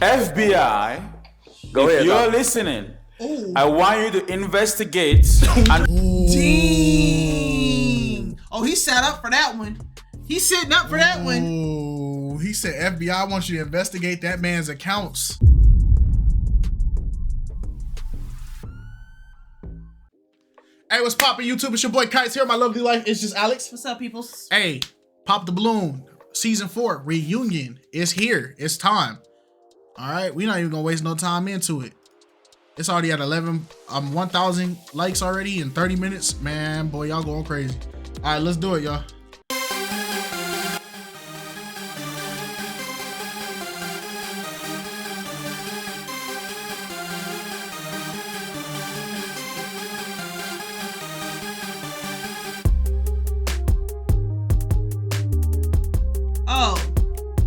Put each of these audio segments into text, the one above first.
FBI, Go if ahead, you're Doc. listening, Ooh. I want you to investigate and Dang. Oh, he sat up for that one. He's sitting up for that one. Oh, he said FBI wants you to investigate that man's accounts. Hey, what's poppin', YouTube? It's your boy KiteZz here. My lovely wife is just Alex. What's up, peoples? Hey, Pop the Balloon Season 4 reunion is here. It's time. All right, we're not even gonna waste no time into it. It's already at 1,000 likes already in 30 minutes. Man, boy, y'all going crazy. All right, let's do it, y'all.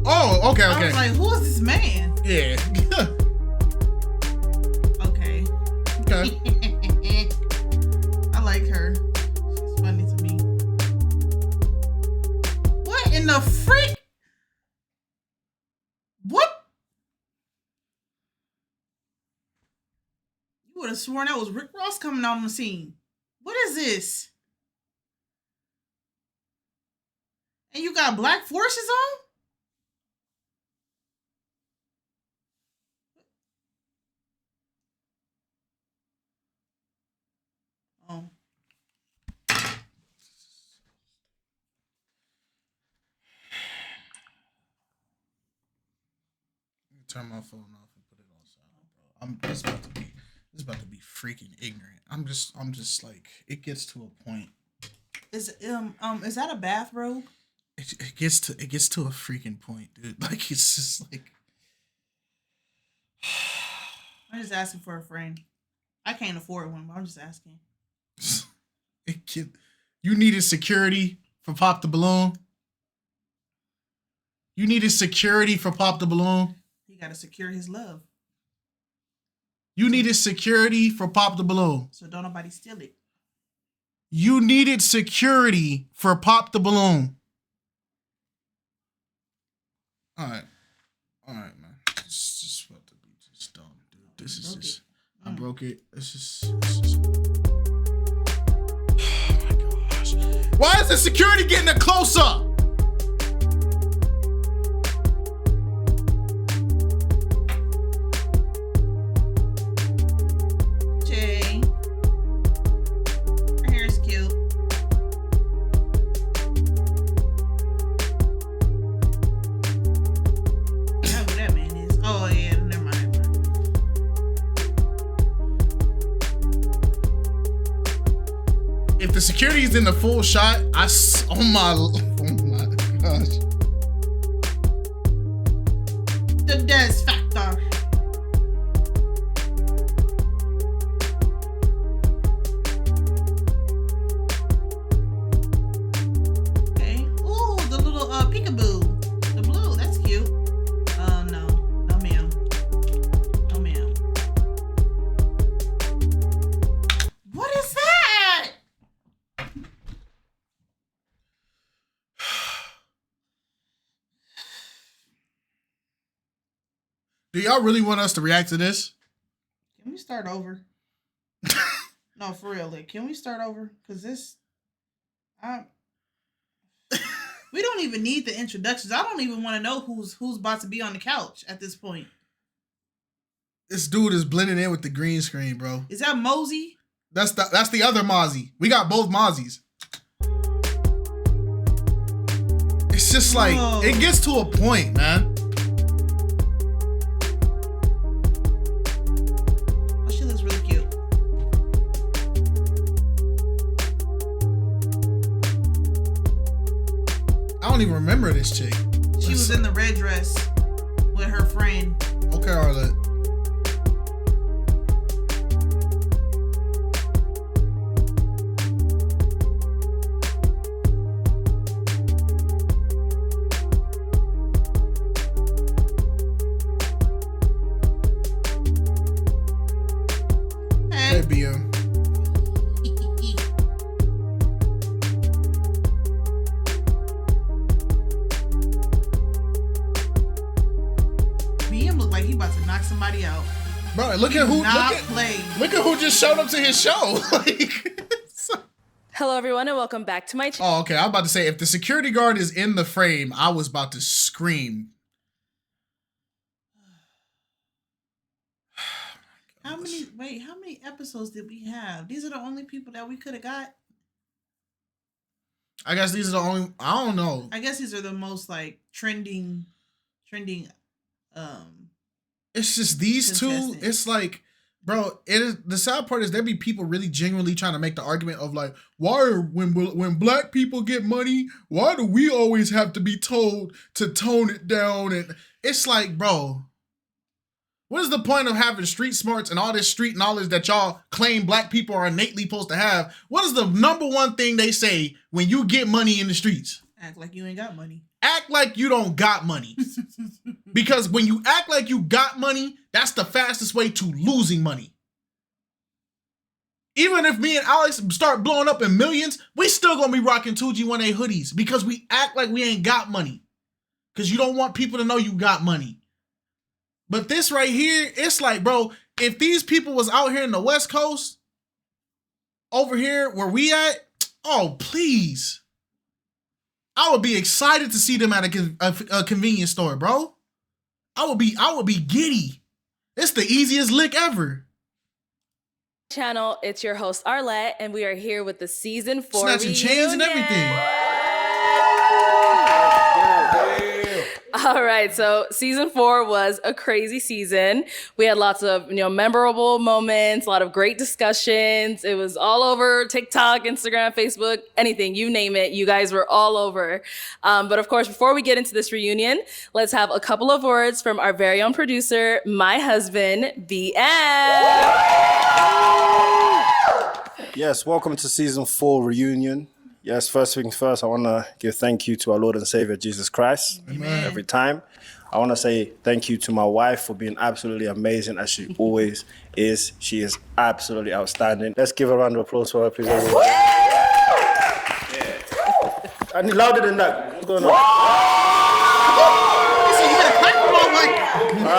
Oh, okay. I was like, who is this man? Yeah. Okay. I like her. She's funny to me. What in the freak? What? You would have sworn that was Rick Ross coming out on the scene. What is this? And you got black forces on? Oh. Turn my phone off and put it on silent, bro. This is about to be freaking ignorant. I'm just like, it gets to a point. Is that a bathrobe? It gets to a freaking point, dude. Like, it's just like I'm just asking for a friend. I can't afford one, but I'm just asking. You needed security for Pop the Balloon. You needed security for Pop the Balloon. He got to secure his love. You needed security for Pop the Balloon. So don't nobody steal it. You needed security for Pop the Balloon. All right, man. It's just about to be just dumb, dude. This is just. I broke it. This is. Oh my gosh! Why is the security getting a close up? Jay, her hair is cute. I know who that man is. Oh yeah, never mind. If the security is in the full shot, oh my gosh. The Des Factor. Okay. Ooh, the little peekaboo. The blue, that's cute. No ma'am. No ma'am. What is that? Do y'all really want us to react to this? Can we start over? No, for real. Like, can we start over? Because this, we don't even need the introductions. I don't even want to know who's about to be on the couch at this point. This dude is blending in with the green screen, bro. Is that Mosey? That's the other Mazi. We got both Mazis. It's just like, it gets to a point, man. Oh, she looks really cute. I don't even remember this chick. She was in the red dress with her friend. Okay, Arlette. Hey, BM. BM look like he about about to knock somebody out. Bro, look at who just showed up to his show. Hello, everyone, and welcome back to my channel. Oh, okay. I was about to say, if the security guard is in the frame, I was about to scream. How many episodes did we have? These are the only people that we could have got. I guess these are the only, I don't know. I guess these are the most like trending. It's just these two. It's like, bro, it is, the sad part is there be people really genuinely trying to make the argument of like, when black people get money, why do we always have to be told to tone it down? And it's like, bro, what is the point of having street smarts and all this street knowledge that y'all claim black people are innately supposed to have? What is the number one thing they say when you get money in the streets? Act like you ain't got money. Act like you don't got money. Because when you act like you got money, that's the fastest way to losing money. Even if me and Alex start blowing up in millions, we still gonna be rocking 2G18 hoodies because we act like we ain't got money. Because you don't want people to know you got money. But this right here, it's like, bro, if these people was out here in the West Coast, over here where we at, oh, please. I would be excited to see them at a convenience store, bro. I would be giddy. It's the easiest lick ever. Channel, it's your host Arlette, and we are here with the season 4 snatching chains and everything. All right, so season 4 was a crazy season. We had lots of memorable moments, a lot of great discussions. It was all over TikTok, Instagram, Facebook, anything, you name it. You guys were all over. But of course, before we get into this reunion, let's have a couple of words from our very own producer, my husband, BM. Yes, welcome to season 4 reunion. Yes, first things first, I want to give thank you to our Lord and Savior, Jesus Christ. Amen. Every time. I want to say thank you to my wife for being absolutely amazing as she always is. She is absolutely outstanding. Let's give a round of applause for her, please, everyone. Yeah. I need louder than that. What's going on? All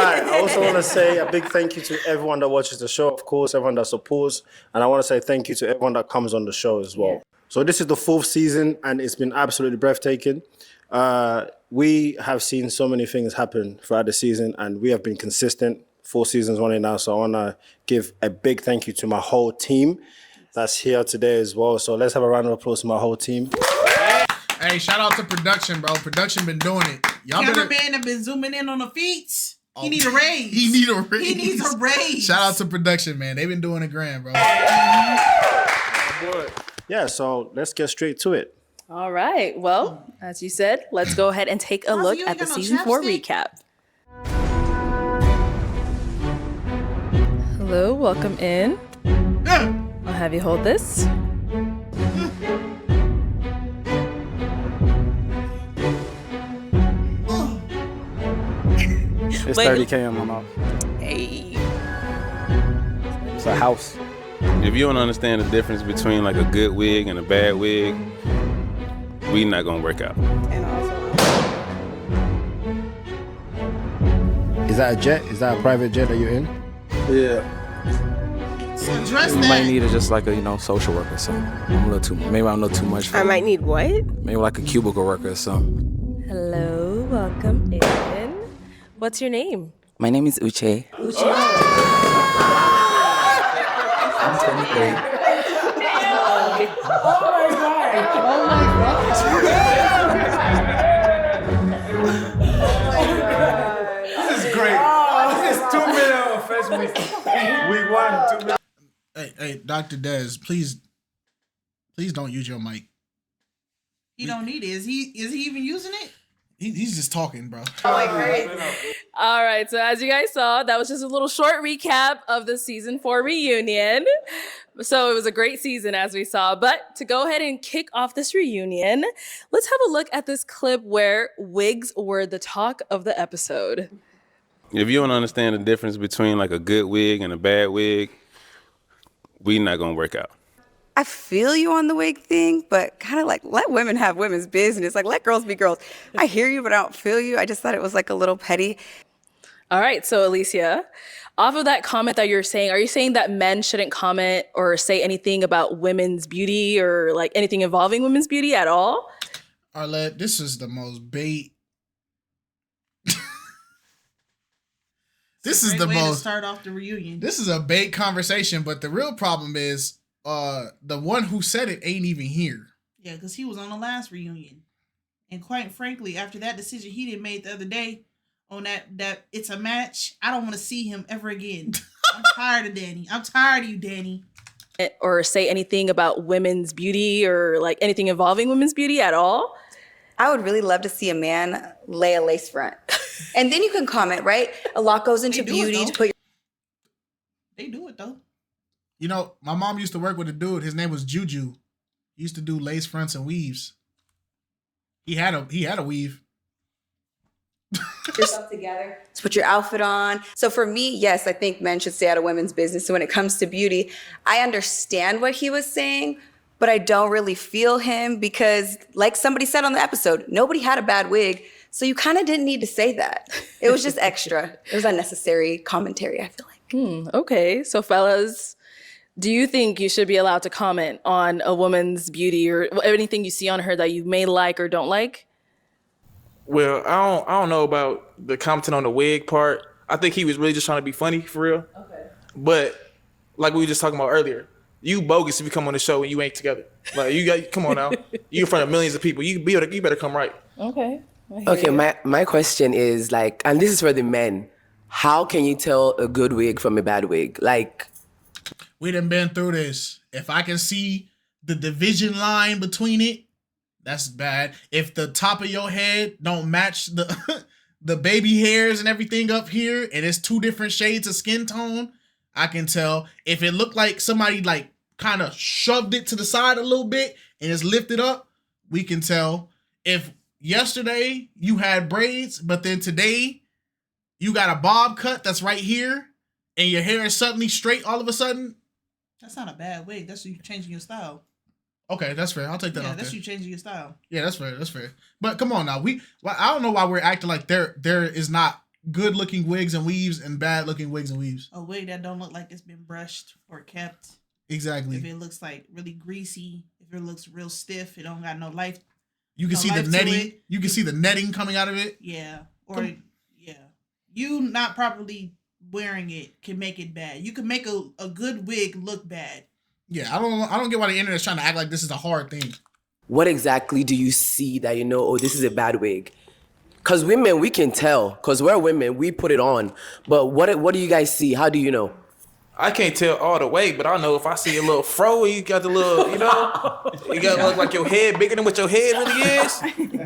right, I also want to say a big thank you to everyone that watches the show, of course, everyone that supports. And I want to say thank you to everyone that comes on the show as well. Yeah. So this is the 4th season, and it's been absolutely breathtaking. We have seen so many things happen throughout the season, and we have been consistent 4 seasons running now. So I want to give a big thank you to my whole team that's here today as well. So let's have a round of applause to my whole team. Hey, shout out to production, bro. Production been doing it. Cameraman have been zooming in on the feet. He need a raise. He needs a raise. Shout out to production, man. They've been doing it grand, bro. Yeah, so let's get straight to it. All right. Well, as you said, let's go ahead and take a look at the season 4 recap. Hello, welcome in. I'll have you hold this. It's 30K in my mouth. Hey. It's a house. If you don't understand the difference between like a good wig and a bad wig, we not gonna work out. And also, is that a jet? Is that a private jet that you're in? Yeah. So address You that. might need just like a social worker or something. I'm a little too. Maybe I don't know too much. I might need what? Maybe like a cubicle worker or something. Hello, welcome in. What's your name? My name is Uche. I'm 23. This is great. This is 2 minutes first week. Week 1, 2 minutes. Hey, Dr. Dez, please don't use your mic. He don't need it. Is he even using it? He's just talking, bro. All right, so as you guys saw, that was just a little short recap of the season 4 reunion. So it was a great season, as we saw. But to go ahead and kick off this reunion, let's have a look at this clip where wigs were the talk of the episode. If you don't understand the difference between like a good wig and a bad wig, we not gonna work out. I feel you on the wig thing, but kind of like let women have women's business. Like let girls be girls. I hear you, but I don't feel you. I just thought it was like a little petty. All right, so Alicia, off of that comment that you're saying, are you saying that men shouldn't comment or say anything about women's beauty or like anything involving women's beauty at all? Arlette, this is the most bait. This is the Great way to most start off the reunion. This is a bait conversation, but the real problem is the one who said it ain't even here. Yeah, because he was on the last reunion. And quite frankly, after that decision he did made the other day on that it's a match, I don't want to see him ever again. I'm tired of Danny. I'm tired of you, Danny. Or say anything about women's beauty or like anything involving women's beauty at all? I would really love to see a man lay a lace front. And then you can comment, right? A lot goes into beauty to put your... They do it, though. You know, my mom used to work with a dude. His name was Juju. He used to do lace fronts and weaves. He had a weave. yourself together to put your outfit on. So for me, yes, I think men should stay out of women's business. So when it comes to beauty, I understand what he was saying, but I don't really feel him because, like somebody said on the episode, nobody had a bad wig. So you kind of didn't need to say that. It was just extra. It was unnecessary commentary, I feel like. Okay, so fellas, do you think you should be allowed to comment on a woman's beauty or anything you see on her that you may like or don't like? Well, I don't know about the commenting on the wig part. I think he was really just trying to be funny for real. Okay. But like we were just talking about earlier, you bogus if you come on the show and you ain't together. Like come on now. You in front of millions of people. You better come right. Okay. Okay, my question is like, and this is for the men. How can you tell a good wig from a bad wig? Like, we done been through this. If I can see the division line between it, that's bad. If the top of your head don't match the the baby hairs and everything up here, and it's two different shades of skin tone, I can tell. If it looked like somebody like kind of shoved it to the side a little bit and it's lifted up, we can tell. If yesterday you had braids, but then today you got a bob cut that's right here, and your hair is suddenly straight all of a sudden. That's not a bad wig. That's you changing your style. Okay, that's fair. I'll take that off. Yeah, that's there. you changing your style. Yeah, that's fair. That's fair. But come on now, I don't know why we're acting like there is not good looking wigs and weaves and bad looking wigs and weaves. A wig that don't look like it's been brushed or kept. Exactly. If it looks like really greasy, if it looks real stiff, it don't got no life. You can see the netting. You can see the netting coming out of it. Yeah. Or you not properly wearing it can make it bad. You can make a good wig look bad. Yeah, I don't get why the internet's trying to act like this is a hard thing. what exactly do you see that you know, oh, this is a bad wig? Because women, we can tell. Because we're women, we put it on. But what do you guys see? How do you know? I can't tell all the way, but I know if I see a little fro, you got the little, you know, you got to look like your head bigger than what your head really is.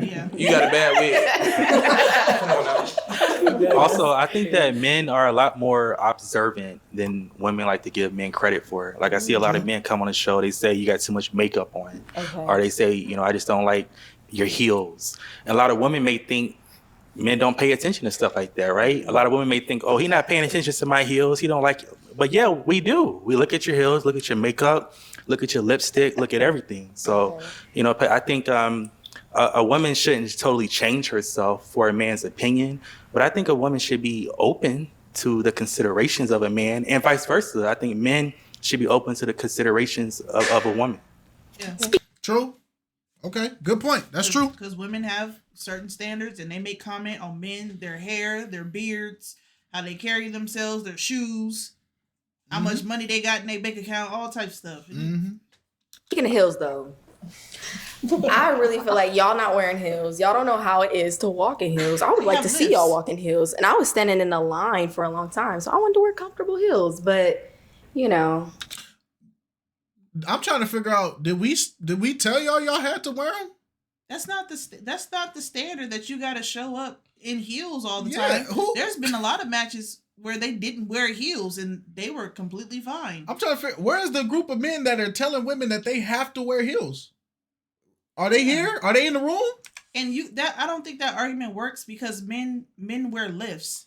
Yeah. You got a bad wig. Come on now. Also, I think that men are a lot more observant than women like to give men credit for. Like I see a lot of men come on the show, they say you got too much makeup on. Okay. Or they say, you know, I just don't like your heels. And a lot of women may think men don't pay attention to stuff like that, right? A lot of women may think, oh, he's not paying attention to my heels. He don't like it. But yeah, we do. We look at your heels, look at your makeup, look at your lipstick, look at everything. So, you know, I think a woman shouldn't totally change herself for a man's opinion, but I think a woman should be open to the considerations of a man and vice versa. I think men should be open to the considerations of a woman. Yeah. True. Okay, good point. That's true. Because women have certain standards and they make comment on men, their hair, their beards, how they carry themselves, their shoes, how much money they got in their bank account, all types of stuff. Speaking of heels, though, I really feel like y'all not wearing heels. Y'all don't know how it is to walk in heels. I would like to see y'all walk in heels. And I was standing in a line for a long time, so I wanted to wear comfortable heels. But, you know. I'm trying to figure out, did we tell y'all had to wear them? That's not the standard that you got to show up in heels all the time. There's been a lot of matches where they didn't wear heels and they were completely fine. I'm trying to figure, where is the group of men that are telling women that they have to wear heels? Are they here? Are they in the room? And I don't think that argument works because men wear lifts.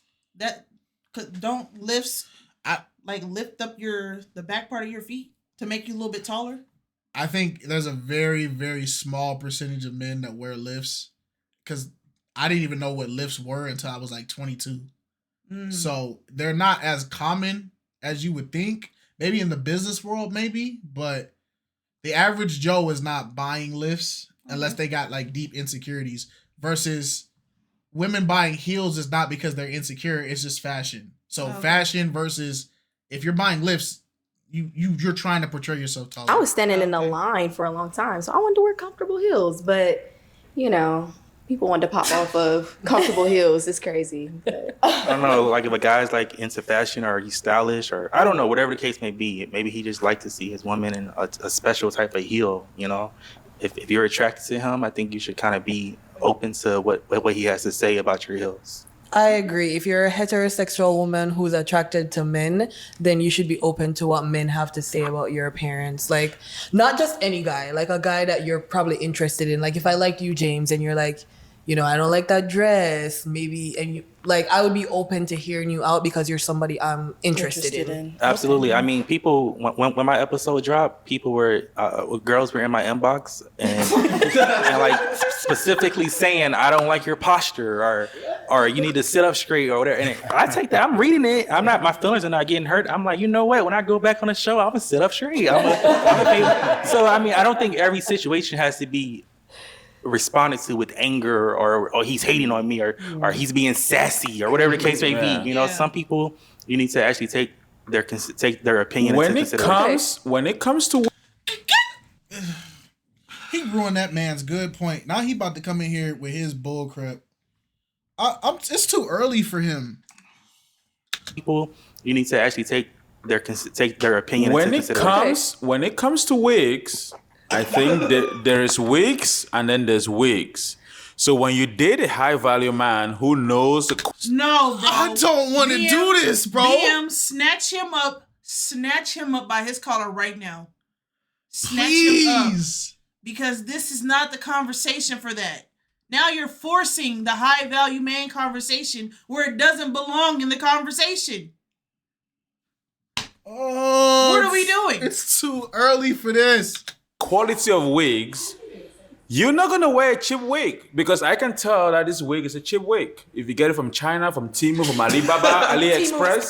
Don't lifts like lift up the back part of your feet to make you a little bit taller? I think there's a very, very small percentage of men that wear lifts because I didn't even know what lifts were until I was like 22. So they're not as common as you would think. Maybe in the business world, maybe, but the average Joe is not buying lifts unless they got like deep insecurities. Versus women buying heels is not because they're insecure; it's just fashion. So fashion versus if you're buying lifts, you're trying to portray yourself taller. I was standing in a line for a long time, so I wanted to wear comfortable heels, but you know, people want to pop off of comfortable heels. It's crazy. But. I don't know, like if a guy's like into fashion or he's stylish or I don't know, whatever the case may be, maybe he just likes to see his woman in a special type of heel, you know? If you're attracted to him, I think you should kind of be open to what he has to say about your heels. I agree. If you're a heterosexual woman who's attracted to men, then you should be open to what men have to say about your appearance. Like, not just any guy, like a guy that you're probably interested in. Like, if I liked you, James, and you're like, you know, I don't like that dress, maybe, and you like, I would be open to hearing you out because you're somebody I'm interested in. Absolutely. I mean, people, when my episode dropped, people were, girls were in my inbox and like specifically saying, I don't like your posture or you need to sit up straight or whatever. And I take that, I'm reading it. My feelings are not getting hurt. I'm like, you know what? When I go back on the show, I'm gonna sit up straight. So, I mean, I don't think every situation has to be responded to with anger or he's hating on me or he's being sassy or whatever the case may be. You know, some people you need to actually take their opinion into consideration. When it comes to he ruined that man's good point. Now he about to come in here with his bull crap. It's too early for him. People, you need to actually take their opinion into consideration. When it comes to wigs, I think that there is wigs and then there's wigs. So when you date a high value man who knows No, bro. I don't want to do this, bro. BM, snatch him up by his collar right now. Snatch him up. Because this is not the conversation for that. Now you're forcing the high value man conversation where it doesn't belong in the conversation. Oh, what are we doing? It's too early for this. quality of wigs, you're not gonna wear a cheap wig because I can tell that this wig is a cheap wig. If you get it from China, from Temu, from Alibaba, AliExpress,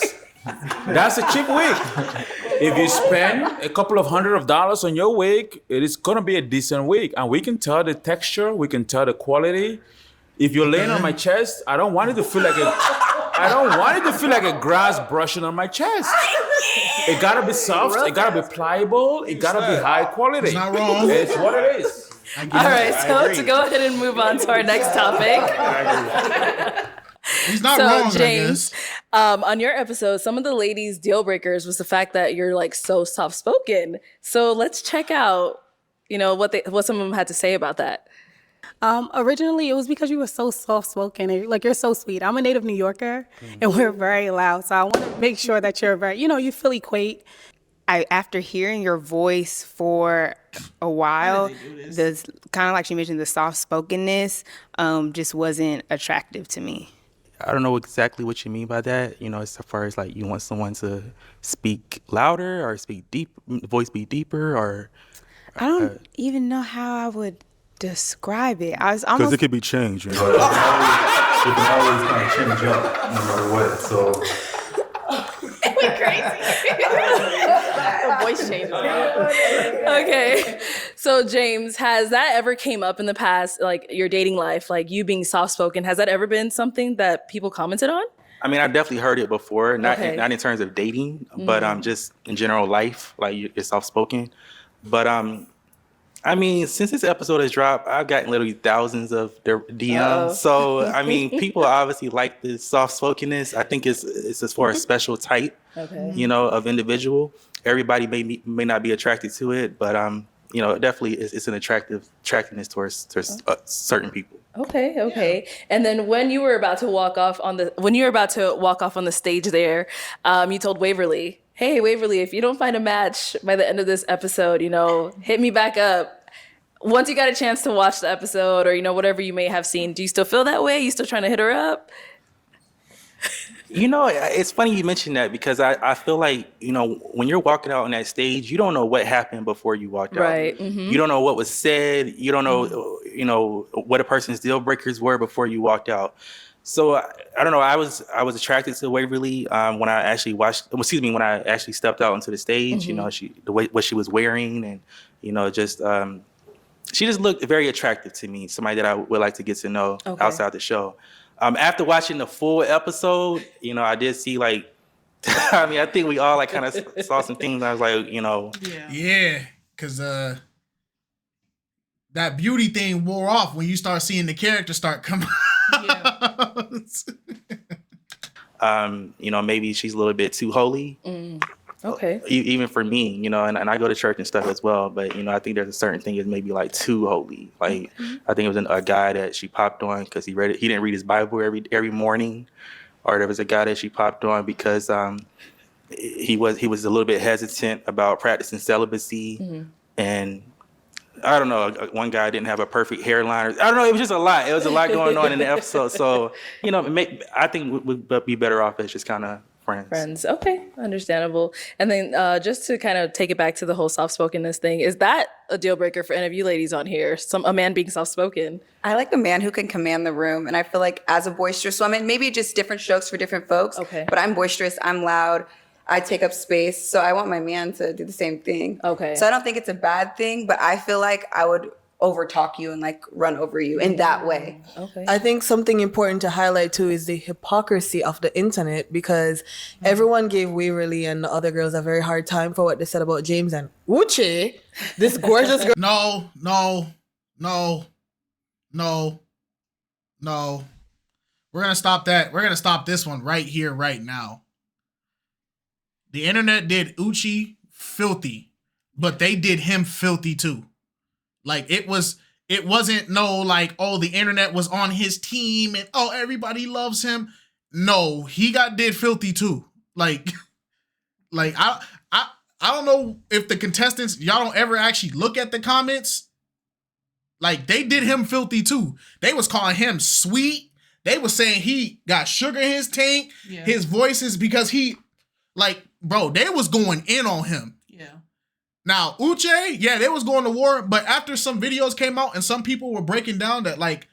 that's a cheap wig. If you spend a couple of $100s on your wig, it is gonna be a decent wig, and we can tell the texture, we can tell the quality. If you're laying on my chest, I don't want it to feel like a grass brushing on my chest. It gotta be soft, it gotta be pliable, it gotta be high quality. It's not wrong. It's what it is. All right, so to go ahead and move on to our next topic. He's not wrong, James, on your episode, some of the ladies' deal breakers was the fact that you're like so soft spoken. So let's check out, what some of them had to say about that. Originally, it was because you were so soft-spoken and like you're so sweet. I'm a native New Yorker, and we're very loud, so I want to make sure that you're very, you Philly quake. After hearing your voice for a while, the kind of like she mentioned, the soft-spokenness just wasn't attractive to me. I don't know exactly what you mean by that. As far as like you want someone to speak louder or speak deep, voice be deeper, or I don't even know how I would describe it. I was almost because it could be changed. You can always kind of change up no matter what. So it went crazy. Voice changes. Okay, so James, has that ever came up in the past, like your dating life, like you being soft spoken? Has that ever been something that people commented on? I mean, I've definitely heard it before, not in terms of dating, but just in general life, like you're soft spoken. But I mean, since this episode has dropped, I've gotten literally thousands of their DMs. So, I mean, people obviously like the soft-spokenness. I think it's just for a special type, of individual. Everybody may not be attracted to it, but, definitely it's an attractiveness towards certain people. Okay. And then when you were about to walk off on the stage there, you told Waverly, hey, Waverly, if you don't find a match by the end of this episode, hit me back up. Once you got a chance to watch the episode or, whatever you may have seen, do you still feel that way? You still trying to hit her up? It's funny you mentioned that because I feel like, when you're walking out on that stage, you don't know what happened before you walked out. Right. Mm-hmm. You don't know what was said. You don't know, what a person's deal breakers were before you walked out. So I don't know. I was attracted to Waverly when I actually watched. Excuse me, when I actually stepped out onto the stage. You know, what she was wearing, and just she just looked very attractive to me. Somebody that I would like to get to know outside the show. After watching the full episode, I did see like. I mean, I think we all like kind of saw some things. I was like, Yeah, because that beauty thing wore off when you start seeing the character start coming. Maybe she's a little bit too holy. Okay. Even for me, and I go to church and stuff as well. But I think there's a certain thing is maybe like too holy. Like I think it was a guy that she popped on because he didn't read his Bible every morning. Or there was a guy that she popped on because he was a little bit hesitant about practicing celibacy, and I don't know. One guy didn't have a perfect hairline. I don't know. It was just a lot. It was a lot going on in the episode. So I think we'd be better off as just kind of friends. Okay, understandable. And then just to kind of take it back to the whole soft-spokenness thing, is that a deal breaker for any of you ladies on here? A man being soft-spoken? I like a man who can command the room, and I feel like as a boisterous woman, maybe just different strokes for different folks. Okay. But I'm boisterous. I'm loud. I take up space, so I want my man to do the same thing. Okay. So I don't think it's a bad thing, but I feel like I would overtalk you and like run over you in that way. Okay. I think something important to highlight too is the hypocrisy of the internet, because everyone gave Waverly and the other girls a very hard time for what they said about James and Uche, this gorgeous girl. No. We're gonna stop that. We're gonna stop this one right here, right now. The internet did Uche filthy, but they did him filthy too. Like it wasn't like, oh, the internet was on his team and oh, everybody loves him. No, he did filthy too. Like I don't know if the contestants, y'all don't ever actually look at the comments. Like they did him filthy too. They was calling him sweet. They was saying he got sugar in his tank. Yeah. His voice is because bro, they was going in on him. Now, Uche, they was going to war, but after some videos came out and some people were breaking down that like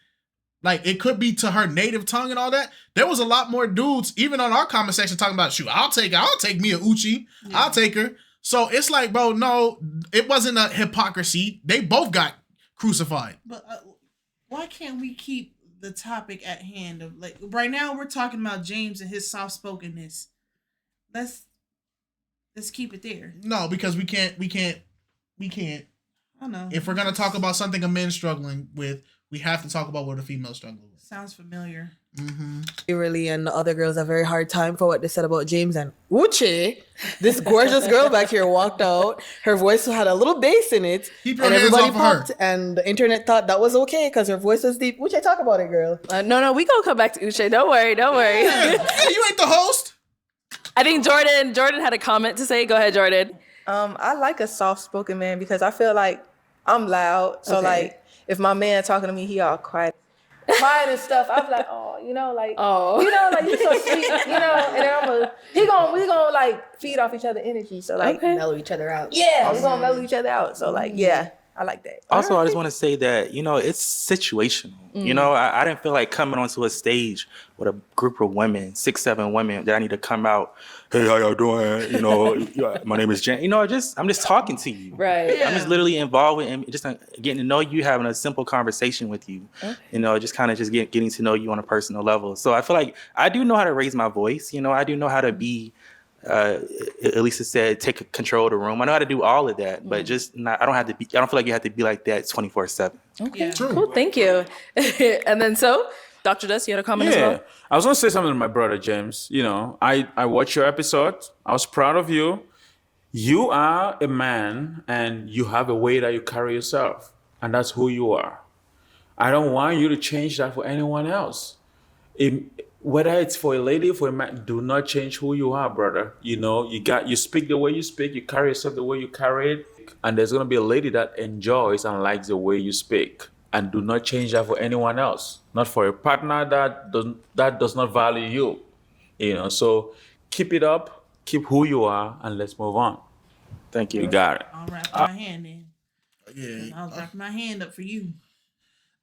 it could be to her native tongue and all that, there was a lot more dudes, even on our comment section, talking about, shoot, I'll take me a Uche. Yeah. I'll take her. So it's like, bro, no, it wasn't a hypocrisy. They both got crucified. But why can't we keep the topic at hand of like, right now we're talking about James and his soft-spokenness. Let's keep it there. No, because we can't. I know. If we're gonna talk about something a man's struggling with, we have to talk about what a female struggling with. Sounds familiar. Waverly and the other girls a very hard time for what they said about James and Uche. This gorgeous girl back here walked out. Her voice had a little bass in it, and everybody popped. And the internet thought that was okay because her voice was deep. Uche, talk about it, girl. No, we gonna come back to Uche. Don't worry. Hey, you ain't the host. I think Jordan had a comment to say. Go ahead, Jordan. I like a soft-spoken man because I feel like I'm loud. So like if my man talking to me, he all quiet and stuff. I'm like, you so sweet, and then we gonna like feed off each other energy. So like mellow each other out. Yeah, we're gonna mellow each other out. So like, I like that. Also, I just want to say that, it's situational. I didn't feel like coming onto a stage with a group of women, 6-7 women, that I need to come out, hey, how y'all doing? My name is Jen. I'm just talking to you. Right. Yeah. I'm just literally involved in just getting to know you, having a simple conversation with you. Okay. Just kind of just getting to know you on a personal level. So I feel like I do know how to raise my voice. I do know how to be, Elisa said, take control of the room. I know how to do all of that, but I don't feel like you have to be like that 24/7. Okay, cool. Thank you. And then Dr. Dust, you had a comment as well? I was going to say something to my brother, James. I watched your episode. I was proud of you. You are a man and you have a way that you carry yourself, and that's who you are. I don't want you to change that for anyone else. Whether it's for a lady or for a man, do not change who you are, brother. You speak the way you speak, you carry yourself the way you carry it. And there's going to be a lady that enjoys and likes the way you speak. And do not change that for anyone else. Not for a partner that does not value you. So keep it up, keep who you are, and let's move on. Thank you. You got it. I'll wrap my hand in. Yeah. I'll wrap my hand up for you.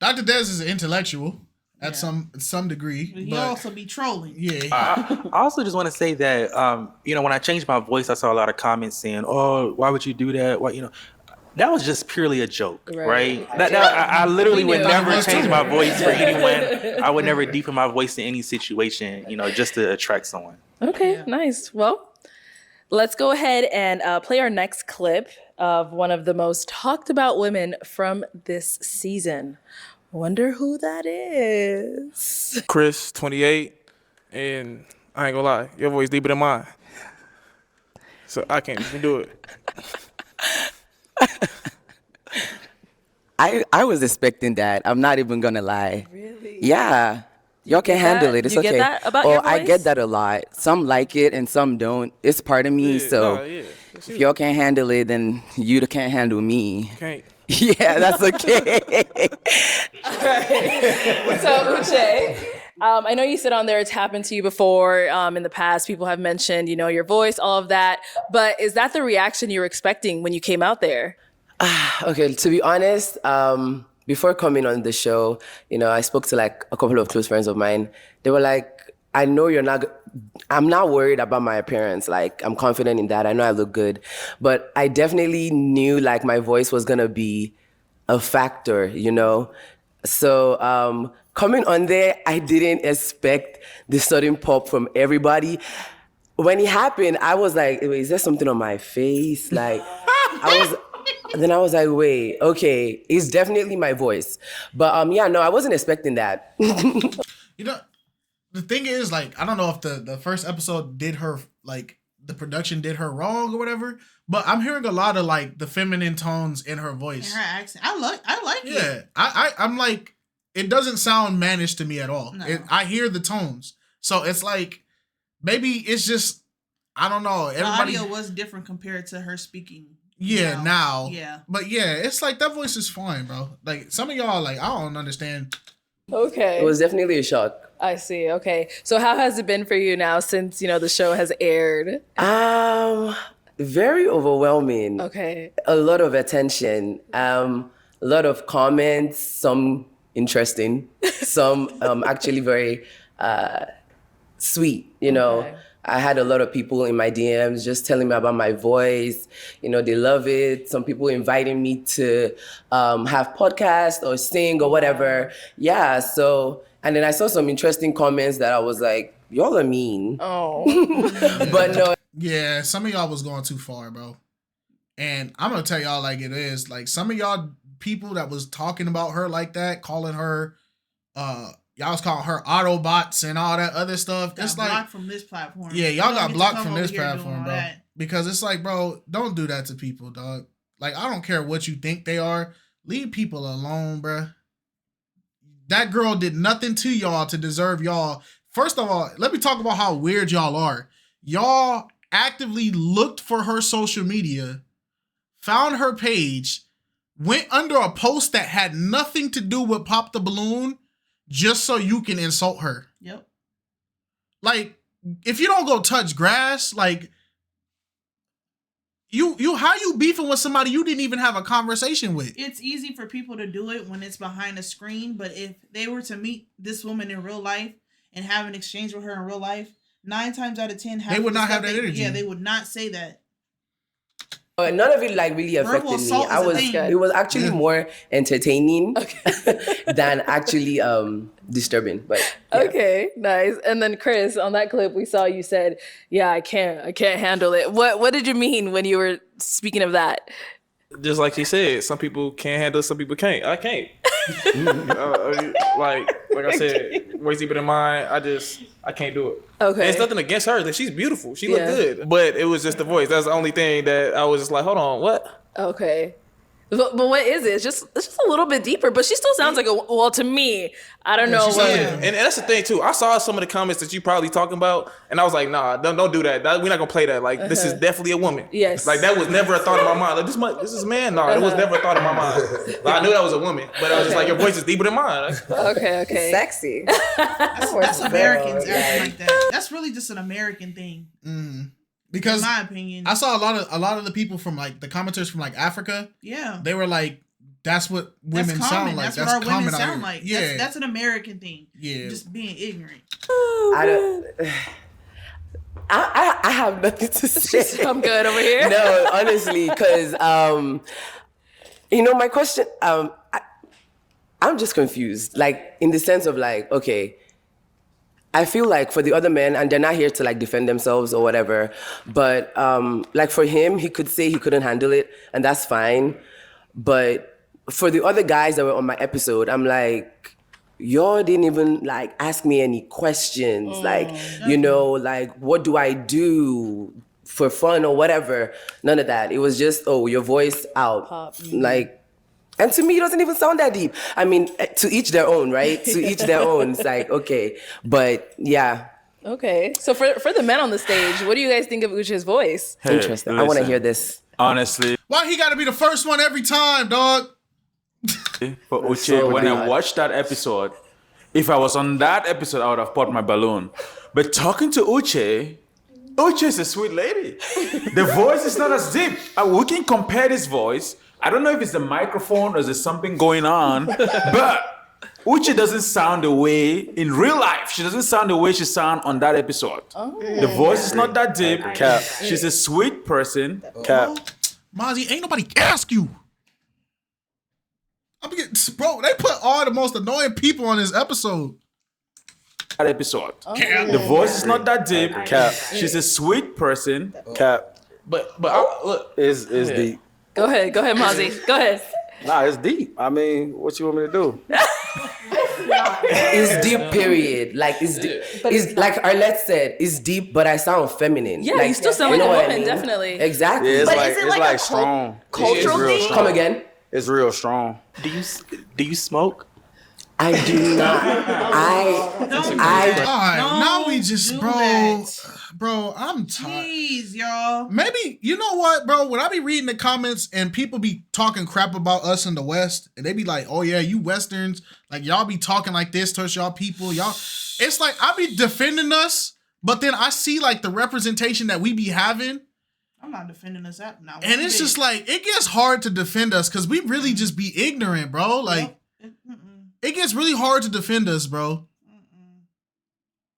Dr. Dez is an intellectual. at some degree. But he but also be trolling. Yeah. I also just want to say that when I changed my voice, I saw a lot of comments saying, "Oh, why would you do that? Why, that was just purely a joke, right? I literally would never change my voice for anyone. I would never deepen my voice in any situation, just to attract someone. Okay, nice. Well, let's go ahead and play our next clip of one of the most talked about women from this season. Wonder who that is. Chris, 28, and I ain't gonna lie, your voice deeper than mine. So I can't even do it. I was expecting that. I'm not even gonna lie. Really? Yeah. Y'all can handle it. It's you okay. Get that about your voice? I get that a lot. Some like it and some don't. It's part of me. If y'all can't handle it, then you can't handle me. Can't. Yeah, that's okay. All right. So Uche, I know you sit on there. It's happened to you before in the past. People have mentioned, your voice, all of that. But is that the reaction you were expecting when you came out there? Okay, to be honest, before coming on the show, I spoke to like a couple of close friends of mine. They were like, I know I'm not worried about my appearance. Like, I'm confident in that. I know I look good. But I definitely knew like my voice was gonna be a factor, So coming on there, I didn't expect the sudden pop from everybody. When it happened, I was like, wait, is there something on my face? Like, Then I was like, wait, okay, it's definitely my voice. But I wasn't expecting that. The thing is, like, I don't know if the first episode did her, like, the production did her wrong or whatever, but I'm hearing a lot of, like, the feminine tones in her voice. And her accent. I like it. Yeah. I'm like, it doesn't sound mannish to me at all. No. I hear the tones. So it's like, maybe it's just, I don't know. The audio was different compared to her speaking. Yeah, now. Yeah. But yeah, it's like that voice is fine, bro. Like some of y'all, like, I don't understand. Okay. It was definitely a shock. I see. Okay. So how has it been for you now since, the show has aired? Very overwhelming. Okay. A lot of attention. A lot of comments, some interesting, some actually very sweet, Okay. I had a lot of people in my DMs just telling me about my voice. They love it. Some people inviting me to have podcasts or sing or whatever. Yeah, so, and then I saw some interesting comments that I was like, y'all are mean. Oh. But no. Yeah, some of y'all was going too far, bro. And I'm going to tell y'all like it is. Like some of y'all people that was talking about her like that, calling her, y'all was calling her Autobots and all that other stuff. Got it's like blocked from this platform. Yeah, y'all got blocked from this platform, platform, bro. Because it's like, bro, don't do that to people, dog. Like, I don't care what you think they are. Leave people alone, bro. That girl did nothing to y'all to deserve y'all. First of all, let me talk about how weird y'all are. Y'all actively looked for her social media, found her page, went under a post that had nothing to do with Pop the Balloon, just so you can insult her. Yep. Like, if you don't go touch grass, like, you how you beefing with somebody you didn't even have a conversation with? It's easy for people to do it when it's behind a screen, but if they were to meet this woman in real life and have an exchange with her in real life, 9 times out of 10, they would not have that energy. Yeah, they would not say that. None of it like really affected me. It was actually more entertaining than actually disturbing. But yeah. Okay, nice. And then Chris, on that clip we saw you said, "Yeah, I can't handle it." What did you mean when you were speaking of that? Just like she said, some people can't handle it, some people can't. I can't. Like I said, way deeper than mine. I can't do it. Okay. And it's nothing against her. That she's beautiful. She looked good. But it was just the voice. That's the only thing that I was just like, hold on, what? Okay. But what is it? It's just a little bit deeper, but she still sounds like to me, I don't know. And that's the thing too. I saw some of the comments that you probably talking about, and I was like, nah, don't do that. We're not gonna play that. Like, this is definitely a woman. Yes. Like, that was never a thought in my mind. Like, this is a man. No, it was never a thought in my mind. Like, I knew that was a woman, but I was just like, your voice is deeper than mine. Okay. Sexy. That's Americans acting like that. That's really just an American thing. Mm-hmm. Because in my opinion, I saw a lot of the people from like the commenters from like Africa. Yeah. They were like that's what women sound like. That's what our women sound here. like. Yeah, That's an American thing. Yeah, just being ignorant. I have nothing to say. I'm good over here. No, honestly, because my question. I'm just confused, like in the sense of like, okay, I feel like for the other men, and they're not here to like defend themselves or whatever, but like for him, he could say he couldn't handle it, and that's fine. But for the other guys that were on my episode, I'm like, y'all didn't even like ask me any questions, like, like what do I do for fun or whatever? None of that. It was just, your voice out, like. And to me, it doesn't even sound that deep. I mean, to each their own, right? To each their own. It's like, okay. But yeah. Okay. So for the men on the stage, what do you guys think of Uche's voice? Interesting. I want to hear this. Honestly. Why he got to be the first one every time, dog? For Uche, when I watched that episode, if I was on that episode, I would have popped my balloon. But talking to Uche is a sweet lady. The voice is not as deep. We can compare this voice. I don't know if it's the microphone or there's something going on, but Uche doesn't sound the way in real life. She doesn't sound the way she sound on that episode. The voice is not that deep. Cap. She's a sweet person. Cap. Mazi, ain't nobody ask you. Bro, they put all the most annoying people on this episode. That episode. The voice is not that deep. Cap. She's a sweet person. Cap. But look, is deep. Go ahead, Mazi. Go ahead. Nah, it's deep. I mean, what you want me to do? It's deep, period. Like, it's deep. It's like Arlette said, it's deep, but I sound feminine. Yeah, like, you still sound like a what woman, definitely. Exactly. Yeah, it's But like, is it it's like like a strong. cultural It's real thing? strong. Come again? It's real strong. Do you smoke? I do not. Now we just, bro, I'm tired. Jeez, y'all. Maybe, you know what, bro? When I be reading the comments and people be talking crap about us in the West, and they be like, oh yeah, you Westerns, like y'all be talking like this towards y'all people. Y'all, it's like I be defending us, but then I see like the representation that we be having. I'm not defending us out now. And it's just like, it gets hard to defend us because we really just be ignorant, bro. Like, it gets really hard to defend us, bro.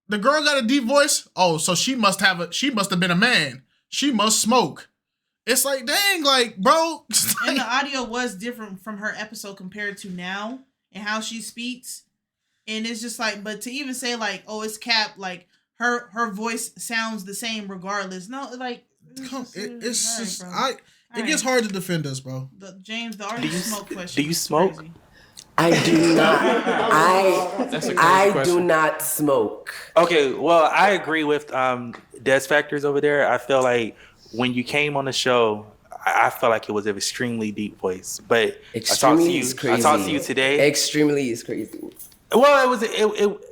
The girl got a deep voice. Oh, so she must have been a man. She must smoke. It's like, dang, like, bro. And the audio was different from her episode compared to now and how she speaks. And it's just like, but to even say like, oh, it's Cap, like her voice sounds the same regardless. No, like, it gets hard to defend us, bro. James, the already smoke question. Do you smoke? Crazy. I do not. I do not smoke. Okay, well, I agree with Des Factors over there. I feel like when you came on the show, I felt like it was an extremely deep voice. But Extremely is crazy. I talked to you today. Extremely is crazy. Well,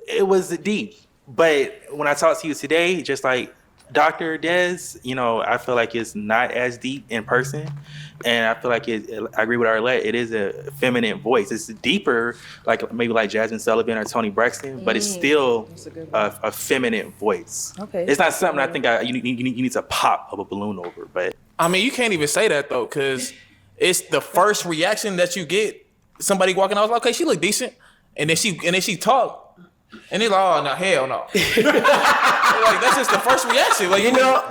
it was deep. But when I talked to you today, just like Dr. Des, I feel like it's not as deep in person. And I feel like I agree with Arlette. It is a feminine voice. It's deeper, like maybe like Jasmine Sullivan or Toni Braxton, but it's still a feminine voice. Okay. It's not something I think you need to pop of a balloon over. But I mean, you can't even say that though, because it's the first reaction that you get. Somebody walking out, okay, she look decent, and then she talk. And they're like, oh, no, hell no. Like, that's just the first reaction. Like,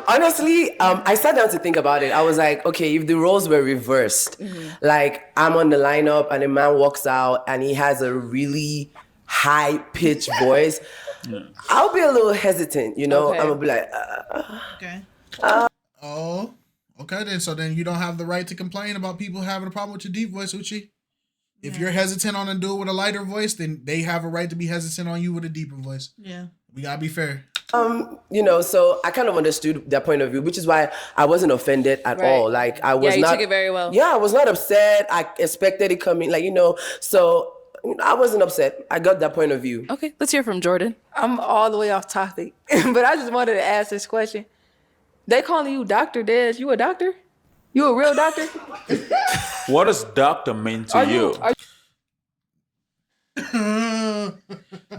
honestly, I sat down to think about it. I was like, okay, if the roles were reversed, like I'm on the lineup and a man walks out and he has a really high-pitched voice, I'll be a little hesitant, I'm going to be like, okay. Okay then. So then you don't have the right to complain about people having a problem with your deep voice, Uche. If you're hesitant on a dude with a lighter voice, then they have a right to be hesitant on you with a deeper voice. Yeah. We gotta be fair. So I kind of understood their point of view, which is why I wasn't offended at all. Like I was you not. took it very well. Yeah, I was not upset. I expected it coming, so I wasn't upset. I got that point of view. Okay, let's hear from Jordan. I'm all the way off topic, but I just wanted to ask this question. They calling you Dr. Des. You a doctor? You a real doctor? What does doctor mean to you?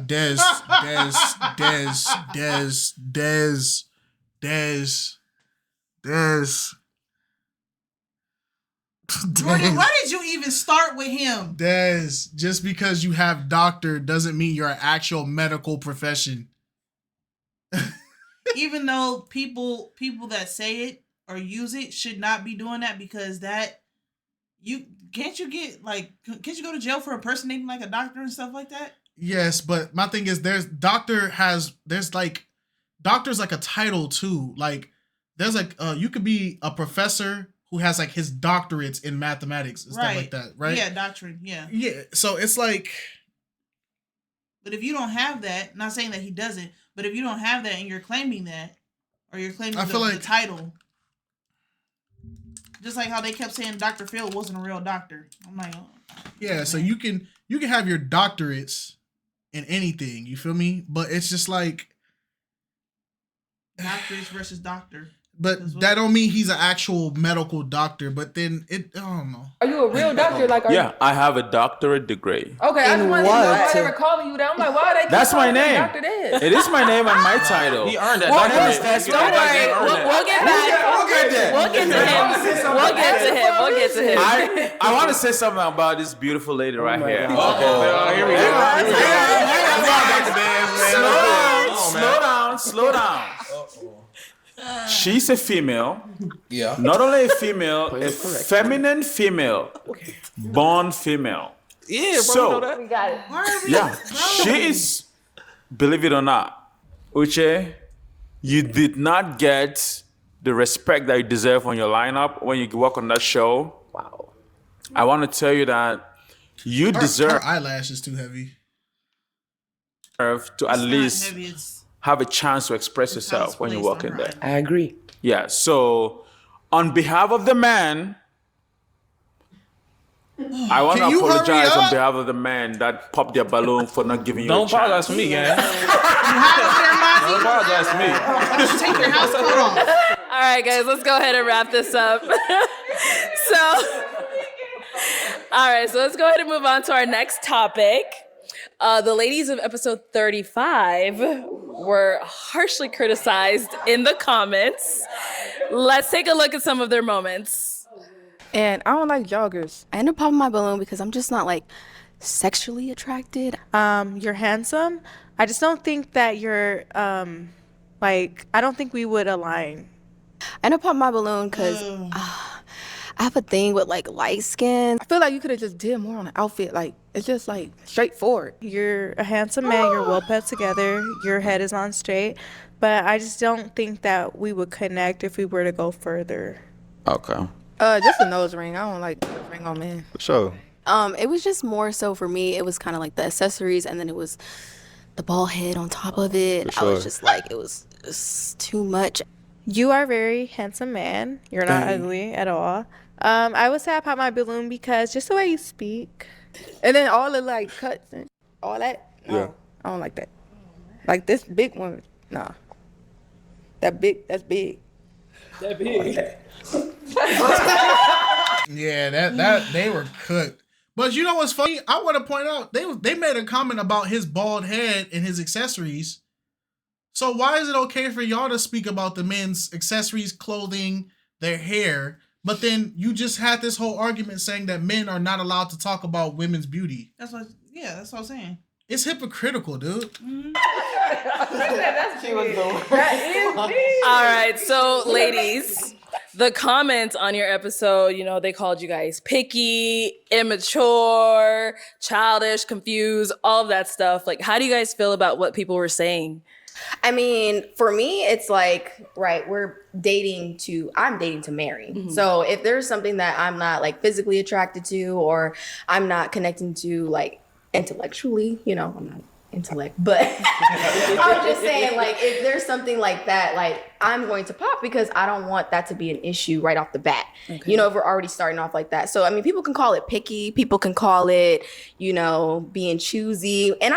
Des. Morgan, why did you even start with him? Des, just because you have doctor doesn't mean you're an actual medical profession. Even though people that say it or use it should not be doing that, because that can't you go to jail for impersonating like a doctor and stuff like that? Yes, but my thing is doctor's like a title too. Like there's like you could be a professor who has like his doctorates in mathematics and stuff like that, right? Yeah, doctrine, yeah. Yeah, so it's like, but if you don't have that, not saying that he doesn't, but if you don't have that and you're claiming that, or you're claiming the title, just like how they kept saying Dr. Phil wasn't a real doctor. I'm like, oh, yeah, so you can have your doctorates in anything, you feel me? But it's just like doctorates versus doctor. But that don't mean he's an actual medical doctor. But then I don't know. Are you a real doctor? Like, I have a doctorate degree. Okay, I just want to know why they were calling you that. I'm like, why are they? That's my name. Dr. Dez? It is my name and my title. He earned that. Don't worry. We'll get back. We'll get to him. We'll get to him. I want to say something about this beautiful lady right here. Here we go. Slow down. She's a female. Yeah. Not only a female, a feminine female. Born female. Yeah, bro. So, We know that. We got it. yeah, she is, believe it or not, Uche, you did not get the respect that you deserve on your lineup when you work on that show. Wow. I want to tell you that you deserve Her eyelash is too heavy. to at least have a chance to express yourself when you walk in there. I agree. Yeah, so on behalf of the man, I want to Can you hurry apologize on up? behalf of the man that popped their balloon for not giving you a Don't chance. apologize to me, gang. You have over there, Mazi? Don't apologize to me. Take your house coat off. All right, guys, let's go ahead and wrap this up. So let's go ahead and move on to our next topic. The ladies of episode 35 were harshly criticized in the comments. Let's take a look at some of their moments. And I don't like joggers. I ended up popping my balloon because I'm just not like sexually attracted. You're handsome. I just don't think that you're I don't think we would align. I ended up popping my balloon because I have a thing with like light skin. I feel like you could have just did more on the outfit. Like, it's just like straightforward. You're a handsome man. You're well put together. Your head is on straight. But I just don't think that we would connect if we were to go further. Okay. Just a nose ring. I don't like nose ring on men. For sure. It was just more so for me. It was kind of like the accessories, and then it was the bald head on top of it. For I was sure. just like, it was just too much. You are a very handsome man. You're not ugly at all. I would say I popped my balloon because just the way you speak. And then all the like cuts and all that. No, Yeah. I don't like that. Like this big one. Nah. That's big. That big. Yeah, that they were cooked. But you know what's funny? I want to point out they made a comment about his bald head and his accessories. So why is it okay for y'all to speak about the men's accessories, clothing, their hair, but then you just had this whole argument saying that men are not allowed to talk about women's beauty? That's what I'm saying. It's hypocritical, dude. That's All right, so ladies, the comments on your episode, they called you guys picky, immature, childish, confused, all of that stuff. Like, how do you guys feel about what people were saying? I mean, for me, it's like, right, I'm dating to marry. Mm-hmm. So if there's something that I'm not like physically attracted to, or I'm not connecting to like intellectually, I'm not intellect, but I'm just saying, like, if there's something like that, like, I'm going to pop because I don't want that to be an issue right off the bat. Okay. If we're already starting off like that. So, I mean, people can call it picky. People can call it, being choosy. And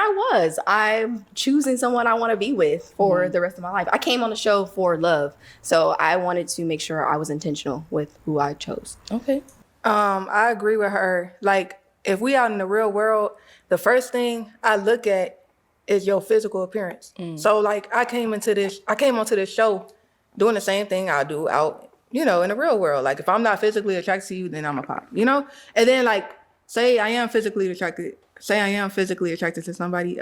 I'm choosing someone I want to be with for the rest of my life. I came on the show for love. So I wanted to make sure I was intentional with who I chose. Okay. I agree with her. Like, if we out in the real world, the first thing I look at is your physical appearance. So like I came onto this show doing the same thing I do out you know, in the real world. Like if I'm not physically attracted to you, then I'm a pop, you know? And then like, say I am physically attracted to somebody.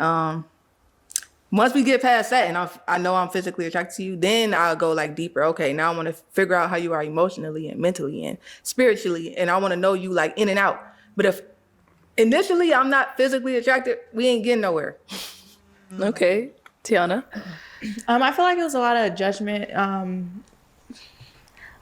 Once we get past that and I know I'm physically attracted to you, then I'll go like deeper. Okay, now I want to figure out how you are emotionally and mentally and spiritually. And I want to know you like in and out. But if initially I'm not physically attracted, we ain't getting nowhere. Okay, Tiana. I feel like it was a lot of judgment,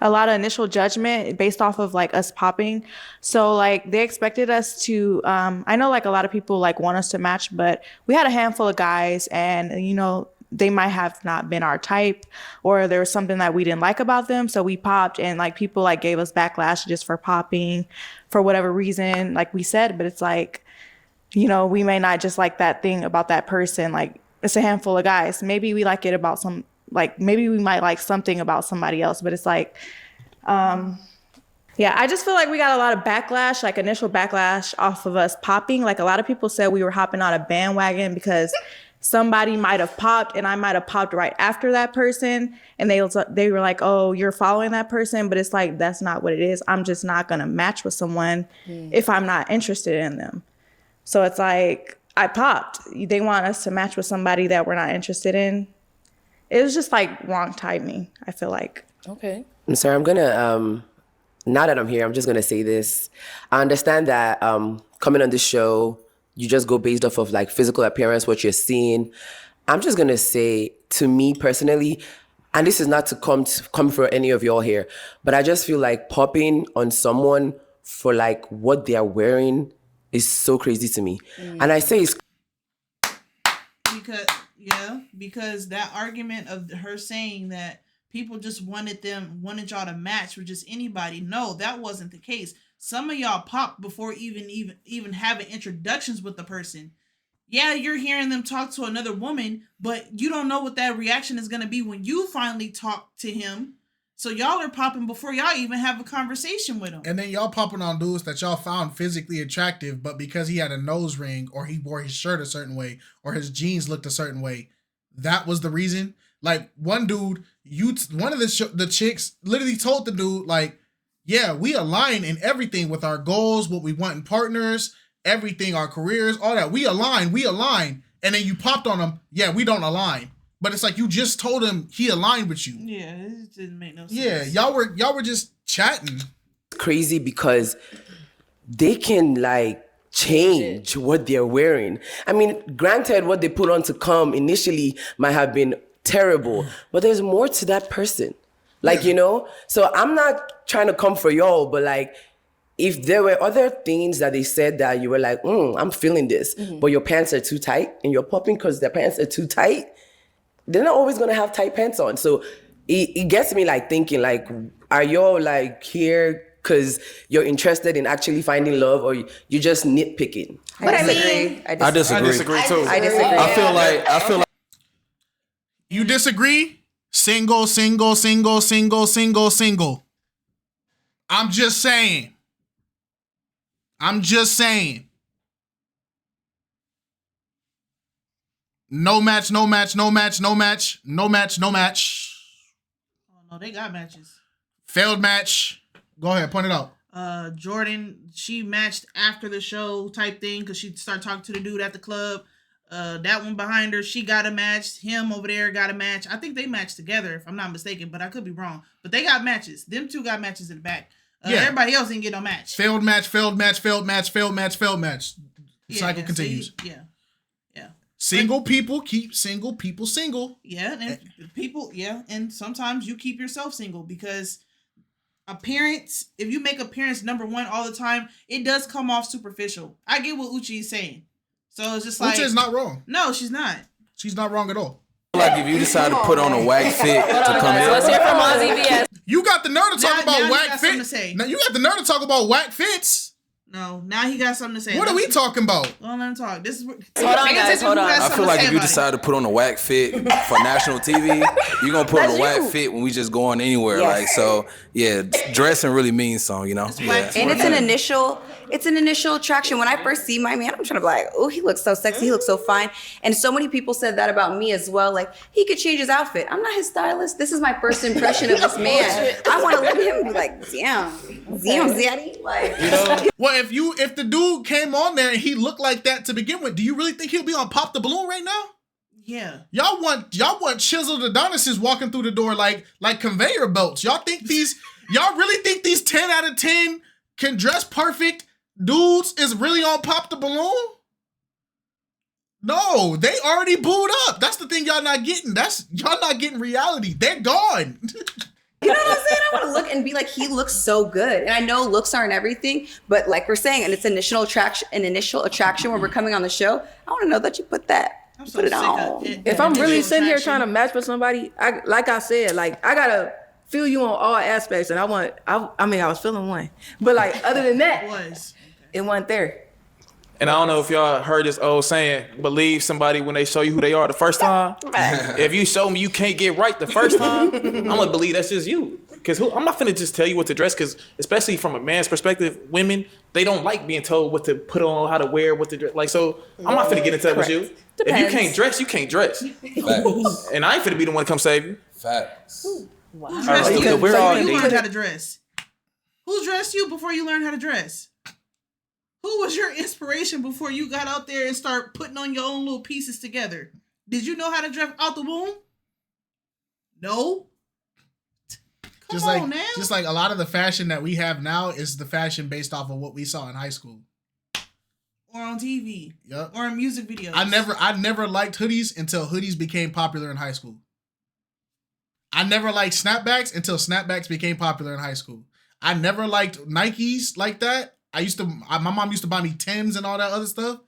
a lot of initial judgment based off of like us popping. So like they expected us to, I know like a lot of people like want us to match, but we had a handful of guys and, you know, they might have not been our type or there was something that we didn't like about them. So we popped and like people like gave us backlash just for popping for whatever reason, like we said, but it's like, you know, we may not just like that thing about that person. Like it's a handful of guys. Maybe we like it about some, like maybe we might like something about somebody else, but it's like, yeah, I just feel like we got a lot of backlash, like initial backlash off of us popping. Like a lot of people said we were hopping on a bandwagon because somebody might have popped and I might have popped right after that person. And they were like, oh, you're following that person. But it's like, that's not what it is. I'm just not going to match with someone if I'm not interested in them. So it's like, I popped. They want us to match with somebody that we're not interested in. It was just like wrong timing, I feel like. Okay. I'm sorry, I'm gonna, now that I'm here, I'm just gonna say this. I understand that coming on this show, you just go based off of like physical appearance, what you're seeing. I'm just gonna say, to me personally, and this is not to come for any of y'all here, but I just feel like popping on someone for like what they are wearing is so crazy to me. And I say it's because that argument of her saying that people just wanted y'all to match with just anybody. No, that wasn't the case. Some of y'all popped before even having introductions with the person. Yeah, you're hearing them talk to another woman, but you don't know what that reaction is going to be when you finally talk to him. So y'all are popping before y'all even have a conversation with him. And then y'all popping on dudes that y'all found physically attractive, but because he had a nose ring or he wore his shirt a certain way or his jeans looked a certain way, that was the reason. Like one dude, one of the chicks literally told the dude like, yeah, we align in everything with our goals, what we want in partners, everything, our careers, all that. We align. And then you popped on him. Yeah, we don't align. But it's like you just told him he aligned with you. Yeah, it didn't make no sense. Yeah, y'all were just chatting. Crazy because they can like change what they're wearing. I mean, granted, what they put on to come initially might have been terrible, but there's more to that person. Like, you know? So I'm not trying to come for y'all, but like, if there were other things that they said that you were like, I'm feeling this, but your pants are too tight and you're popping because their pants are too tight, they're not always gonna have tight pants on. So it gets me like thinking like, are y'all like here because you're interested in actually finding love or you just nitpicking? I disagree. I disagree too. I disagree. I feel like you disagree? Single. I'm just saying. No match. Oh, no, they got matches. Failed match. Go ahead, point it out. Jordan, she matched after the show type thing because she started talking to the dude at the club. That one behind her, she got a match. Him over there got a match. I think they matched together, if I'm not mistaken, but I could be wrong. But they got matches. Them two got matches in the back. Everybody else didn't get no match. Failed match. The cycle continues. Single people keep single people single. Yeah, and people, and sometimes you keep yourself single because appearance, if you make appearance number one all the time, it does come off superficial. I get what Uche is saying. So it's just like... Uche is not wrong. No, she's not. She's not wrong at all. Like if you decide to put on a whack fit to come in. Let's hear from Mazi BS. You got the nerve to talk about whack fits. Now you got the nerve to talk about whack fits. No, now he got something to say. What are we talking about? Well, let him talk. This is hold on, guys. Hold on. I feel like if you decide to put on a whack fit for national TV, you're gonna put on a whack fit when we just going anywhere. Yes. Like so, yeah, dressing really means something, you know. Yeah. And it's an initial it's an initial attraction. When I first see my man, I'm trying to be like, oh, he looks so sexy, he looks so fine. And so many people said that about me as well. Like, he could change his outfit. I'm not his stylist. This is my first impression of this man. I want to look at him and be like, damn, zaddy. Like, well, if the dude came on there and he looked like that to begin with, do you really think he'll be on Pop the Balloon right now? Yeah. Y'all want chiseled Adonises walking through the door like conveyor belts. Y'all really think these 10 out of 10 can dress perfect dudes is really on Pop the Balloon? No, they already booed up. That's the thing y'all not getting. Y'all not getting reality. They're gone. You know what I'm saying? I want to look and be like, he looks so good. And I know looks aren't everything, but like we're saying, and it's initial attraction when we're coming on the show. I want to know that you put it on. If I'm really sitting here trying to match with somebody, like I said, like I gotta feel you on all aspects, and I was feeling one, but like other than that, it wasn't there. And I don't know if y'all heard this old saying, believe somebody when they show you who they are the first time. If you show me you can't get right the first time, I'm gonna believe that's just you. Because I'm not finna just tell you what to dress, because especially from a man's perspective, women, they don't like being told what to put on, how to wear, what to dress. Like, so I'm not finna get into that with you. Depends. If you can't dress, you can't dress. Facts. And I ain't finna be the one to come save you. Facts. Wow. Who dressed you before you learned how to dress? Who dressed you before you learned how to dress? Who was your inspiration before you got out there and start putting on your own little pieces together? Did you know how to dress out the womb? No. Just like a lot of the fashion that we have now is the fashion based off of what we saw in high school. Or on TV. Yep. Or in music videos. I never liked hoodies until hoodies became popular in high school. I never liked snapbacks until snapbacks became popular in high school. I never liked Nikes like that. My mom used to buy me Timbs and all that other stuff.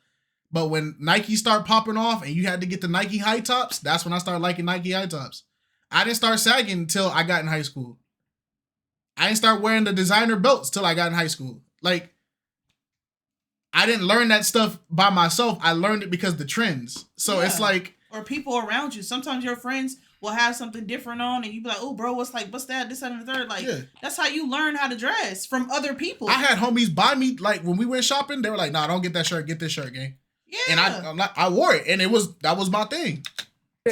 But when Nike started popping off and you had to get the Nike high tops, that's when I started liking Nike high tops. I didn't start sagging until I got in high school. I didn't start wearing the designer belts till I got in high school. Like, I didn't learn that stuff by myself. I learned it because of the trends. So it's like... Or people around you. Sometimes your friends will have something different on and you be like, oh, bro, what's that, this, that, and the third. Like, that's how you learn how to dress from other people. I had homies buy me, like, when we went shopping, they were like, nah, don't get that shirt, get this shirt, gang. Yeah. And I wore it, and that was my thing.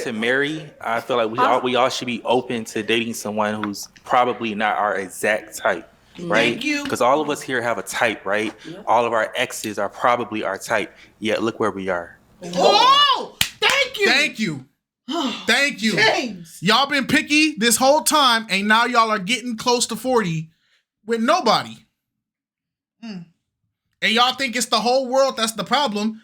To marry, I feel like we all should be open to dating someone who's probably not our exact type, right? Thank you. Because all of us here have a type, right? Yeah. All of our exes are probably our type, yet look where we are. Oh, thank you. Thank you. Thank you. James. Y'all been picky this whole time, and now y'all are getting close to 40 with nobody. And y'all think it's the whole world that's the problem.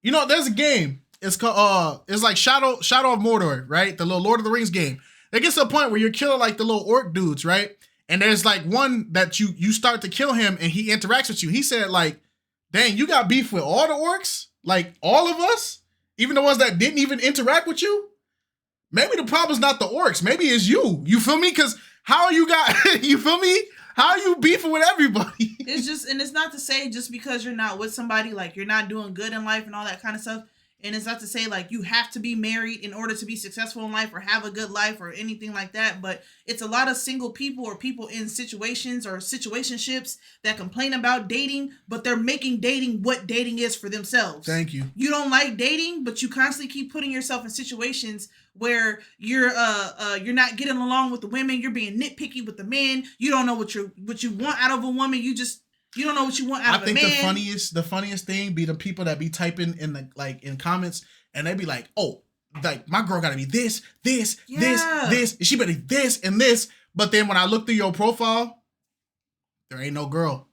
You know, there's a game. It's called it's like Shadow of Mordor, right? The little Lord of the Rings game. It gets to a point where you're killing like the little orc dudes, right? And there's like one that you start to kill him and he interacts with you. He said like, dang, you got beef with all the orcs? Like all of us? Even the ones that didn't even interact with you? Maybe the problem's not the orcs. Maybe it's you. You feel me? Because how you got, you feel me? How are you beefing with everybody? It's just, and it's not to say just because you're not with somebody, like you're not doing good in life and all that kind of stuff. And it's not to say like you have to be married in order to be successful in life or have a good life or anything like that. But it's a lot of single people or people in situations or situationships that complain about dating, but they're making dating what dating is for themselves. Thank you. You don't like dating, but you constantly keep putting yourself in situations where you're not getting along with the women. You're being nitpicky with the men. You don't know what you want out of a woman. You don't know what you want out of a man. I think the funniest thing be the people that be typing in the in comments and they be like, oh, like my girl gotta be this, this, this, and she better be this and this. But then when I look through your profile, there ain't no girl.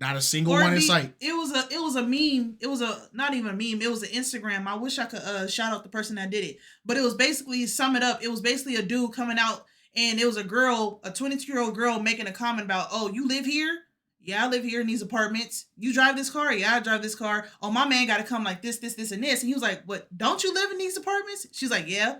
Not a single one in sight. It was a meme. It was not even a meme. It was an Instagram. I wish I could shout out the person that did it. But it was basically, sum it up, it was basically a dude coming out. And it was a girl, a 22-year-old girl making a comment about, oh, you live here? Yeah, I live here in these apartments. You drive this car? Yeah, I drive this car. Oh, my man got to come like this, this, this, and this. And he was like, what, don't you live in these apartments? She's like, yeah,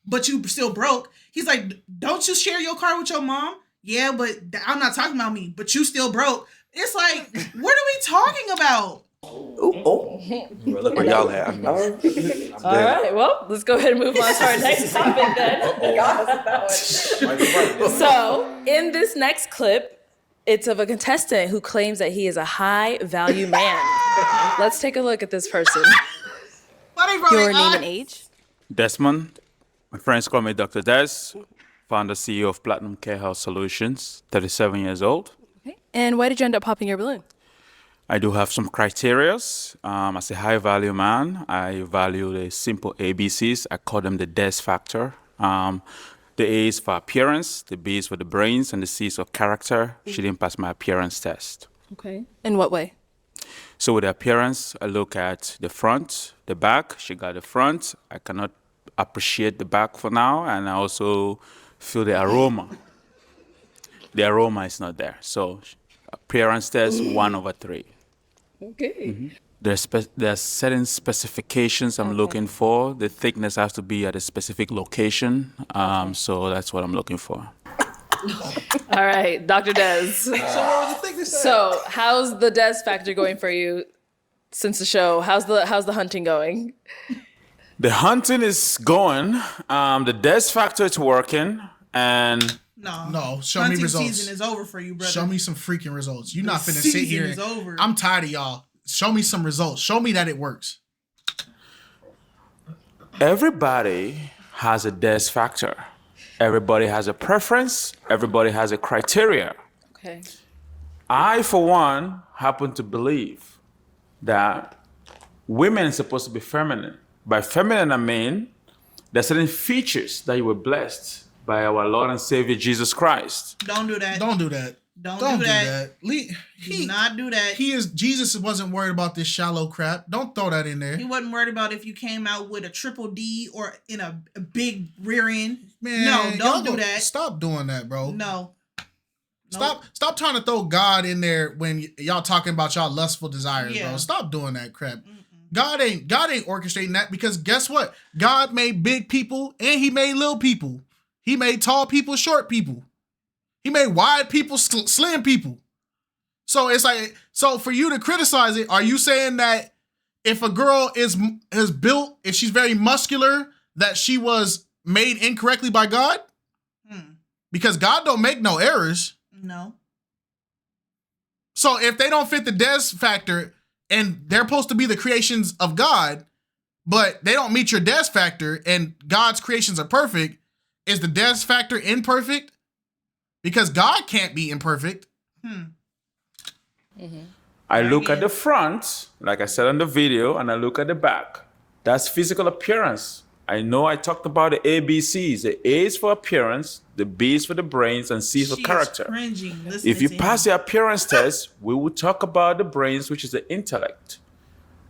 but you still broke. He's like, don't you share your car with your mom? Yeah, but I'm not talking about me, but you still broke. It's like, what are we talking about? Look where y'all at. All right, well, let's go ahead and move on to our next topic then. So, in this next clip, It's of a contestant who claims that he is a high value man. Let's take a look at this person. Your name and age? Desmond. My friends call me Dr. Des, founder CEO of Platinum Care Health Solutions, 37 years old. And why did you end up popping your balloon? I do have some criterias. As a high value man, I value the simple ABCs. I call them the Des factor. The A is for appearance, the B is for the brains, and the C is for character. She didn't pass my appearance test. Okay. In what way? So with the appearance, I look at the front, the back. She got the front. I cannot appreciate the back for now, and I also feel the aroma. The aroma is not there. So appearance test, 1/3. Okay. There's certain specifications I'm looking for. The thickness has to be at a specific location. So that's what I'm looking for. All right, Dr. Des. So what was the thickness? So how's the Des factor going for you since the show? How's the hunting going? The hunting is going. The Des factor is working, and No, show me hunting results. season is over for you, brother. Show me some freaking results. You're not The finna sit season here. is over. I'm tired of y'all. Show me some results. Show me that it works. everybody has a Des factor. Everybody has a preference. Everybody has a criteria. Okay. I, for one, happen to believe that women are supposed to be feminine. By feminine, I mean there's certain features that you were blessed by our Lord and Savior Jesus Christ. Don't do that. Don't do that. Don't Don't do do that. that. Do not do that. Jesus wasn't worried about this shallow crap. Don't throw that in there. He wasn't worried about if you came out with a triple D or in a big rear end. Man, no, y'all don't do go- that. Stop doing that, bro. No. Stop trying to throw God in there when y'all talking about y'all lustful desires, Yeah. bro. Stop doing that crap. God ain't orchestrating that, because guess what? God made big people and he made little people. He made tall people, short people. He made wide people, slim people. So it's like, so for you to criticize it, are you saying that if a girl is built, if she's very muscular, that she was made incorrectly by God? Because God don't make no errors. No. So if they don't fit the Des factor and they're supposed to be the creations of God, but they don't meet your Des factor and God's creations are perfect, is the Des factor imperfect? Because God can't be imperfect. I look at the front, like I said on the video, and I look at the back. That's physical appearance. I know I talked about the ABCs. The A is for appearance, the B is for the brains, and C is for She character. is cringing listening If you to pass him. the appearance test, we will talk about the brains, which is the intellect.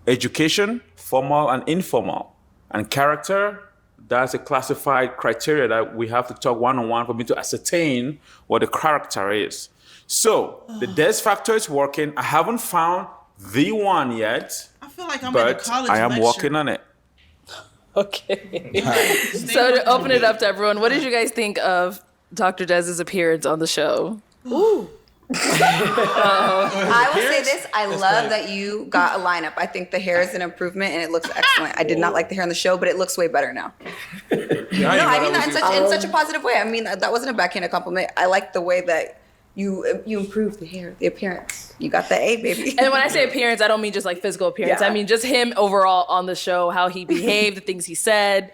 Education, formal and informal. And character, that's a classified criteria that we have to talk one-on-one for me to ascertain what the character is. So the Des factor is working. I haven't found the one yet, I feel like I'm at a but college I am lecture. working on it. Okay. So to open it up to everyone, what did you guys think of Dr. Dez's appearance on the show? Ooh. I will say this. I love that you got a lineup. I think the hair is an improvement and it looks excellent. I did not like the hair on the show, but it looks way better now. No, I mean that in such a positive way. I mean, that wasn't a backhanded compliment. I like the way that you improved the hair, the appearance. You got the A, baby. And when I say appearance, I don't mean just like physical appearance. Yeah. I mean just him overall on the show, how he behaved, the things he said.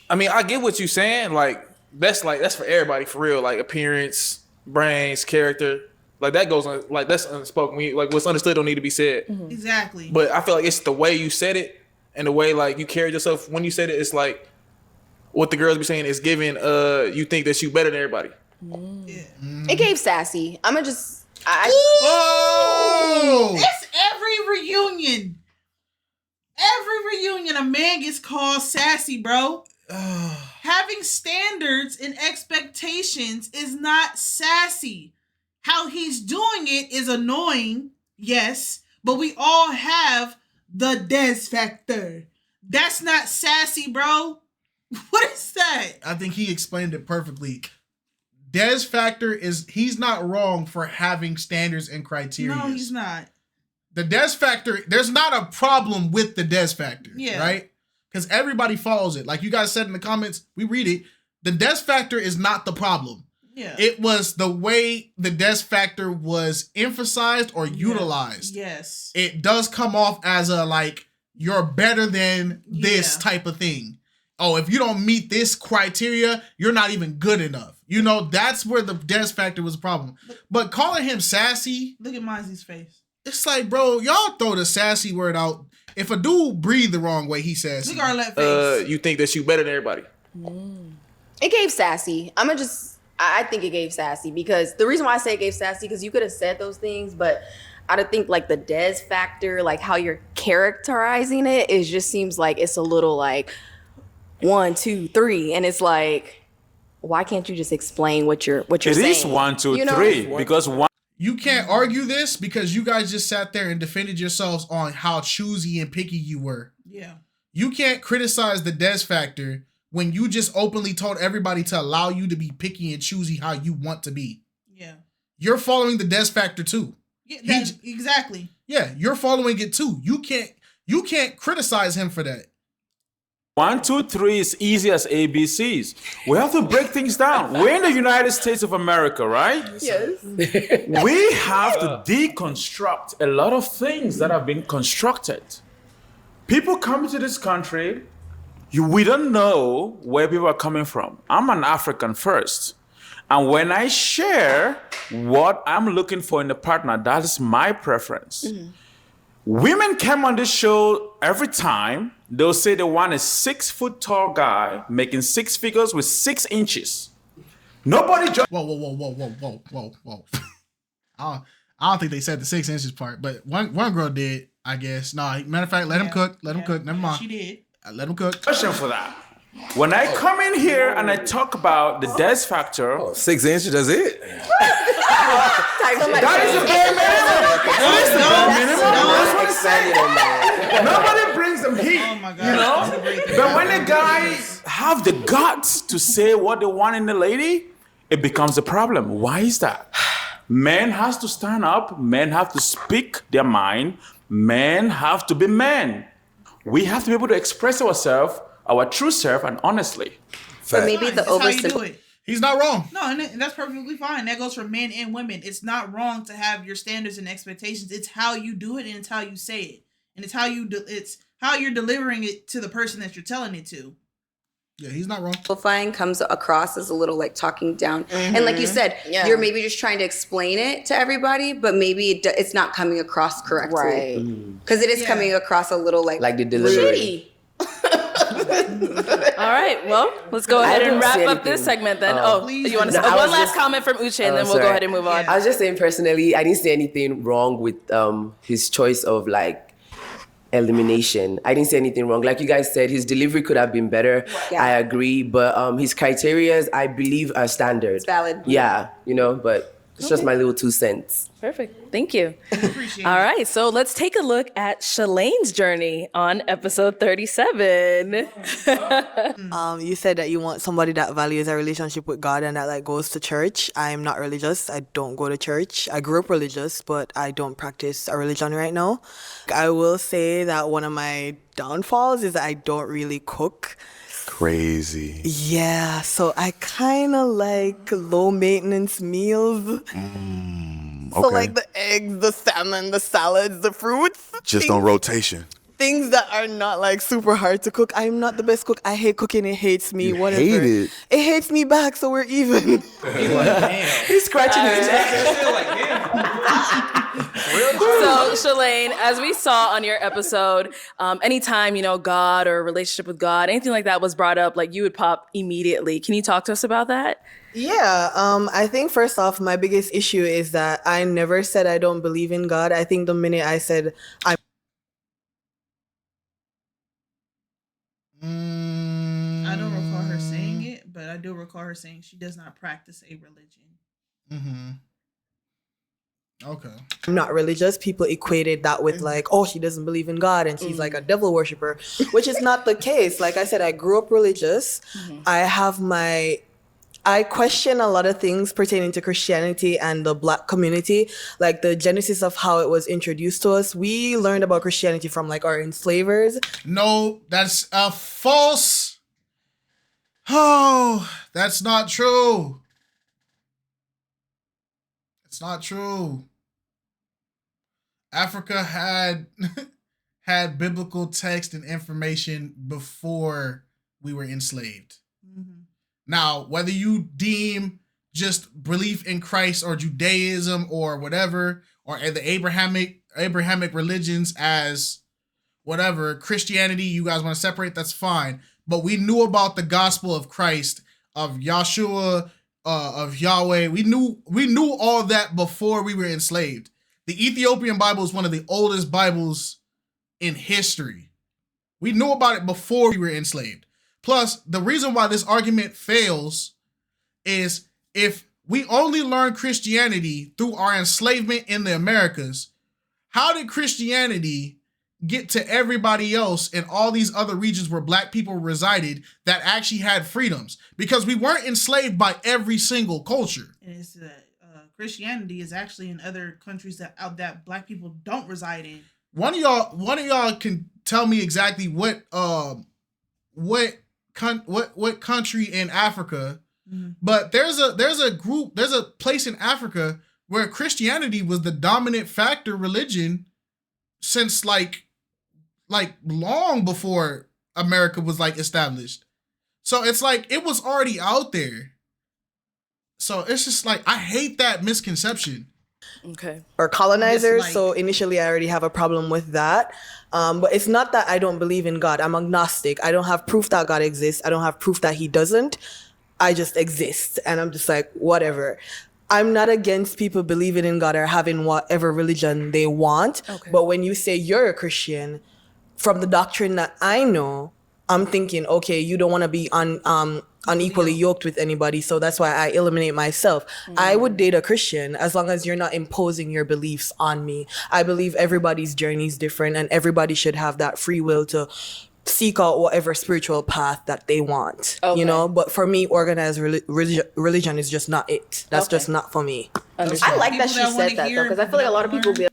I mean, I get what you're saying. Like that's for everybody for real. Like appearance, brains, character. Like that goes on. Like that's unspoken. Like what's understood don't need to be said. Exactly. But I feel like it's the way you said it and the way like you carried yourself when you said it. It's like what the girls be saying is giving. You think that you better than everybody. It gave sassy. I'ma just. It's every reunion. Every reunion, a man gets called sassy, bro. Having standards and expectations is not sassy. How he's doing it is annoying, yes, but we all have the Des factor. That's not sassy, bro. What is that? I think he explained it perfectly. Des factor is, he's not wrong for having standards and criteria. No, he's not. The Des factor, there's not a problem with the Des factor, Yeah. right? Because everybody follows it. Like you guys said in the comments, we read it. The Des factor is not the problem. Yeah. It was the way the Des factor was emphasized or utilized. Yes. It does come off as a like, you're better than this type of thing. Oh, if you don't meet this criteria, you're not even good enough. You know, that's where the Des factor was a problem. But calling him sassy. Look at Mazi's face. It's like, bro, y'all throw the sassy word out. If a dude breathe the wrong way, he says. Look at Arlette face. You think that you better than everybody? It gave sassy. I think it gave sassy because the reason why I say it gave sassy because you could have said those things, but I don't think like the Des factor, like how you're characterizing it, it just seems like it's a little like 1, 2, 3, and it's like, why can't you just explain what you're saying? It is 1, 2, 3 because one. You can't argue this because you guys just sat there and defended yourselves on how choosy and picky you were. Yeah. You can't criticize the Des factor when you just openly told everybody to allow you to be picky and choosy how you want to be. Yeah. You're following the Des factor too. Yeah, exactly. Yeah, you're following it too. You can't criticize him for that. 1, 2, 3 is easy as ABCs. We have to break things down. We're in the United States of America, right? Yes. We have to deconstruct a lot of things that have been constructed. People come to this country, we don't know where people are coming from. I'm an African first. And when I share what I'm looking for in a partner, that is my preference. Mm-hmm. Women come on this show every time. They'll say they want a 6 foot tall guy making 6 figures with 6 inches. Nobody just. Whoa. I don't think they said the 6 inches part, but one girl did, I guess. No, matter of fact, let him cook. Let him cook. Never mind. She did. Let him cook. Question for that. When I come in here and I talk about the Des factor. 6 inches, that's it? That is a bare minimum. Nobody brings them heat. Oh my God. You know? But when the guys have the guts to say what they want in the lady, it becomes a problem. Why is that? Men has to stand up. Men have to speak their mind. Men have to be men. We have to be able to express ourselves, our true self, and honestly. But maybe the oversimplification. He's not wrong. No, and that's perfectly fine. That goes for men and women. It's not wrong to have your standards and expectations. It's how you do it and it's how you say it. And it's how you're delivering it to the person that you're telling it to. Yeah, he's not wrong. Simplifying comes across as a little like talking down. Mm-hmm. And like you said, you're maybe just trying to explain it to everybody, but maybe it's not coming across correctly. Right. Because it is coming across a little like the delivery. All right, well, let's go ahead and wrap up this segment then. You want to say one last comment from Uche and then we'll go ahead and move on. I was just saying personally, I didn't see anything wrong with his choice of like elimination. I didn't say anything wrong. Like you guys said, his delivery could have been better. Yeah. I agree, but his criteria, I believe, are standard. It's valid. Yeah, but it's just my little 2 cents. Perfect. Thank you. All right. So let's take a look at Shalane's journey on episode 37. You said that you want somebody that values a relationship with God and that like goes to church. I'm not religious. I don't go to church. I grew up religious, but I don't practice a religion right now. I will say that one of my downfalls is that I don't really cook. Crazy. Yeah, so I kind of like low maintenance meals. So like the eggs, the salmon, the salads, the fruits. Just on rotation. Things that are not like super hard to cook. I'm not the best cook. I hate cooking. It hates me. Whatever. Hate it. It hates me back, so we're even. He's scratching his head. So, Shalane, as we saw on your episode, anytime, God or relationship with God, anything like that was brought up, like you would pop immediately. Can you talk to us about that? Yeah, I think first off, my biggest issue is that I never said I don't believe in God. I think the minute I said I don't recall her saying it, but I do recall her saying she does not practice a religion. Mm-hmm. Okay. I'm not religious. People equated that with like, oh, she doesn't believe in God and she's like a devil worshiper, which is not the case. Like I said, I grew up religious. Mm-hmm. I question a lot of things pertaining to Christianity and the Black community, like the genesis of how it was introduced to us. We learned about Christianity from like our enslavers. No, that's a false. Oh, that's not true. It's not true. Africa had had biblical text and information before we were enslaved. Mm-hmm. Now, whether you deem just belief in Christ or Judaism or whatever, or the Abrahamic religions as whatever, Christianity, you guys want to separate, that's fine. But we knew about the gospel of Christ, of Yahshua, of Yahweh. We knew all that before we were enslaved. The Ethiopian Bible is one of the oldest Bibles in history. We knew about it before we were enslaved. Plus, the reason why this argument fails is if we only learn Christianity through our enslavement in the Americas, how did Christianity get to everybody else in all these other regions where black people resided that actually had freedoms? Because we weren't enslaved by every single culture. And it's Christianity is actually in other countries that black people don't reside in. One of y'all can tell me exactly what country in Africa. Mm-hmm. But there's a place in Africa where Christianity was the dominant factor religion since like long before America was like established. So it's like it was already out there. So it's just like I hate that misconception. Okay. Or colonizers. So initially I already have a problem with that. But it's not that I don't believe in God. I'm agnostic. I don't have proof that God exists. I don't have proof that he doesn't. I just exist. And I'm just like, whatever. I'm not against people believing in God or having whatever religion they want. Okay. But when you say you're a Christian, from the doctrine that I know, I'm thinking, okay, you don't want to be unequally yoked with anybody, so that's why I eliminate myself. I would date a Christian as long as you're not imposing your beliefs on me. I believe everybody's journey is different and everybody should have that free will to seek out whatever spiritual path that they want, you know? But for me, organized religion is just not it. That's just not for me. I like that she said that, though, because I feel like a lot of people be...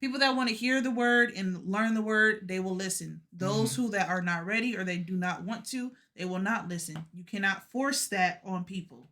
People that want to hear the word and learn the word, they will listen. Those who that are not ready or they do not want to, they will not listen. You cannot force that on people.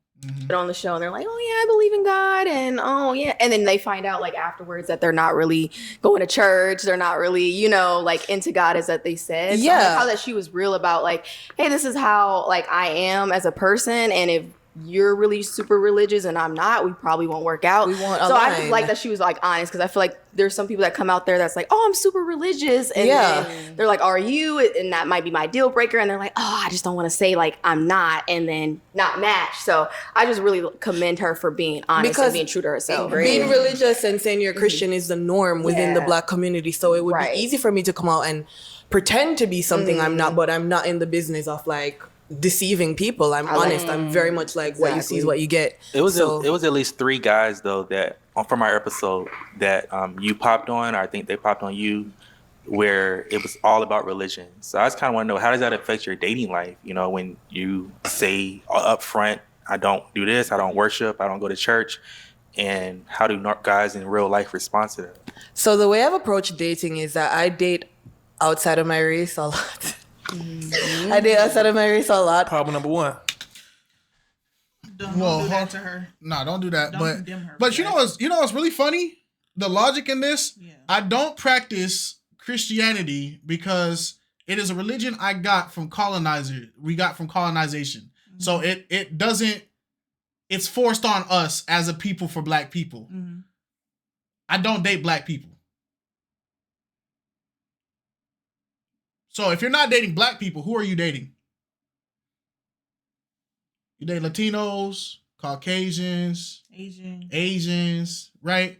On the show and they're like, oh yeah, I believe in God, and oh yeah, and then they find out like afterwards that they're not really going to church, they're not really, you know, like into God as that they said. So I like how that she was real about like, hey, this is how like I am as a person, and if you're really super religious and I'm not, we probably won't work out. So I just like that she was like honest, because I feel like there's some people that come out there that's like, oh, I'm super religious, and then they're like, are you? And that might be my deal breaker, and they're like, oh, I just don't want to say like I'm not, and then not match. So I just really commend her for being honest and being true to herself. Being religious and saying you're a Christian is the norm within the Black community, so it would be easy for me to come out and pretend to be something I'm not, but I'm not in the business of like deceiving people. I'm honest. I'm very much like what you see is what you get. It was at least 3 guys though that from our episode that you popped on, or I think they popped on you, where it was all about religion. So I just kind of want to know, how does that affect your dating life? You know, when you say up front, I don't do this, I don't worship, I don't go to church, and how do guys in real life respond to that? So the way I've approached dating is that I date outside of my race a lot. I date outside of my race a lot. Problem number 1. Don't do that to her. No, don't do that. Don't condemn her. But you know what's really funny? The logic in this, I don't practice Christianity because it is a religion I got from we got from colonization. Mm-hmm. So it doesn't, it's forced on us as a people for Black people. Mm-hmm. I don't date Black people. So if you're not dating Black people, who are you dating? You date Latinos, Caucasians, Asians, right?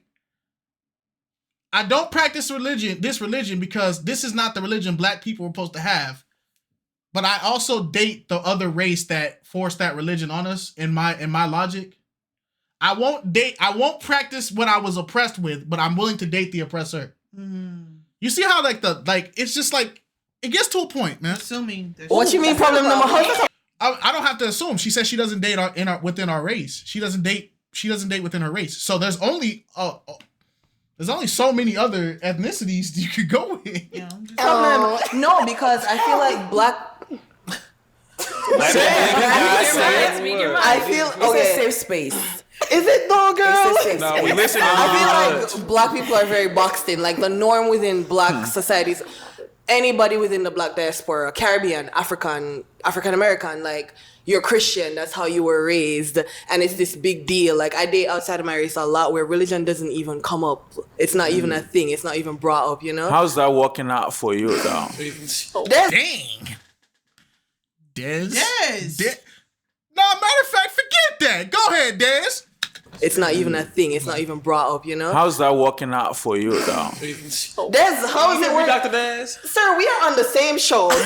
I don't practice this religion because this is not the religion Black people are supposed to have. But I also date the other race that forced that religion on us in my logic. I won't practice what I was oppressed with, but I'm willing to date the oppressor. Mm-hmm. You see how it's just like, it gets to a point, man. Assuming. What you mean problem number 1? I don't have to assume. She says she doesn't date within our race. She doesn't date within her race. So there's only so many other ethnicities you could go with. Yeah, no, because I feel like Black. I feel it's a safe space. Is it though, girl? No, we listen. I feel like black people are very boxed in. Like the norm within black societies, anybody within the black diaspora, Caribbean, African American, like you're Christian, that's how you were raised, and it's this big deal. Like I date outside of my race a lot where religion doesn't even come up. It's not even a thing. It's not even brought up, you know? How's that working out for you, though? Dang. Dez. No, matter of fact, forget that. Go ahead, Dez. It's not even a thing. It's not even brought up, you know? How's that working out for you, though? Dez, how is it working? Dr. Dez? Sir, we are on the same show. Don't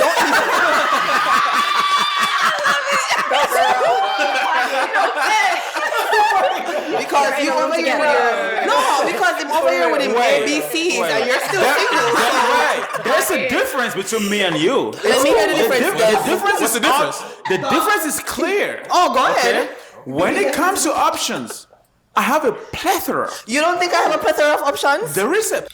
because you over here because I'm over here with him ABCs and you're still single. There's a difference between me and you. Let me hear the difference. What's the difference? The difference is clear. Oh, go ahead. When it comes to options, I have a plethora. You don't think I have a plethora of options? There is a.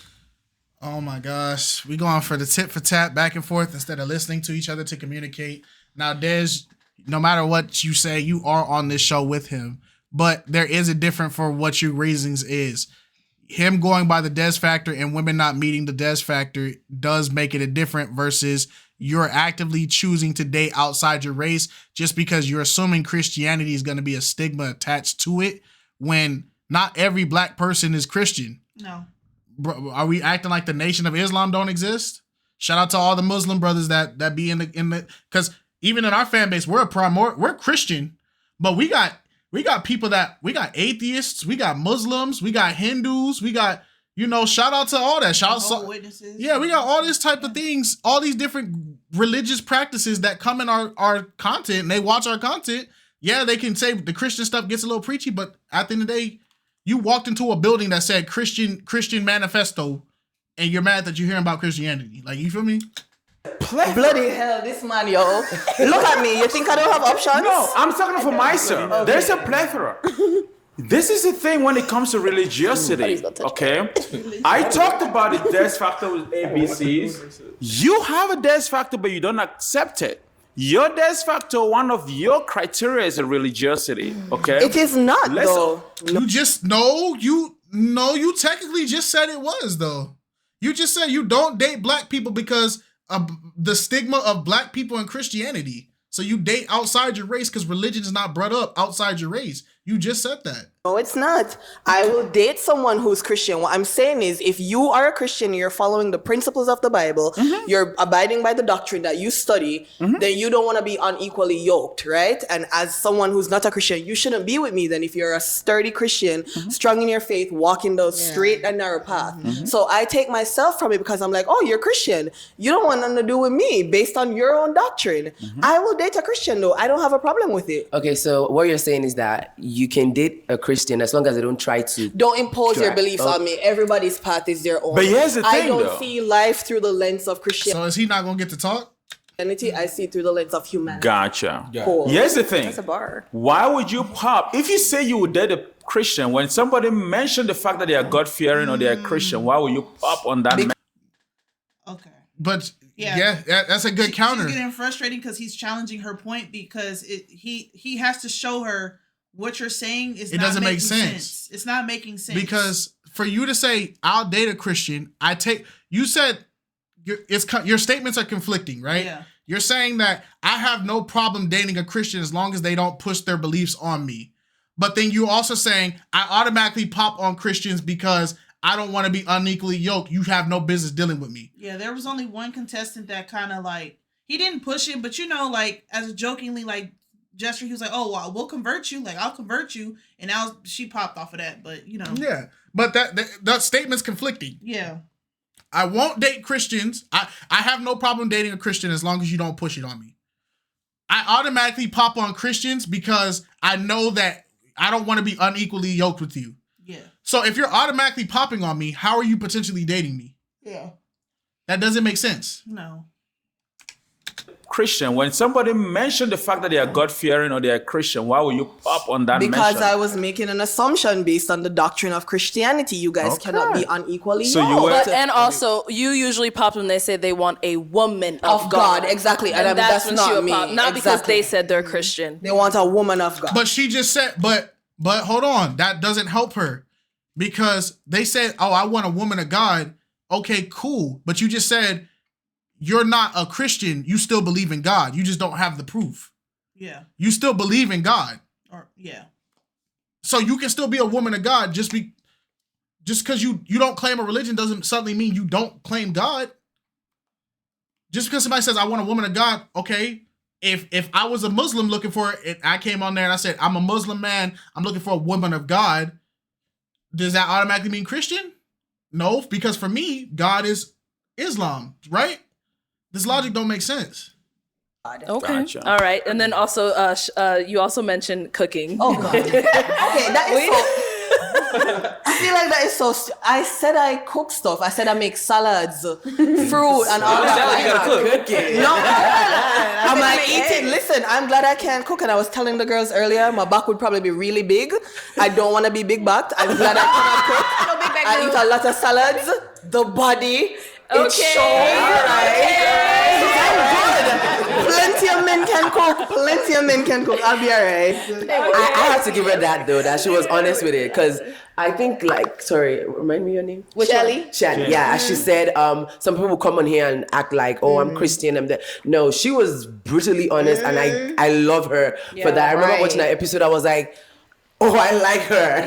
Oh my gosh. We going for the tit for tat back and forth instead of listening to each other to communicate. Now, Dez, no matter what you say, you are on this show with him. But there is a difference for what your reasons is. Him going by the Dez factor and women not meeting the Dez factor does make it a different versus you're actively choosing to date outside your race just because you're assuming Christianity is going to be a stigma attached to it when not every black person is Christian. No. Bro, are we acting like the Nation of Islam don't exist? Shout out to all the Muslim brothers that be in the because even in our fan base, we're Christian, but we got people we got atheists, we got Muslims, we got Hindus, we got, shout out to all that. Shout out witnesses. Yeah, we got all this type of things, all these different religious practices that come in our content and they watch our content. Yeah, they can say the Christian stuff gets a little preachy, but at the end of the day, you walked into a building that said Christian manifesto and you're mad that you're hearing about Christianity. Like, you feel me? Bloody hell, this man, yo. Look at me. You think I don't have options? No, I'm talking for myself. Okay. There's a plethora. This is the thing when it comes to religiosity, okay? I talked about the Dez factor with ABCs. You have a Dez factor, but you don't accept it. Your Dez factor, one of your criteria is a religiosity, okay? It is not, though. You just, you technically just said it was, though. You just said you don't date black people because of the stigma of black people in Christianity. So you date outside your race because religion is not brought up outside your race. You just said that. No, it's not. I will date someone who's Christian. What I'm saying is, if you are a Christian, you're following the principles of the Bible, you're abiding by the doctrine that you study, then you don't want to be unequally yoked, right? And as someone who's not a Christian, you shouldn't be with me then if you're a sturdy Christian, strong in your faith, walking the straight and narrow path. So I take myself from it because I'm like, oh, you're Christian. You don't want nothing to do with me based on your own doctrine. I will date a Christian though. I don't have a problem with it. Okay, so what you're saying is that you can date a Christian as long as they don't try to. Don't impose your beliefs on me. Everybody's path is their own. But here's the thing, I don't see life through the lens of Christianity. So is he not going to get to talk? I see through the lens of humanity. Gotcha. Cool. Here's the thing. That's a bar. Why would you pop? If you say you would date a Christian, when somebody mentioned the fact that they are God-fearing or they are Christian, why would you pop on that? Okay. But yeah, that's a good counter. She's getting frustrating because he's challenging her point because he has to show her what you're saying is not doesn't making make sense. It's not making sense. Because for you to say, I'll date a Christian, you said your statements are conflicting, right? Yeah. You're saying that I have no problem dating a Christian as long as they don't push their beliefs on me. But then you're also saying I automatically pop on Christians because I don't want to be unequally yoked. You have no business dealing with me. Yeah, there was only one contestant that kind of like, he didn't push it, but like as a jokingly like gesture, he was like, oh, well, we'll convert you. Like, I'll convert you. And now she popped off of that, but Yeah, but that statement's conflicting. Yeah. I won't date Christians. I have no problem dating a Christian as long as you don't push it on me. I automatically pop on Christians because I know that I don't want to be unequally yoked with you. Yeah. So if you're automatically popping on me, how are you potentially dating me? Yeah. That doesn't make sense. No. Christian, when somebody mentioned the fact that they are God-fearing or they are Christian, why would you pop on that Because mention? I was making an assumption based on the doctrine of Christianity. You guys cannot be unequally yoked. And also, you usually pop when they say they want a woman of God. Exactly. And that's when not she'll me. pop. Not because they said they're Christian. They want a woman of God. But she just said, but But hold on, that doesn't help her because they said, "Oh, I want a woman of God." Okay, cool. But you just said you're not a Christian. You still believe in God. You just don't have the proof. Yeah. You still believe in God. Or yeah. So you can still be a woman of God just because you don't claim a religion doesn't suddenly mean you don't claim God. Just because somebody says I want a woman of God, okay. If I was a Muslim looking for it, I came on there and I said I'm a Muslim man, I'm looking for a woman of God. Does that automatically mean Christian? No, because for me, God is Islam, right? This logic don't make sense. Okay. Gotcha. All right. And then also, you also mentioned cooking. Oh, God. Okay, that is so... I feel like that is so... I said I cook stuff. I said I make salads, fruit, and all that. You gotta cook. No, I'm like eating. Listen, I'm glad I can cook. And I was telling the girls earlier, my back would probably be really big. I don't want to be big backed. I'm glad I cannot cook. I eat a lot of salads. The body, it shows. Plenty of men can cook. Plenty of men can cook. I'll be all right. I have to give her that though, that she was honest with it, because I think sorry, remind me your name? Shelly. Yeah, she said some people come on here and act like, oh, I'm Christian, I'm that. No, she was brutally honest, and I love her for that. I remember watching that episode, I was like, oh, I like her.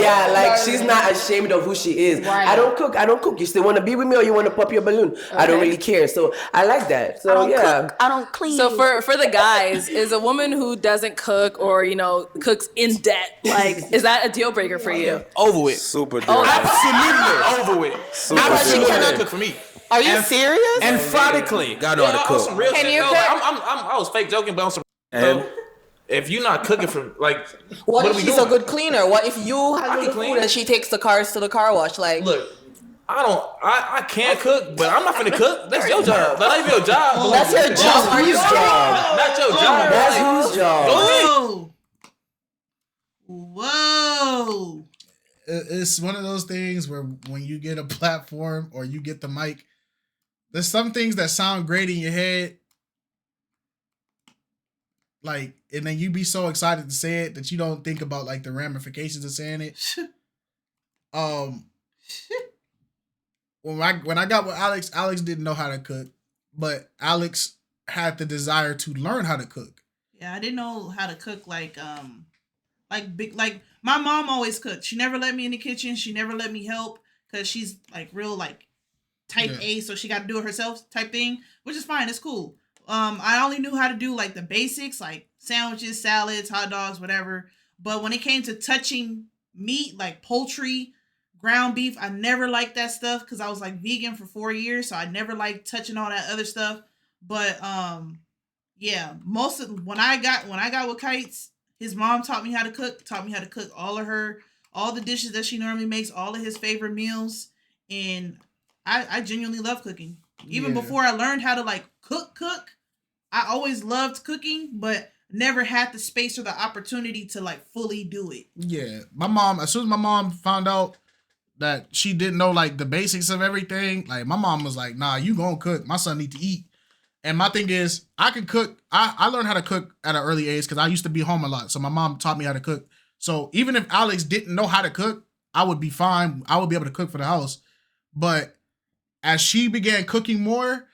Yeah, like she's not ashamed of who she is. Right. I don't cook. You still want to be with me or you want to pop your balloon? I don't really care. So I like that. So I don't yeah. cook. I don't clean. So for the guys, is a woman who doesn't cook or cooks in debt, like, is that a deal breaker for you? Over with. Super deal. Oh, absolutely. Over with. She cannot cook for me. Are you serious? Emphatically. Gotta know how to cook. On some real Can shit. you No, cook? I was fake joking, but on some. And if you're not cooking for What are if we she's doing? a good cleaner? What if you handle can the clean. food and she takes the cars to the car wash? Like, Look, I can't cook, but I'm not finna cook. That's your job. That ain't your job. That's your job. Are you Not your job. That's whose job? Go ahead. Whoa. It's one of those things where when you get a platform or you get the mic, there's some things that sound great in your head, like, and then you be so excited to say it that you don't think about like the ramifications of saying it. When I got with Alex didn't know how to cook, but Alex had the desire to learn how to cook. Yeah, I didn't know how to cook like my mom always cooked. She never let me in the kitchen. She never let me help because she's like real like type A, so she got to do it herself type thing, which is fine. It's cool. I only knew how to do like the basics, like sandwiches, salads, hot dogs, whatever. But when it came to touching meat, like poultry, ground beef, I never liked that stuff because I was like vegan for 4 years, so I never liked touching all that other stuff. But yeah, most of when I got with KiteZz, his mom taught me how to cook all the dishes that she normally makes, all of his favorite meals, and I genuinely love cooking. Even before I learned how to like cook, I always loved cooking, but never had the space or the opportunity to like fully do it. Yeah, my mom, as soon as my mom found out that she didn't know like the basics of everything, like my mom was like, nah, you gonna cook. My son need to eat. And my thing is, I can cook. I learned how to cook at an early age because I used to be home a lot. So my mom taught me how to cook. So even if Alex didn't know how to cook, I would be fine. I would be able to cook for the house. But as she began cooking more,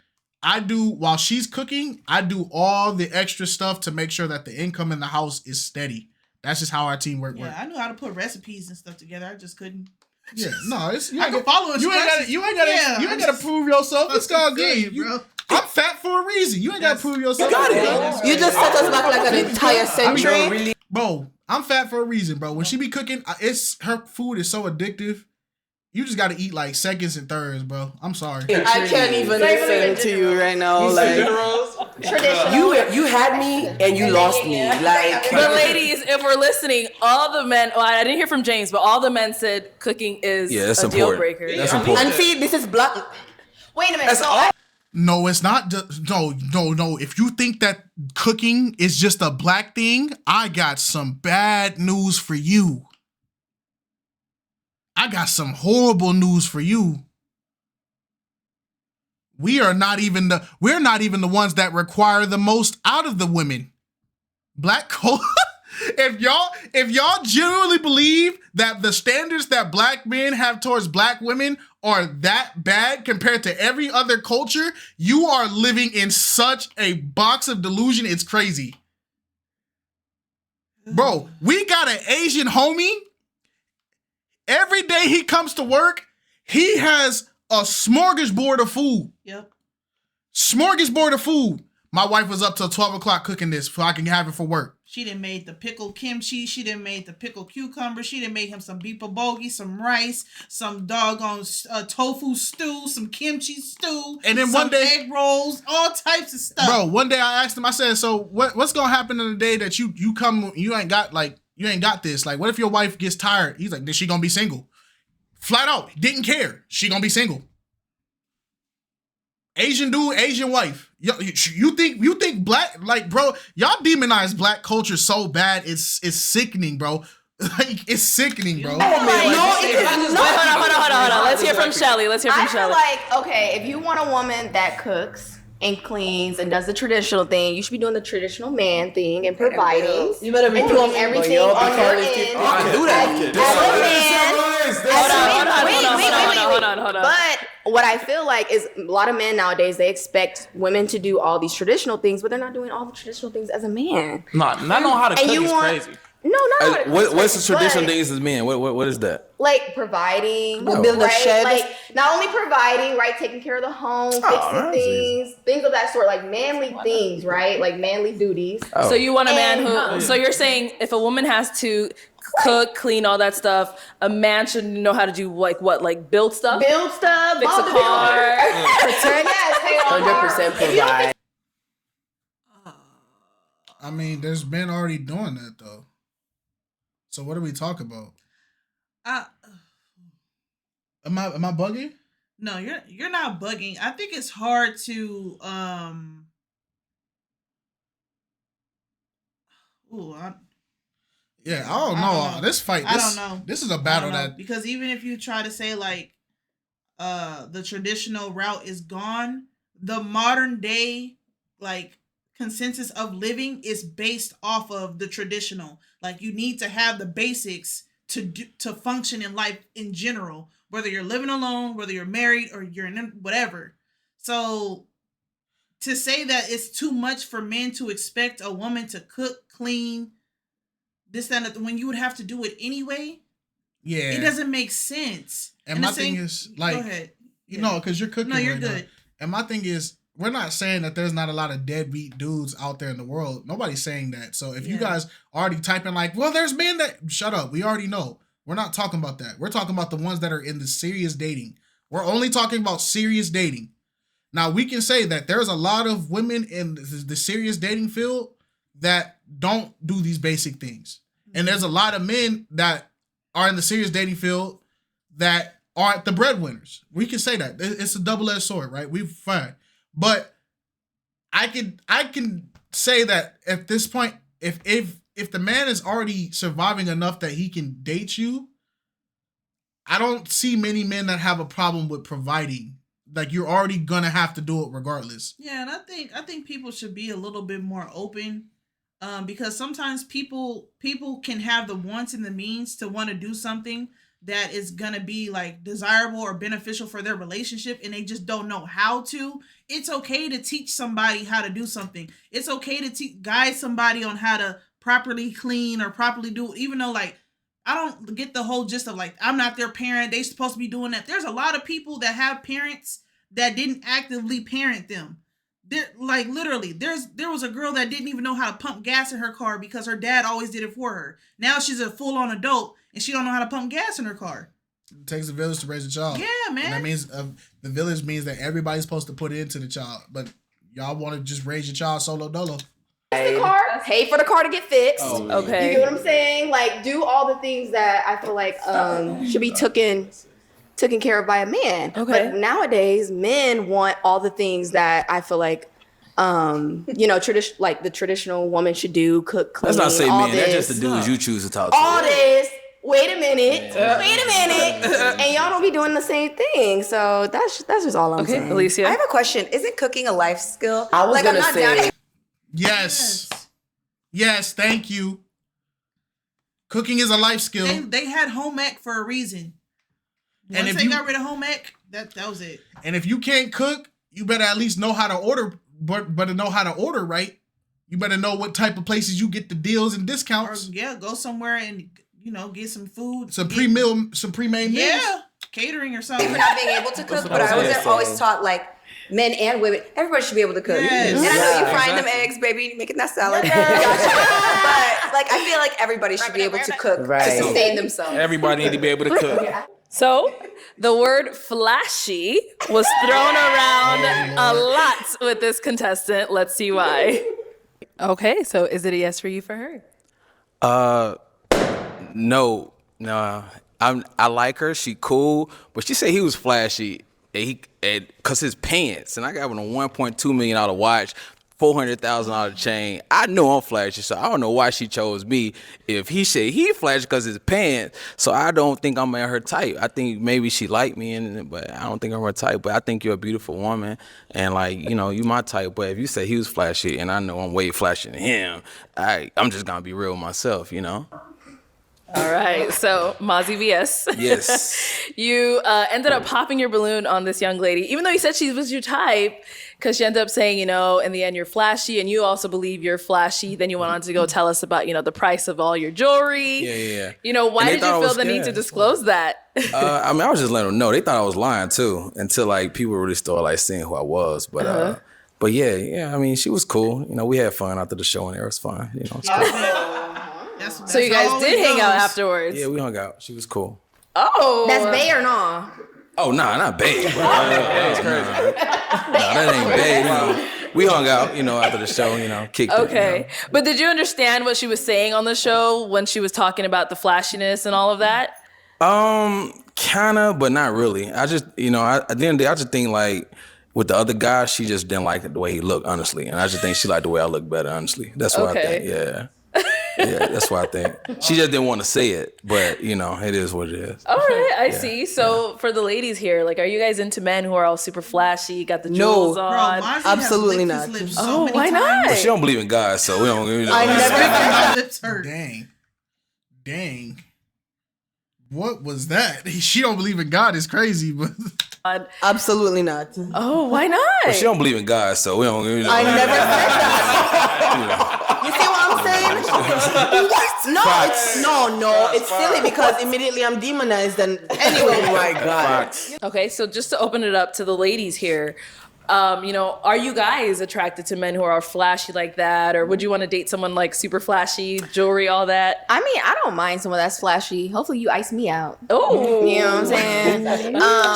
while she's cooking, I do all the extra stuff to make sure that the income in the house is steady. That's just how our teamwork works. Yeah, I knew how to put recipes and stuff together. I just couldn't. Yeah, no, it's I can follow instructions. You ain't gotta prove yourself. It's all good, bro. I'm fat for a reason. You ain't gotta prove yourself. You got it. You just set us back like an entire century. Bro, I'm fat for a reason, bro. When she be cooking, her food is so addictive. You just gotta eat like seconds and thirds, bro. I'm sorry. I can't even listen to you right now. Like, you had me and you lost me. Like, But ladies, if we're listening, all the men, well, I didn't hear from James, but all the men said cooking is that's a important. deal breaker. That's important. and see, this is black. Wait a minute. No, it's not. No. If you think that cooking is just a black thing, I got some bad news for you. I got some horrible news for you. We're not even the ones that require the most out of the women. Black culture if y'all genuinely believe that the standards that black men have towards black women are that bad compared to every other culture, you are living in such a box of delusion. It's crazy. Bro, we got an Asian homie. Every day he comes to work, he has a smorgasbord of food. Yep. Smorgasbord of food. My wife was up till 12 o'clock cooking this so I can have it for work. She done made the pickled kimchi. She done made the pickled cucumber. She done made him some beef bulgogi, some rice, some doggone tofu stew, some kimchi stew, and then some one day egg rolls, all types of stuff. Bro, one day I asked him, I said, so what's gonna happen in the day that you come, you ain't got this? Like, what if your wife gets tired? He's like, then she gonna be single. Flat out, didn't care. She gonna be single. Asian dude, Asian wife. You think black, like, bro, y'all demonize black culture so bad, it's sickening, bro. Like, it's sickening, bro. Hold on. Let's hear from Shelly. I feel like, okay, if you want a woman that cooks and cleans and does the traditional thing, you should be doing the traditional man thing and providing. You better be and doing everything on your end. Hold on. But what I feel like is a lot of men nowadays, they expect women to do all these traditional things, but they're not doing all the traditional things as a man. Not knowing how to cook is crazy. No, not what's the traditional things as men? What is that? Like providing, building a shed. Like not only providing, right, taking care of the home, fixing things of that sort, like manly things, right, like manly duties. So you want a man who? So you're saying if a woman has to cook, clean, all that stuff, a man should know how to do like what, like build stuff, fix a car, protect, 100% provide. I mean, there's men already doing that though. So what do we talk about? Am I bugging? No, you're not bugging. I think it's hard to Yeah, I don't know. This fight, I don't know. This is a battle that because even if you try to say like the traditional route is gone, the modern day like consensus of living is based off of the traditional. Like you need to have the basics to function in life in general, whether you're living alone, whether you're married or you're in whatever. So to say that it's too much for men to expect a woman to cook, clean, this, that, and when you would have to do it anyway, yeah, it doesn't make sense. And my thing is like, go ahead. You know, because you're cooking. No, you're right good. Now. And my thing is, we're not saying that there's not a lot of deadbeat dudes out there in the world. Nobody's saying that. So if you guys already typing like, well, there's men that, shut up. We already know. We're not talking about that. We're talking about the ones that are in the serious dating. We're only talking about serious dating. Now, we can say that there's a lot of women in the serious dating field that don't do these basic things. And there's a lot of men that are in the serious dating field that aren't the breadwinners. We can say that. It's a double-edged sword, right? We're fine. But I can say that at this point, if the man is already surviving enough that he can date you, I don't see many men that have a problem with providing. Like you're already gonna have to do it regardless. Yeah, and I think people should be a little bit more open, because sometimes people can have the wants and the means to want to do something that is gonna be like desirable or beneficial for their relationship, and they just don't know how to. It's okay to teach somebody how to do something. It's okay to guide somebody on how to properly clean or properly do, even though like I don't get the whole gist of like I'm not their parent, they supposed to be doing that. There's a lot of people that have parents that didn't actively parent them. There, like literally, there was a girl that didn't even know how to pump gas in her car because her dad always did it for her. Now she's a full-on adult and she don't know how to pump gas in her car. It takes a village to raise a child. Yeah, man. And that means the village means that everybody's supposed to put into the child, but y'all want to just raise your child solo dolo. The car, pay for the car to get fixed. Oh, okay. You get what I'm saying? Like do all the things that I feel like should be taken care of by a man. Okay. But nowadays, men want all the things that I feel like, like the traditional woman should do, cook, clean, Let's not say all men. That's this. just the dudes you choose to talk to. All this. Wait a minute. And y'all don't be doing the same thing. So that's just all I'm saying. Alicia. I have a question. Isn't cooking a life skill? I was gonna say. Yes. Yes, thank you. Cooking is a life skill. They had home ec for a reason. And Once if they you got rid of home ec, that was it. and if you can't cook, you better at least know how to order. But to know how to order right, you better know what type of places you get the deals and discounts. Or, yeah, go somewhere and get some food, Some pre-made meals. Yeah, catering or something. For not being able to cook, but I was always taught like men and women, everybody should be able to cook. Yes. And I know you frying Exactly. them eggs, baby, making that salad. But like I feel like everybody should be able to cook to sustain themselves. Everybody need to be able to cook. So, the word flashy was thrown around a lot with this contestant. Let's see why. Okay, so is it a yes for you for her? No. I like her. She cool, but she said he was flashy. Cause his pants, and I got him a $1.2 million watch, $400,000 chain. I know I'm flashy, so I don't know why she chose me. If he said he flashy because his pants, so I don't think I'm at her type. I think maybe she liked me, but I don't think I'm her type. But I think you're a beautiful woman, and you my type. But if you say he was flashy, and I know I'm way flashier than him, I'm just gonna be real with myself, All right, so Mazi vs. Yes. You ended up popping your balloon on this young lady, even though you said she was your type, because she ended up saying, in the end, you're flashy, and you also believe you're flashy. Then you went on to go tell us about, the price of all your jewelry. Yeah. Why did you feel the need to disclose that? I was just letting them know. They thought I was lying too, until people really started seeing who I was. But but yeah. I mean, she was cool. We had fun after the show, and it was fun. It's cool. That's So you guys did hang out goes. afterwards? Yeah, we hung out. She was cool. Oh. That's bae or no? Oh, nah, not babe. That was crazy. Nah, that ain't babe. We hung out, after the show, kicked it. Okay. But did you understand what she was saying on the show when she was talking about the flashiness and all of that? Kinda, but not really. I just, at the end of the day, I just think with the other guy, she just didn't like the way he looked, honestly. And I just think she liked the way I look better, honestly. That's what I think, yeah. Yeah, that's what I think. She just didn't want to say it, but it is what it is. All right, I see. So for the ladies here, are you guys into men who are all super flashy, got the jewels on? Absolutely not. Oh, why not? But she don't believe in God, so we don't. I never lips hurt. Dang. What was that? She don't believe in God is crazy, but absolutely not. Oh, why not? But she don't believe in God, so we don't. I never said that. You see what I'm saying? What? No. It's silly because immediately I'm demonized. And anyway, Oh my God. Okay, so just to open it up to the ladies here, are you guys attracted to men who are flashy like that, or would you want to date someone super flashy, jewelry, all that? I mean, I don't mind someone that's flashy. Hopefully, you ice me out. Oh, you know what I'm saying?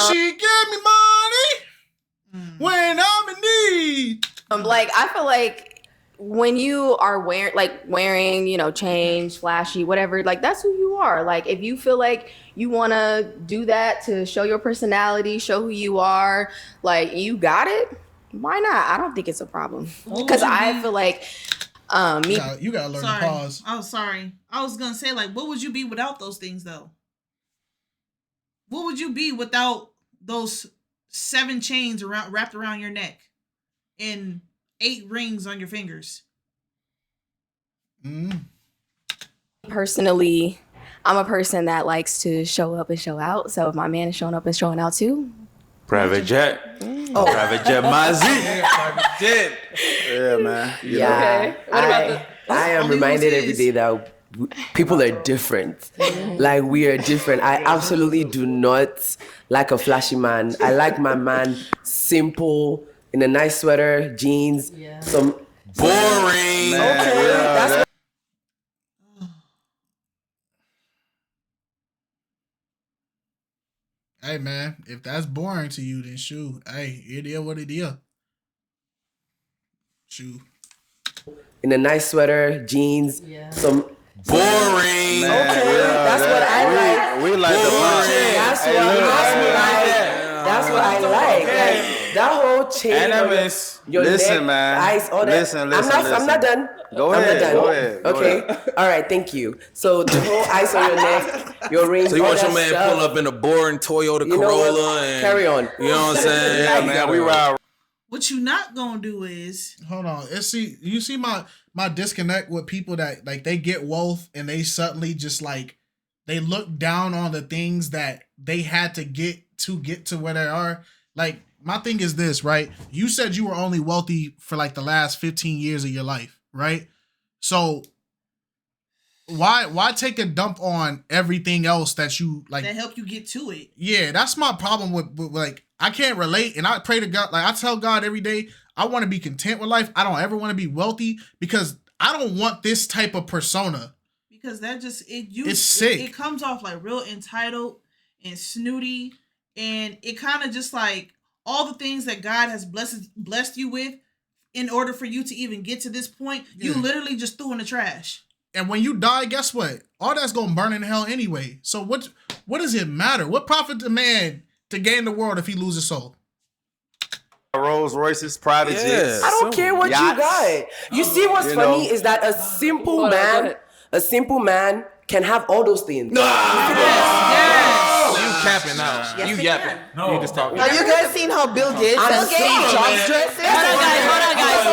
She give me money when I'm in need. I feel like when you are wearing, change, flashy, whatever, that's who you are. If you feel like you want to do that to show your personality, show who you are, you got it, why not? I don't think it's a problem. Because I feel like you gotta learn to pause. Oh, sorry. I was gonna say, what would you be without those things, though? What would you be without those 7 chains wrapped around your neck and 8 rings on your fingers? Personally, I'm a person that likes to show up and show out. So if my man is showing up and showing out too. Private jet. Private jet Mazi. Private jet. Yeah, man. Yeah. Okay. What about I am reminded every day that people are different. We are different. I absolutely do not like a flashy man. I like my man simple, in a nice sweater, jeans, some boring. That's Hey man, if that's boring to you, then shoot. Hey, it is what it is. Shoot. in a nice sweater, jeans, some boring. That's what I like. We like the boring. That's what I like. That whole chain. Animus. Listen, Neck, man. Eyes, all that. Listen. I'm not done. Go I'm ahead. not done. Go ahead. Okay. All right. Thank you. So the whole ice on your neck, your rings. So you all want your that man stuff. pull up in a boring Toyota You know Corolla what? and Carry on. You know what I'm saying? Yeah, man. We ride. What you not gonna do is hold on. You see my disconnect with people that like they get wealth and they suddenly just like they look down on the things that they had to get to where they are. Like my thing is this, right? You said you were only wealthy for like the last 15 years of your life, right? So why take a dump on everything else that you like that help you get to it? Yeah, that's my problem with like I can't relate, and I pray to God. Like I tell God every day, I want to be content with life. I don't ever want to be wealthy because I don't want this type of persona. Because that just it's sick. It comes off like real entitled and snooty, and it kind of just like all the things that God has blessed you with in order for you to even get to this point, you literally just threw in the trash. And when you die, guess what? All that's gonna burn in hell anyway. So what does it matter? What profit to man to gain the world if he loses his soul? Rolls Royces, private jets. I don't care what yachts. you got. You see what's funny is that a simple man can have all those things. You capping now. You yapping. No. You just talking. Have you guys seen how Bill Gates and Steve Jobs dress? Hold on, guys.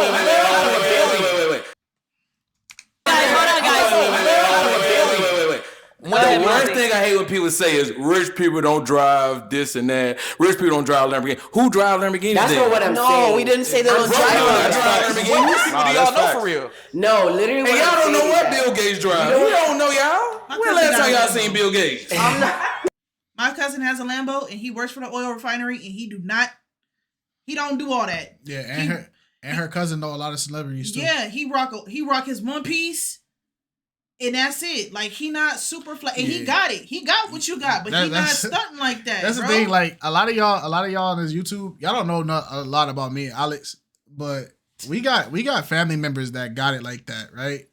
Wait. The worst thing I hate when people say is rich people don't drive this and that. Rich people don't drive Lamborghini. Who drive Lamborghinis? That's not what I'm saying. No, we didn't say they don't drive Lamborghinis. Do y'all know for real? No, literally. And y'all don't know what Bill Gates drives. We don't know y'all. When last time y'all seen Bill Gates? My cousin has a Lambo and he works for the oil refinery and he don't do all that. Yeah, and her cousin know a lot of celebrities too. Yeah, he rock his one piece. And that's it. Like he not super flat, and he got it. He got what you got, but he not stunting like that. That's bro. the thing. Like a lot of y'all on this YouTube, y'all don't know a lot about me and Alex, but we got family members that got it like that, right?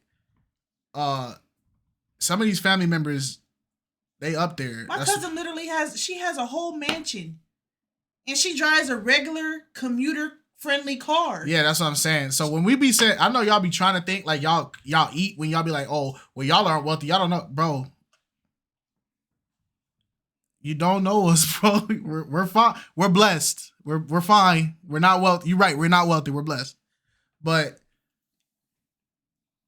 Some of these family members, they up there. My cousin literally has a whole mansion, and she drives a regular commuter friendly car. Yeah, that's what I'm saying. So when we be saying, I know y'all be trying to think like y'all eat when y'all be like, oh, well, y'all aren't wealthy. Y'all don't know, bro. You don't know us, bro. We're fine. We're blessed. We're fine. We're not wealthy. You're right. We're not wealthy. We're blessed. But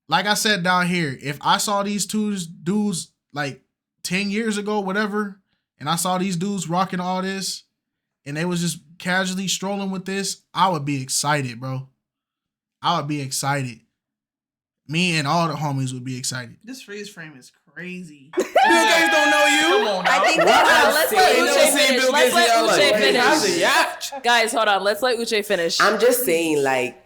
like I said down here, if I saw these two dudes like 10 years ago, whatever, and I saw these dudes rocking all this, and they was just casually strolling with this, I would be excited, bro. I would be excited. Me and all the homies would be excited. This freeze frame is crazy. Bill Gates don't know you. Come on now. I think let's let Uche finish. Guys, hold on. Let's let Uche finish. I'm just saying, like,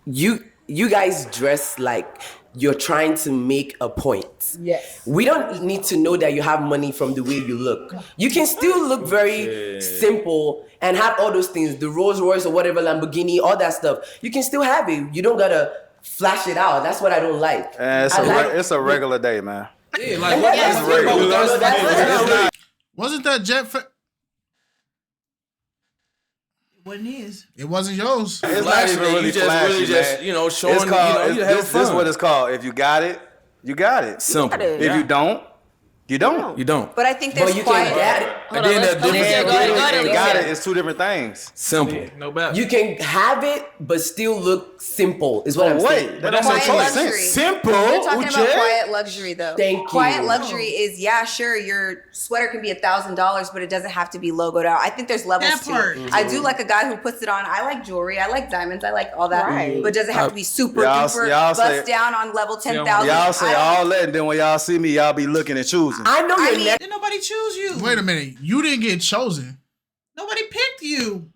you guys dress like you're trying to make a point. Yes. We don't need to know that you have money from the way you look. You can still look very simple and have all those things, the Rolls Royce or whatever, Lamborghini, all that stuff. You can still have it. You don't gotta flash it out. That's what I don't like. It's a regular day, man. Yeah, like wasn't that jet? Wasn't his. It wasn't yours. It's not even really flashy, man. Showing. It's called, this is what it's called. If you got it, you got it. Simple. If you don't, you don't. You don't. But I think there's quiet. And then the difference. Got it. It's two different things. Simple. No bad. You can have it, but still look simple, is what I'm saying. That don't make Quiet sense. luxury. Simple. You're talking Uche. about quiet luxury, though. Thank you. Quiet luxury is, yeah, sure, your sweater can be $1,000, but it doesn't have to be logoed out. I think there's levels to it. I do like a guy who puts it on. I like jewelry. I like diamonds. I like all that. Right. But does it have to be super duper bust down on level 10,000? Y'all say all that, and then when y'all see me, y'all be looking and choosing. I know your neck. Did nobody choose you? Wait a minute. You didn't get chosen. Nobody picked you.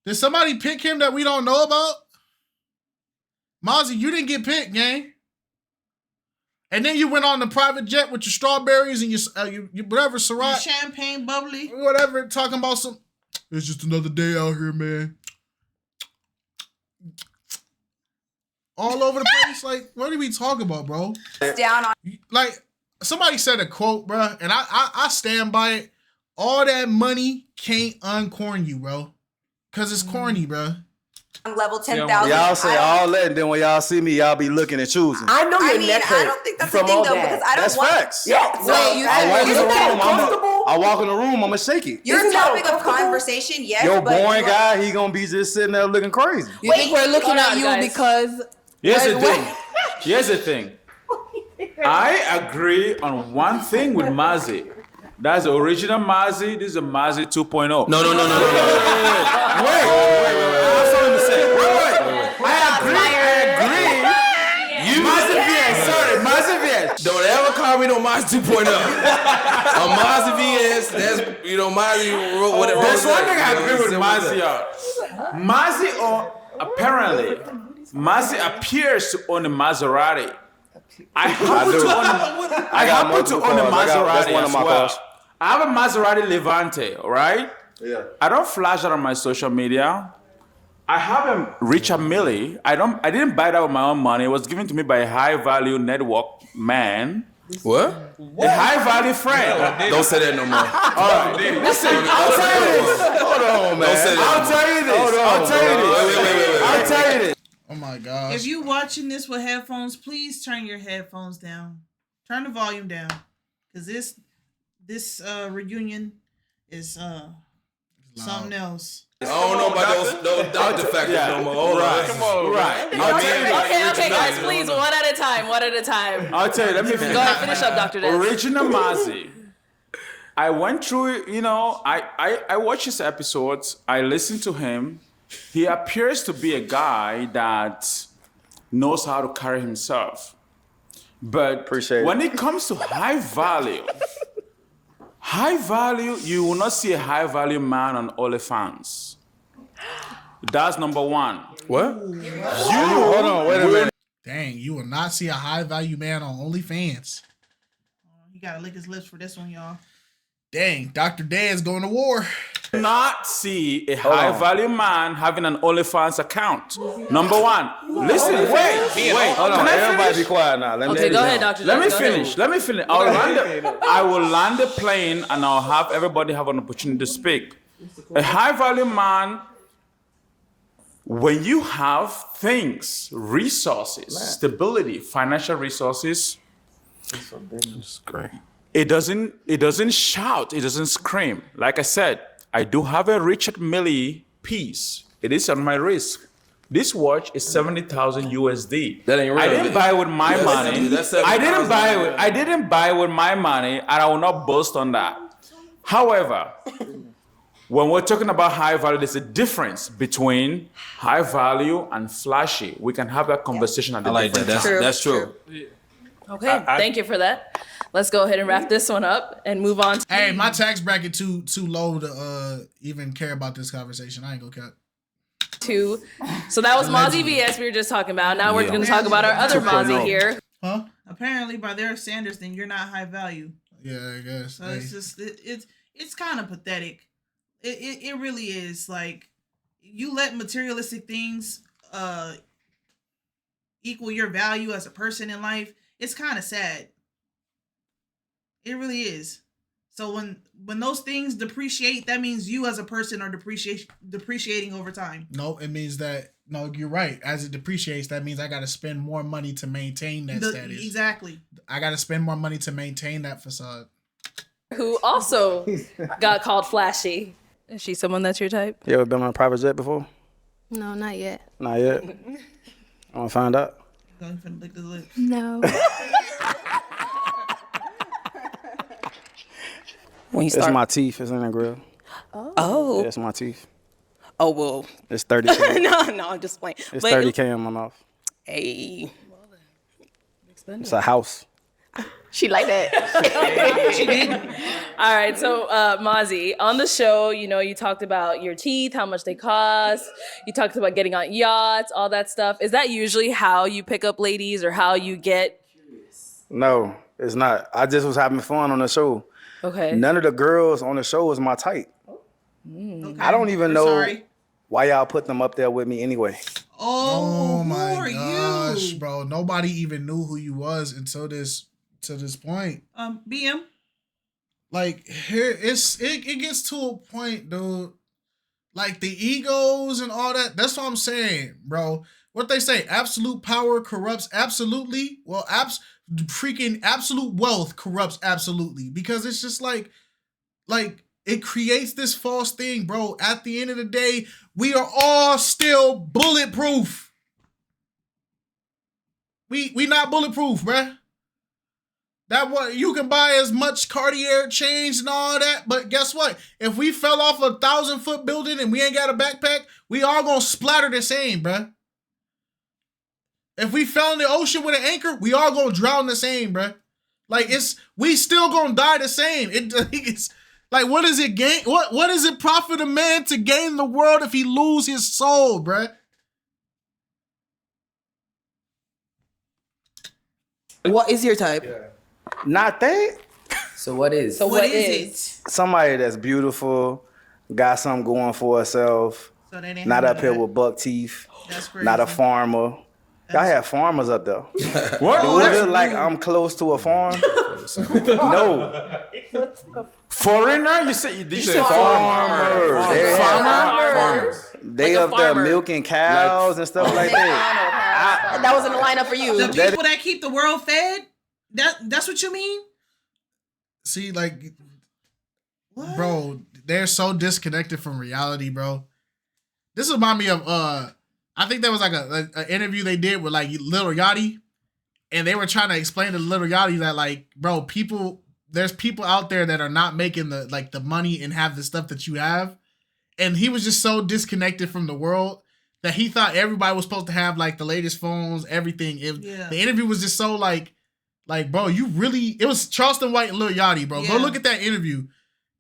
Did somebody pick him that we don't know about? Mazi, you didn't get picked, gang. And then you went on the private jet with your strawberries and your whatever, Ciroc. Champagne bubbly. Whatever, talking about some, it's just another day out here, man. All over the place. Like, what are we talking about, bro? Down on. Like, somebody said a quote, bro, and I stand by it. All that money can't uncorn you, bro. Because it's corny, bro. Level 10,000. Y'all say all that, and then when y'all see me, y'all be looking and choosing. I know your neck hurt. I don't think that's the thing, though, because I don't That's want. facts. Yeah. I walk in the room, I'ma shake it. Your topic of conversation, yes. Yo, but boring guy, he gonna be just sitting there looking crazy. You think we're looking hold at on, you guys. because Here's the thing. Here's the thing. I agree on one thing with Mazi. That's the original Mazi. This is a Mazi 2.0. No. Wait. I have something to say. Wait. I agree. Mazi VS. Don't ever call me no Mazi 2.0. A Mazi VS, that's, Mazi, whatever. There's one thing I agree with Mazi on. Apparently, Mazi appears to own a Maserati. I happen to own a Maserati as well. I have a Maserati Levante, all right? Yeah. I don't flash that on my social media. I have a Richard Millie. I didn't buy that with my own money. It was given to me by a high value network man. What? A high value friend. Don't say that no more. All right. Listen, I'll tell you this. Hold on, man. Don't say that. I'll tell you this. Oh my gosh. If you watching this with headphones, please turn your headphones down. Turn the volume down, because this reunion is something else. I don't know about those doctor factors no more. Hold on. Come on. Right. Okay, guys, please, one at a time. I'll tell you. Let me finish. Go ahead, finish up, Dr. Des. Original Mazi. I went through, I watched his episodes. I listened to him. He appears to be a guy that knows how to carry himself. But when it comes to high value, you will not see a high value man on OnlyFans. That's number one. What? Hold on, wait a minute. Dang, you will not see a high value man on OnlyFans. You gotta lick his lips for this one, y'all. Dang, Dr. Dez going to war. Not see a high value man having an OnlyFans account. Number one. Listen, wait. Hold on, everybody be quiet now. Let me Okay, go ahead, Dr. Let me Go finish. ahead. I will land the plane and I'll have everybody have an opportunity to speak. A high value man, when you have things, resources, stability, financial resources, It's great. it doesn't shout, it doesn't scream. Like I said, I do have a Richard Millie piece. It is on my wrist. This watch is 70,000 USD. That ain't real. I didn't buy it with my money. That's I didn't buy it. $70,000. I didn't buy it with my money, and I will not boast on that. However, when we're talking about high value, there's a difference between high value and flashy. We can have that conversation at the I like that. different That's true. Okay, thank you for that. Let's go ahead and wrap this one up and move on. Hey, my tax bracket too low to even care about this conversation. I ain't gonna cut. So that was Mazi VS we were just talking about. Now we're going to talk about our other Mazi here. Huh? Apparently, by their standards, then you're not high value. Yeah, I guess. So it's just it's kind of pathetic. It really is. Like, you let materialistic things equal your value as a person in life. It's kind of sad. It really is. So when those things depreciate, that means you as a person are depreciating over time. No, it means that you're right. As it depreciates, that means I got to spend more money to maintain that status. Exactly. I got to spend more money to maintain that facade. Who also got called flashy. Is she someone that's your type? You ever been on a private jet before? No, not yet. Not yet. I want to find out. Going to lick the lips. No. When you It's start, my teeth. It's in the grill. oh, Yeah, it's my teeth. oh well. It's 30K. no, I'm just playing. It's But 30K in my mouth. Hey, It's a house. She like that. She did. All right, so Mazi, on the show, you talked about your teeth, how much they cost. You talked about getting on yachts, all that stuff. Is that usually how you pick up ladies or how you get? No, it's not. I just was having fun on the show. Okay. None of the girls on the show was my type. I don't even know why y'all put them up there with me anyway. Oh my gosh, bro. Nobody even knew who you was until this point. BM. Like, here it gets to a point, dude. Like, the egos and all that. That's what I'm saying, bro. What they say, absolute power corrupts absolutely. Well, freaking absolute wealth corrupts absolutely. Because it's just like like, it creates this false thing, bro. At the end of the day, we are all still bulletproof. We not bulletproof, bruh. That what you can buy as much Cartier chains and all that, but guess what? If we fell off a 1,000-foot building and we ain't got a backpack, we all gonna splatter the same, bruh. If we fell in the ocean with an anchor, we all gonna drown the same, bruh. Like we still gonna die the same. It's like, what does it gain? What does it profit a man to gain the world if he lose his soul, bruh? What is your type? Not that. So what is? So what is it? Somebody that's beautiful, got something going for herself, So they didn't not have up here that. with buck teeth, That's crazy. not a farmer. Y'all have farmers up there. What? Do it look like I'm close to a farm? No. Foreigner? You said farmers. Farmers. They Like a up there farmer. milking cows and stuff like that. That was in the lineup for you. The people that keep the world fed? That's what you mean? See, like, bro, they're so disconnected from reality, bro. This remind me of I think there was like an interview they did with like Lil Yachty, and they were trying to explain to Lil Yachty that, like, bro, there's people out there that are not making the money and have the stuff that you have, and he was just so disconnected from the world that he thought everybody was supposed to have like the latest phones, everything. The interview was just so like, bro, you really, it was Charleston White and Lil Yachty, bro. Go look at that interview,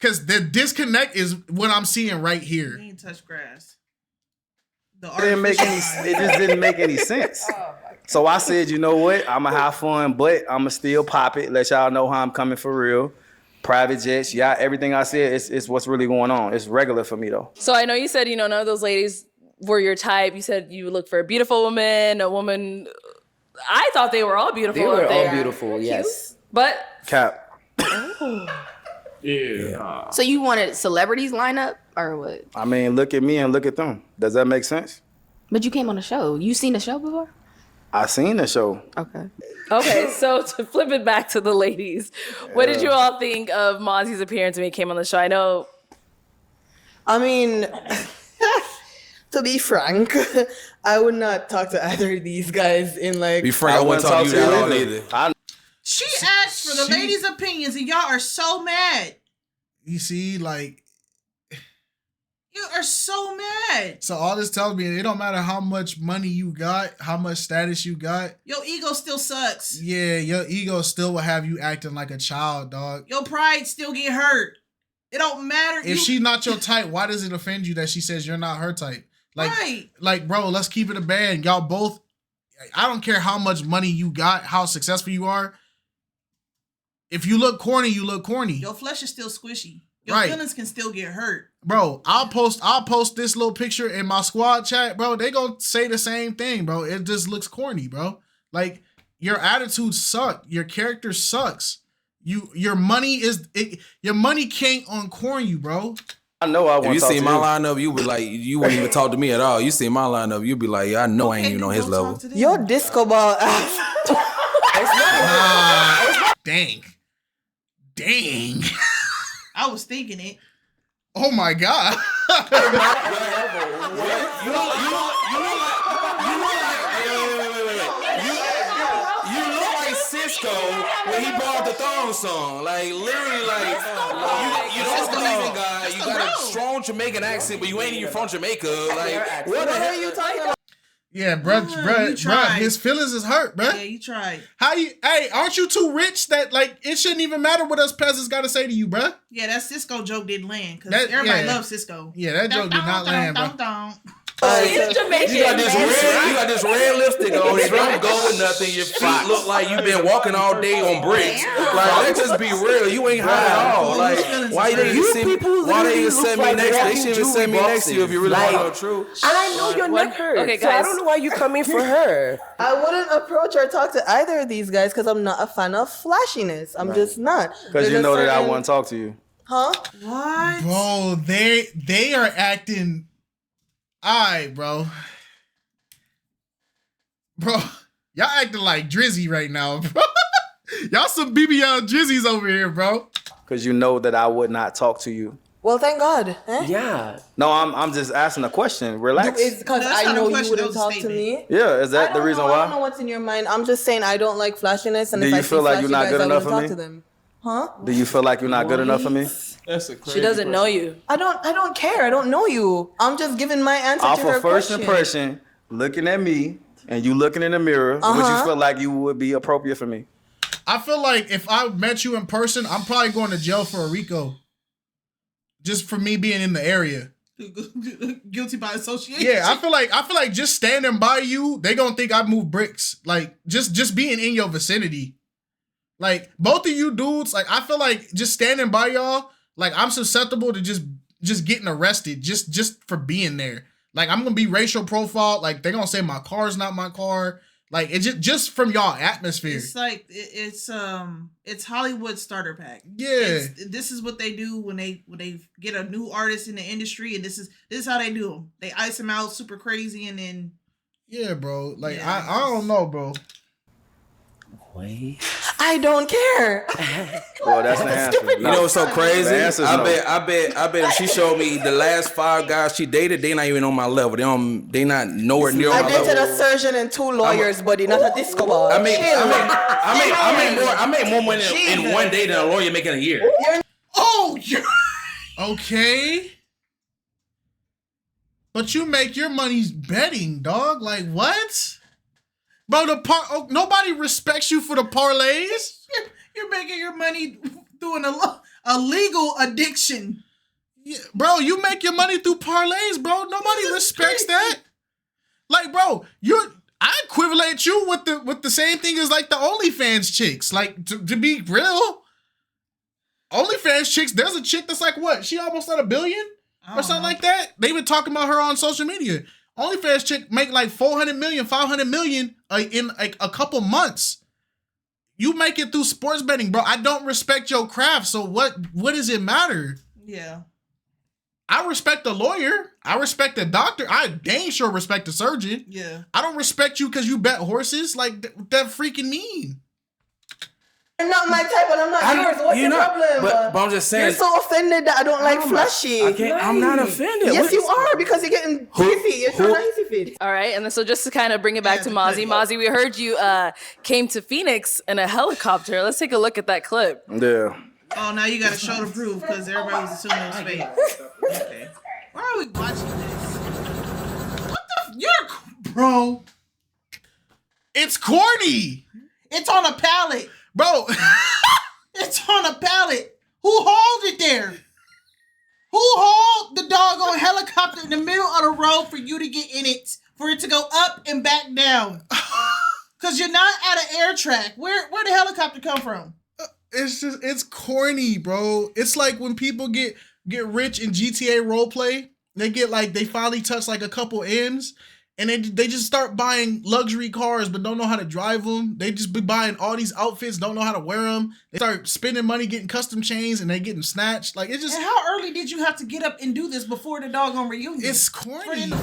because the disconnect is what I'm seeing right here. He ain't touch grass. It just didn't make any sense. So I said, you know what? I'ma have fun, but I'ma still pop it. Let y'all know how I'm coming for real. Private jets, yeah, everything I said is what's really going on. It's regular for me though. So I know you said, none of those ladies were your type. You said you look for a beautiful woman, a woman. I thought they were all beautiful. They were up all there. beautiful, yes. But Cap. Yeah. So you wanted celebrities lineup or what? I mean, look at me and look at them. Does that make sense? But you came on the show. You seen the show before? I seen the show. Okay, so to flip it back to the ladies, what did you all think of Mazi's appearance when he came on the show? I know. I mean, to be frank, I would not talk to either of these guys in like. Be frank, I wouldn't talk to you at all either. She asked for the ladies' opinions, and y'all are so mad. You see, like, You are so mad. so all this tells me it don't matter how much money you got, how much status you got. Your ego still sucks. Yeah, your ego still will have you acting like a child, dog. Your pride still get hurt. It don't matter. If she's not your type, why does it offend you that she says you're not her type? Like, bro, let's keep it a band. Y'all both, I don't care how much money you got, how successful you are. If you look corny, you look corny. Your flesh is still squishy. Your feelings can still get hurt. Bro, I'll post this little picture in my squad chat, bro. They gonna say the same thing, bro. It just looks corny, bro. Like, your attitude sucks. Your character sucks. Your money can't uncorn you, bro. I know I If want you to talk see to my you. lineup, you would like, you wouldn't even talk to me at all. You see my lineup, you'd be like, yeah, I know I ain't even on his level. Your disco ball. Dang. I was thinking it. Oh my God. You look like Cisco when he brought the thong song. Like, literally, like, you don't believe in God. You got a strong Jamaican accent, but you ain't even from Jamaica. Like, what are you talking about? Yeah, bruh, his feelings is hurt, bruh. Yeah, you tried. Hey, aren't you too rich that, like, it shouldn't even matter what us peasants got to say to you, bruh? Yeah, that Cisco joke didn't land because everybody loves Cisco. Yeah, that joke did not land, bruh. She's Jamaican. You got this red lipstick on. You don't go with nothing. Your feet look like you've been walking all day on bricks. Like, let's just be real. You ain't high at all. Like, why they even send me next? They shouldn't even send me next to you if you really want to know the truth. And I know your neck hurts. Okay, so I guys. don't know why you coming for her. I wouldn't approach or talk to either of these guys because I'm not a fan of flashiness. I'm just not. Because you know that I want to talk to you. Huh? What? Bro, they are acting. Alright, bro. Bro, y'all acting like Drizzy right now, bro. Y'all some BBL Drizzies over here, bro. because you know that I would not talk to you. Well, thank God. Yeah. No, I'm just asking a question. Relax. It's because I know you wouldn't talk to me. Yeah, is that the reason I don't why? know what's in your mind. I'm just saying I don't like flashiness, and Do if you I feel see like you're not flashy good guys, I enough wouldn't for talk me? to them. Huh? Do you feel like you're not good enough for me? That's a crazy. She doesn't know you. I don't care. I don't know you. I'm just giving my answer Off to her of first question. impression, looking at me and you looking in the mirror, would you Uh-huh. feel like you would be appropriate for me? I feel like if I met you in person, I'm probably going to jail for a RICO. Just for me being in the area. Guilty by association. Yeah, I feel like just standing by you, they gonna think I move bricks. Like just being in your vicinity. Like both of you dudes, like I feel like just standing by y'all, like I'm susceptible to just getting arrested just for being there. Like I'm gonna be racial profiled. Like they're gonna say my car's not my car. Like it just from y'all atmosphere. It's like it's Hollywood starter pack. Yeah. This is what they do when they get a new artist in the industry, and this is how they do them. They ice them out super crazy, and then Yeah, bro. Like Yeah, I don't know, bro. Wait. I don't care. Well, that's the answer. You know what's so crazy? The answer's no. I bet if she showed me the last 5 guys she dated, they not even on my level. They not nowhere near I my dated level. a surgeon and 2 lawyers, buddy, not a disco ball. I make more money in one day than a lawyer making a year. Oh, okay. But you make your money betting, dog. Like what? Bro, nobody respects you for the parlays. You're making your money doing a legal addiction. Yeah, bro, you make your money through parlays, bro. Nobody respects that. Like, bro, I equivalent you with the same thing as like the OnlyFans chicks. Like to be real, OnlyFans chicks. There's a chick that's like what? She almost at $1 billion or something like that. They been talking about her on social media. OnlyFans chick make like 400 million, 500 million in like a couple months. You make it through sports betting, bro. I don't respect your craft, so what does it matter? Yeah. I respect the lawyer. I respect the doctor. I dang sure respect the surgeon. Yeah. I don't respect you because you bet horses. Like, that freaking mean. You're not my type, and I'm not yours. What's your problem? But I'm just saying. You're so offended that I don't like flashy. I'm not offended. Yes, you are, because you're getting hissy. You're trying to hissy fit. All right, and then so just to kind of bring it back to Mazi. Mazi, we heard you came to Phoenix in a helicopter. Let's take a look at that clip. Yeah. Oh, now you got to show the proof because everybody was assuming it was fake. Okay. Why are we watching this? What the? Bro. It's corny. It's on a pallet. Bro. It's on a pallet. Who hauled it there? Who hauled the doggone helicopter in the middle of the road for you to get in it? For it to go up and back down? Because you're not at an air track. Where the helicopter come from? It's corny, bro. It's like when people get rich in GTA roleplay, they finally touch like a couple M's, and they just start buying luxury cars but don't know how to drive them. They just be buying all these outfits, don't know how to wear them. They start spending money getting custom chains and they getting snatched. Like it's just. And how early did you have to get up and do this before the doggone reunion? It's corny. Your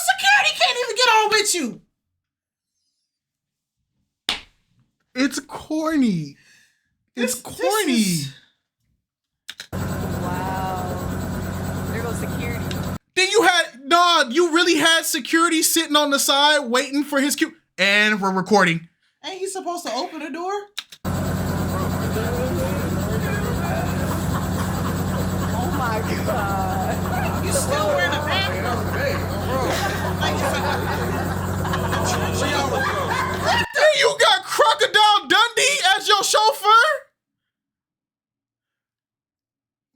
security can't even get on with you. It's corny. It's corny. Wow. There goes security. Then you really had security sitting on the side waiting for his cue. And we're recording. Ain't he supposed to open the door? Oh my God. You still wearing a bathrobe? Then you got Crocodile Dundee as your chauffeur?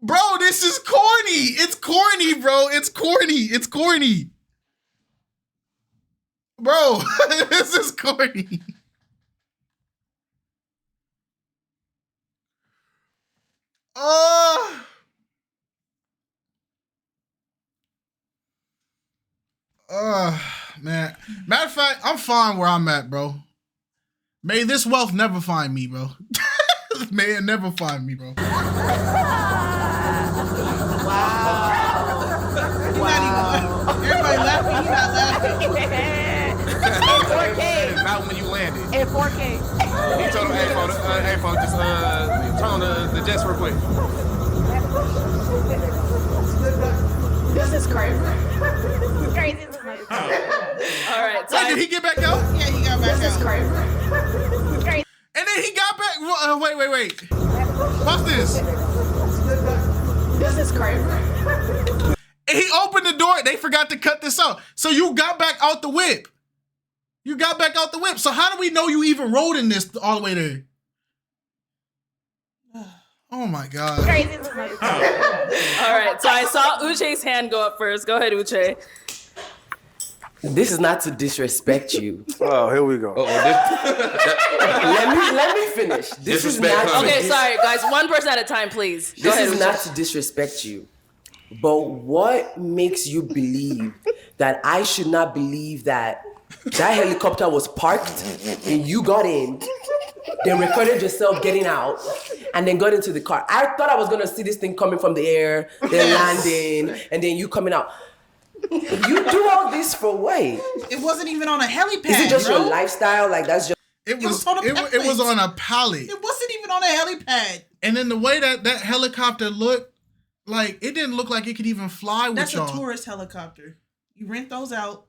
Bro, this is corny. It's corny, bro. It's corny. It's corny. Bro, this is corny. Man. Matter of fact, I'm fine where I'm at, bro. May this wealth never find me, bro. May it never find me, bro. Wow. Everybody laughing, he not laughing. 4K. Not when you landed. In 4K. He told him, hey, folks, just turn on the jets real quick. This is crazy. Crazy. All right. Wait, did he get back out? Yeah, he got back out. This is crazy. Crazy. And then he got back. Wait. Watch this. This is crazy. And he opened the door. They forgot to cut this out. So you got back out the whip. So how do we know you even rode in this all the way there? Oh my God. Crazy. All right. So I saw Uche's hand go up first. Go ahead, Uche. This is not to disrespect you. Oh, here we go. Let me finish. This is not. Okay, sorry, guys. One person at a time, please. Go This ahead, is Uche. not to disrespect you. But what makes you believe that I should not believe that helicopter was parked and you got in, then recorded yourself getting out, and then got into the car? I thought I was gonna see this thing coming from the air, then landing, and then you coming out. You do all this for what? It wasn't even on a helipad. Is it just bro? your lifestyle? Like that's just. It was on a pallet. It wasn't even on a helipad. And then the way that helicopter looked, like it didn't look like it could even fly with That's y'all. a tourist helicopter. You rent those out,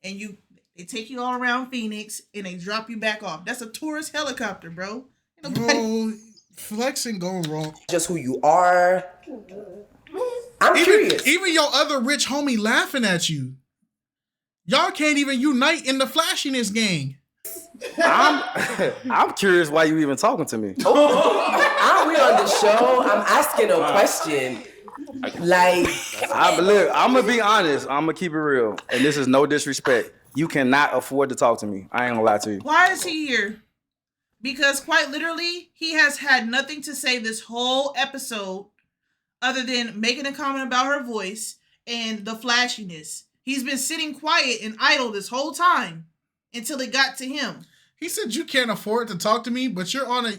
and they take you all around Phoenix, and they drop you back off. That's a tourist helicopter, bro. Bro, flexing go wrong. Just who you are. I'm curious. Even your other rich homie laughing at you. Y'all can't even unite in the flashiness gang. I'm curious why you even talking to me. Are we on the show? I'm asking a question. Like, Look, I'm gonna be honest. I'm gonna keep it real, and this is no disrespect. You cannot afford to talk to me. I ain't gonna lie to you. Why is he here? Because quite literally, he has had nothing to say this whole episode other than making a comment about her voice and the flashiness. He's been sitting quiet and idle this whole time until it got to him. He said you can't afford to talk to me, but you're on a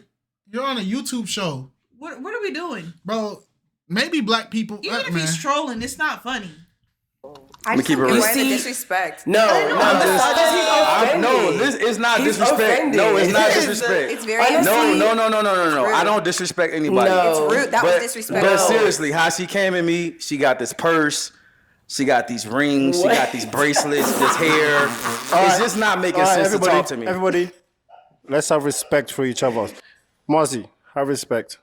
YouTube show. What are we doing? Bro, maybe black people. Even if he's trolling, it's not funny. I just don't get why the disrespect. No, this is not disrespect. No, it's not disrespect. It's very No. I don't disrespect anybody. It's rude. That was disrespectful. But seriously, how she came at me, she got this purse, she got these rings, she got these bracelets, this hair. It's just not making sense to talk to me. Everybody, let's have respect for each other. Mazi, have respect.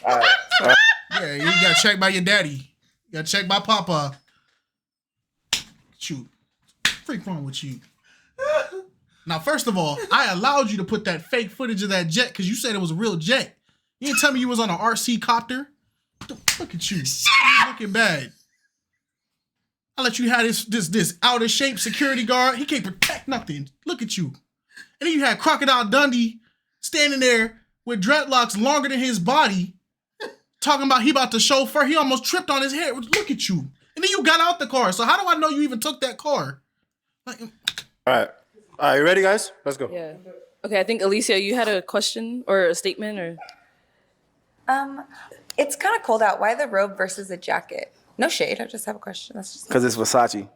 Yeah, you got checked by your daddy. You got checked by Papa. Shoot. Freak wrong with you. Now, first of all, I allowed you to put that fake footage of that jet because you said it was a real jet. You didn't tell me you was on an RC copter. Look at you. Looking bad. I let you have this out of shape security guard. He can't protect nothing. Look at you. And then you had Crocodile Dundee standing there with dreadlocks longer than his body, talking about he about to chauffeur. He almost tripped on his head. Look at you. And then you got out the car. So how do I know you even took that car? Like, All right, you ready, guys? Let's go. Yeah. Okay, I think Alicia, you had a question or a statement or. It's kind of cold out. Why the robe versus a jacket? No shade. I just have a question. That's just. Because it's Versace.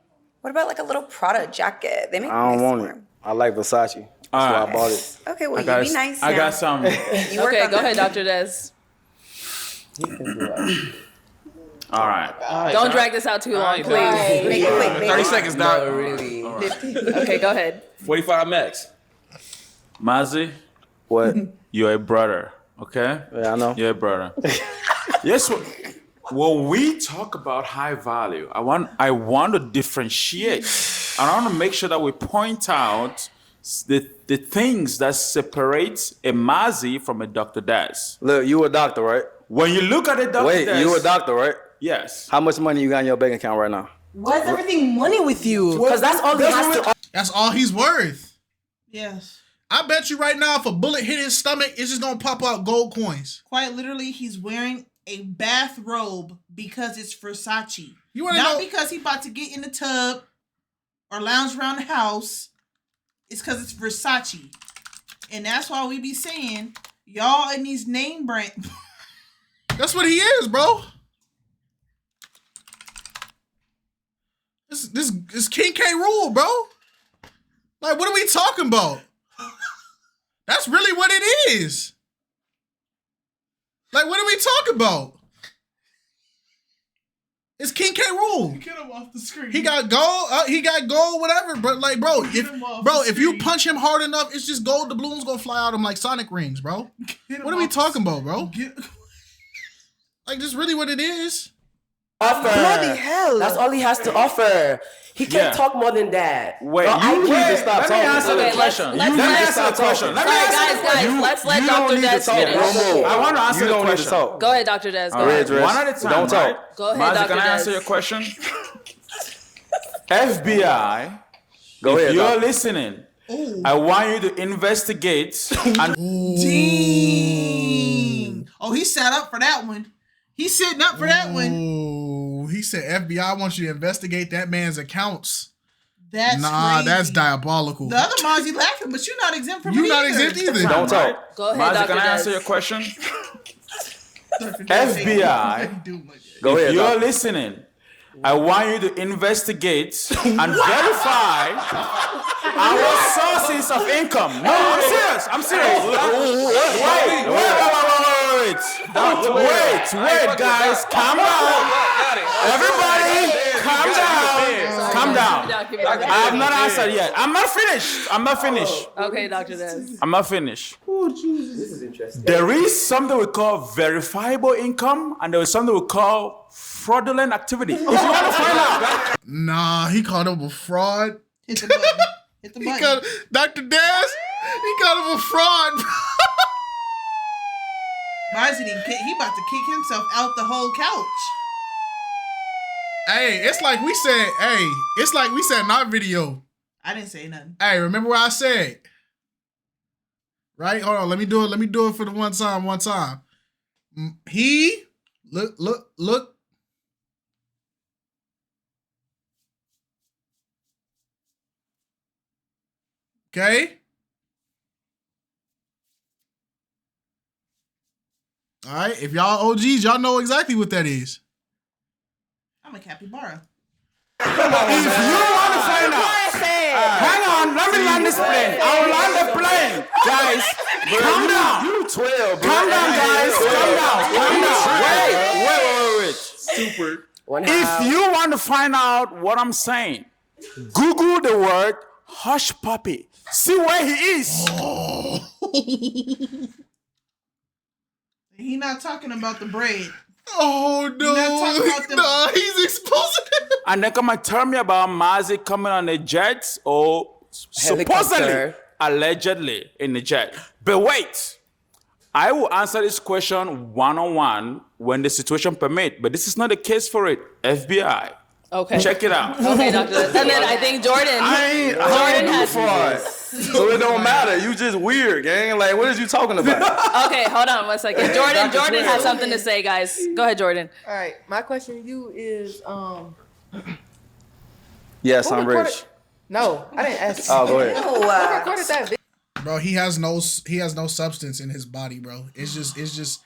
What about like a little Prada jacket? They make. I don't nice want for it. 'em. I like Versace. That's why I bought it. Okay, well, you be nice. I now. got some. You work Okay, on go that. ahead, Dr. Des. All right. Don't drag this out too long, please. Make it quick, 30 seconds, Doc. No, really. Okay, go ahead. 45 max. Mazi, What? you're a brother, okay? Yeah, I know. You're a brother. Yes, when we talk about high value, I want to differentiate. I want to make sure that we point out the things that separate a Mazi from a Dr. Des. Look, you a doctor, right? When you look at a Dr. Wait, Des, you a doctor, right? Yes. How much money you got in your bank account right now? Why is everything money with you? Because that's all he has to. that's all he's worth. Yes. I bet you right now if a bullet hit his stomach, it's just going to pop out gold coins. Quite literally, he's wearing a bathrobe because it's Versace. You wanna Not know- because he about to get in the tub or lounge around the house. It's because it's Versace. And that's why we be saying, y'all in these name brand... That's what he is, bro. This King K rule, bro. Like, what are we talking about? That's really what it is. Like, what are we talking about? It's King K rule. Get him off the screen. He got gold, whatever. But like, bro, if you punch him hard enough, it's just gold. The balloons gonna fly out him like Sonic rings, bro. What are we talking about, bro? Like, this really what it is. Offer. Bloody hell. That's all he has to offer. He can't Yeah. talk more than that. Wait, Bro, you need to stop talking. Let me answer the Okay, question. let's Let me answer the question. Let me answer the question. Let's let You Dr. don't need to Dez talk finish. no more. I want to answer You the don't need to question. talk. Go ahead, Dr. Dez. Go All right, ahead. Dress. one at a time. Don't talk. Right? Go ahead, Mazi, Dr. can I Dez. answer your question? FBI, Go if ahead, you're Doc. listening, I want you to investigate and Dang. Oh, he sat up for that one. He's sitting up for that one. Ooh, he said FBI wants you to investigate that man's accounts. That's crazy. That's diabolical. The other Mazi laughing, but you're not exempt from it. You're not exempt either. Don't talk. Go ahead, Mazi, Dr. can I answer Dez. your question? Dr. Dez ain't FBI, doing much. Go if ahead, you're Doc. listening, I want you to investigate and verify our sources of income. No, I'm serious. I'm serious. Wait, guys. Calm down. Everybody, calm down. Calm down. I have not answered yet. I'm not finished. Okay, Dr. Dez. I'm not finished. This is interesting. There is something we call verifiable income, and there is something we call fraudulent activity. If you want to find out, Nah, he called him a fraud. Hit the button. Hit the He button. called Dr. Daz. He called him a fraud. Mazi didn't kick. He about to kick himself out the whole couch. Hey, it's like we said. Hey, it's like we said in our video. I didn't say nothing. Hey, remember what I said? Right? Hold on. Let me do it. Let me do it for the one time. He look. Okay. All right. If y'all OGs, y'all know exactly what that is. I'm a capybara. if you want to find out, hang on, let me land this plane. I will land the plane, guys. Calm down. You 12, bro. Calm down, guys. Calm down. Wait. Super. If you want to find out what I'm saying, Google the word hush puppy. See where he is. He not talking about the bread. Oh no! He not talking about the Nah, he's exposing it. And then come and tell me about Mazi coming on a jet or supposedly, Helicopter. allegedly in the jet. But wait, I will answer this question one-on-one when the situation permit. But this is not the case for it. FBI. Okay. Check it out. Okay, Dr. Dez. And then I think Jordan. I Jordan do has. fraud. So it don't matter. You just weird, gang. Like, what is you talking about? Okay, hold on 1 second. Jordan has something to say, guys. Go ahead, Jordan. All right, my question to you is, Yes, who I'm recorded- rich. No, I didn't ask. Oh, go ahead. Who recorded that video? Bro, he has no substance in his body, bro. It's just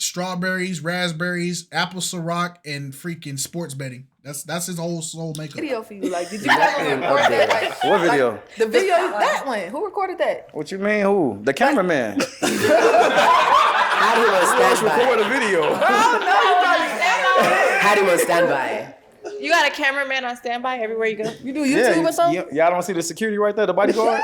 strawberries, raspberries, apple Ciroc, and freaking sports betting. That's his whole soul makeup. Video for you, like, did you ever record that? Like, What video? the video, that one. Who recorded that? What you mean? Who? The cameraman. How do you want to Let's stand record by? a video. Oh no, you probably stand on it. How do you want to stand by? You got a cameraman on standby everywhere you go. You do YouTube or something? Y'all don't see the security right there, the bodyguard?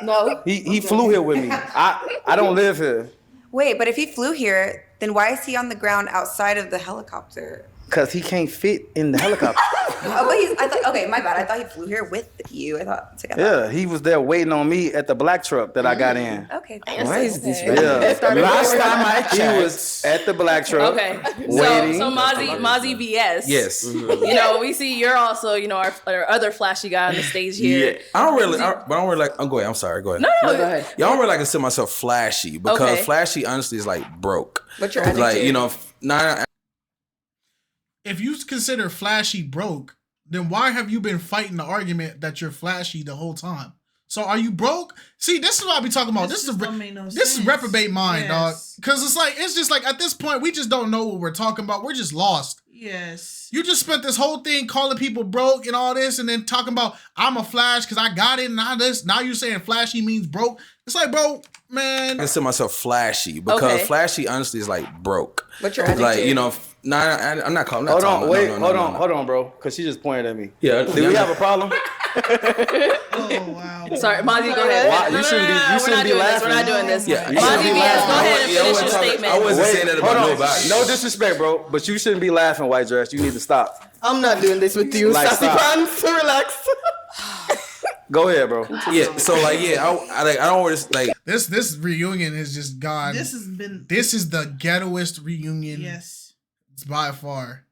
No. He flew here with me. I don't live here. Wait, but if he flew here, then why is he on the ground outside of the helicopter? Because he can't fit in the helicopter. Oh, but I thought, okay, my bad. I thought he flew here with you. I thought together. Yeah, he was there waiting on me at the black truck that I got in. Okay. Why is this? Yeah. Last time I He checked, was at the black truck. Okay. Waiting. So Mazi VS. Yes. You know, we see you're also, you know, our other flashy guy on the stage here. I don't really like. I'm going. I'm sorry. Go ahead. No, Go ahead. Y'all don't really like to consider myself flashy because Okay. flashy honestly is like broke. But you're Like, educated. you know, not. If you consider flashy broke, then why have you been fighting the argument that you're flashy the whole time? So are you broke? See, this is what I be talking about. This is reprobate mind, dog. Because it's just like at this point, we just don't know what we're talking about. We're just lost. Yes. You just spent this whole thing calling people broke and all this, and then talking about I'm a flash because I got it and all this. Now you're saying flashy means broke. It's like, bro, man. I consider myself flashy because flashy honestly is like broke. But you're like, you know, I'm not calling. Hold on, bro. Because she just pointed at me. Yeah. Do we have a problem? Oh wow. Sorry, Mazi, go ahead. Why? You shouldn't be laughing. We're not doing this. Yeah. Mazi, BS, go ahead and finish your statement. I wasn't saying that about nobody. No disrespect, bro. But you shouldn't be laughing, white dress. You need to stop. I'm not doing this with you. Like, Sassy stop. pants, relax. Go ahead, bro. Yeah. So like, yeah, I don't want to like. This reunion has just gone. This is the ghettoest reunion. Yes. It's by far.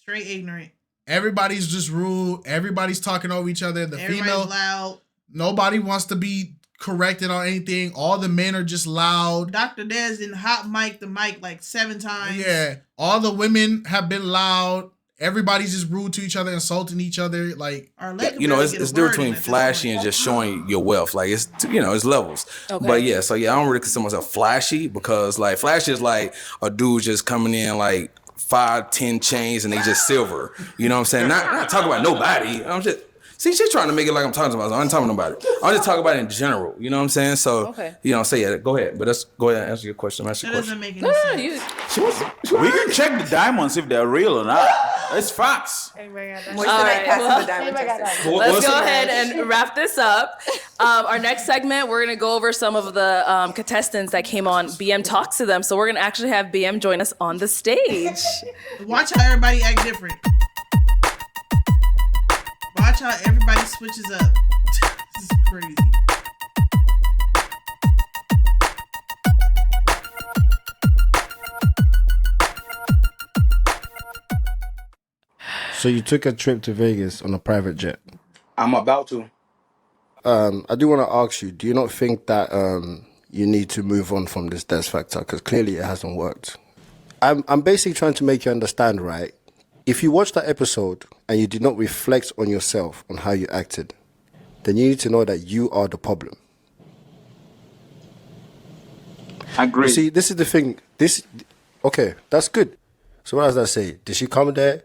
Straight ignorant. Everybody's just rude. Everybody's talking over each other. Everybody's female loud. Nobody wants to be corrected on anything. All the men are just loud. Dr. Dez didn't hot mic the mic like 7 times. Yeah. All the women have been loud. Everybody's just rude to each other, insulting each other. Like, you know, it's different between flashy and just showing your wealth. Like, it's, you know, it's levels. Okay. But yeah, so yeah, I don't really consider myself flashy because like flashy is like a dude just coming in like 5-10 chains and they just silver. You know what I'm saying? Not talking about nobody. I'm just she's trying to make it like I'm talking about. I'm not talking about it. I'm just talking about it in general. You know what I'm saying? So you know, say yeah. Go ahead, but let's go ahead and answer your question. That doesn't make any sense. We can check the diamonds if they're real or not. It's facts. All right, let's go ahead and wrap this up. Our next segment, we're going to go over some of the contestants that came on BM Talks to them. So we're going to actually have BM join us on the stage. Watch how everybody act different. Watch how everybody switches up. This is crazy. So you took a trip to Vegas on a private jet. I'm about to. I do want to ask you, do you not think that you need to move on from this Des factor? Because clearly it hasn't worked. I'm basically trying to make you understand, right? If you watch that episode and you did not reflect on yourself, on how you acted, then you need to know that you are the problem. I agree. You see, this is the thing. Okay, that's good. So what does that say? Did she come there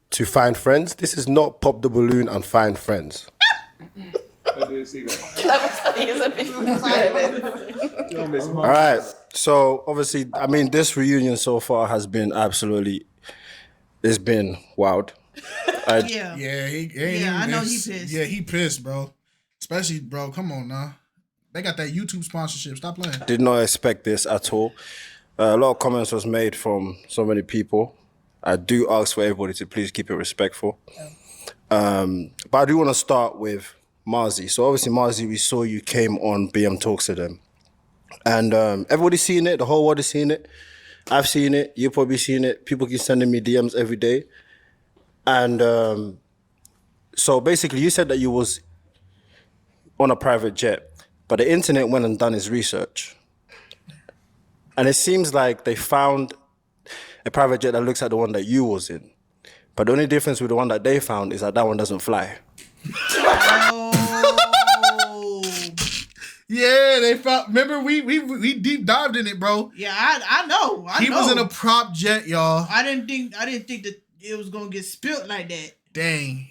to find friends? This is not pop the balloon and find friends. I didn't see that. All right. So obviously, I mean, this reunion so far has been it's been wild. I know he pissed. Yeah, he pissed, bro. Especially, bro, come on now. They got that YouTube sponsorship. Stop playing. Did not expect this at all. A lot of comments was made from so many people. I do ask for everybody to please keep it respectful. But I do want to start with Mazi. So obviously, Mazi, we saw you came on BM Talks to them. And everybody's seen it. The whole world is seeing it. I've seen it. You've probably seen it. People keep sending me DMs every day. And so basically, you said that you was on a private jet, but the internet went and done its research. And it seems like they found a private jet that looks like the one that you was in. But the only difference with the one that they found is that one doesn't fly. Yeah, they found. Remember, we deep dived in it, bro. Yeah, I know. He was in a prop jet, y'all. I didn't think that it was gonna get spilled like that. Dang.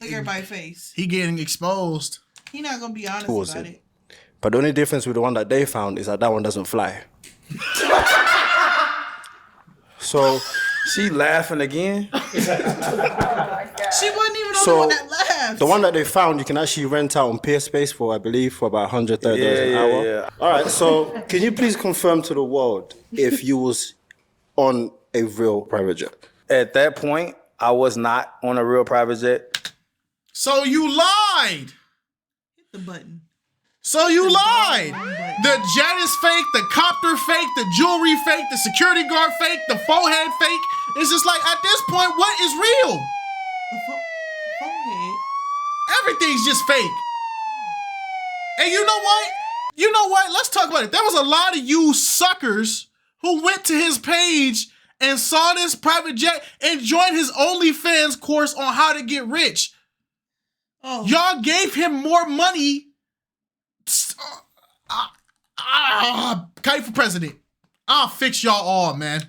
Look at everybody's face. He getting exposed. He not gonna be honest about it. But the only difference with the one that they found is that one doesn't fly. So she laughing again. She wasn't even on the one that laughed. The one that they found, you can actually rent out on Peerspace for, I believe, for about $130 an hour. Yeah. All right, so can you please confirm to the world if you was on a real private jet? At that point, I was not on a real private jet. So you lied. Hit the button. So you lied. The jet is fake, the copter fake, the jewelry fake, the security guard fake, the forehead fake. It's just like, at this point, what is real? The forehead. Everything's just fake. And you know what? You know what? Let's talk about it. There was a lot of you suckers who went to his page and saw this private jet and joined his OnlyFans course on how to get rich. Oh. Y'all gave him more money Kite for president. I'll fix y'all all, man.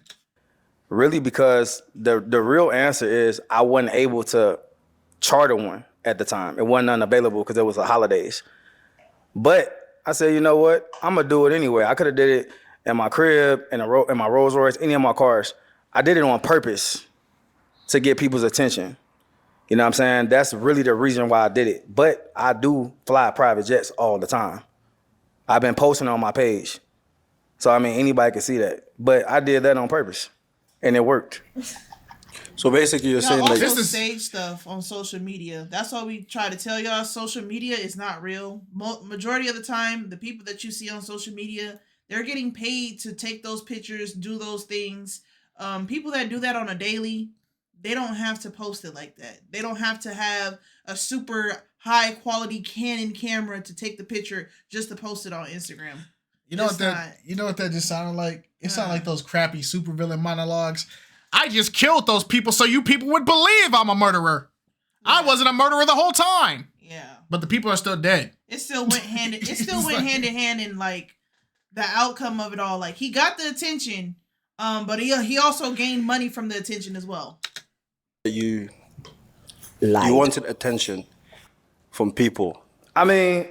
Really, because the real answer is I wasn't able to charter one at the time. It wasn't unavailable because it was the holidays. But I said, you know what? I'm gonna do it anyway. I could have did it in my crib, in my Rolls Royce, any of my cars. I did it on purpose to get people's attention. You know what I'm saying? That's really the reason why I did it. But I do fly private jets all the time. I've been posting on my page. So, I mean, anybody can see that. But I did that on purpose, and it worked. So basically, you're saying also like stage stuff on social media. That's why we try to tell y'all social media is not real. Majority of the time, the people that you see on social media, they're getting paid to take those pictures, do those things. People that do that on a daily, they don't have to post it like that. They don't have to have a super high quality Canon camera to take the picture just to post it on Instagram. You know what that just sounded like? It sounded like those crappy supervillain monologues. I just killed those people so you people would believe I'm a murderer. Yeah. I wasn't a murderer the whole time. Yeah. But the people are still dead. It still went hand in hand in like the outcome of it all. Like he got the attention, but he also gained money from the attention as well. You wanted attention from people. I mean,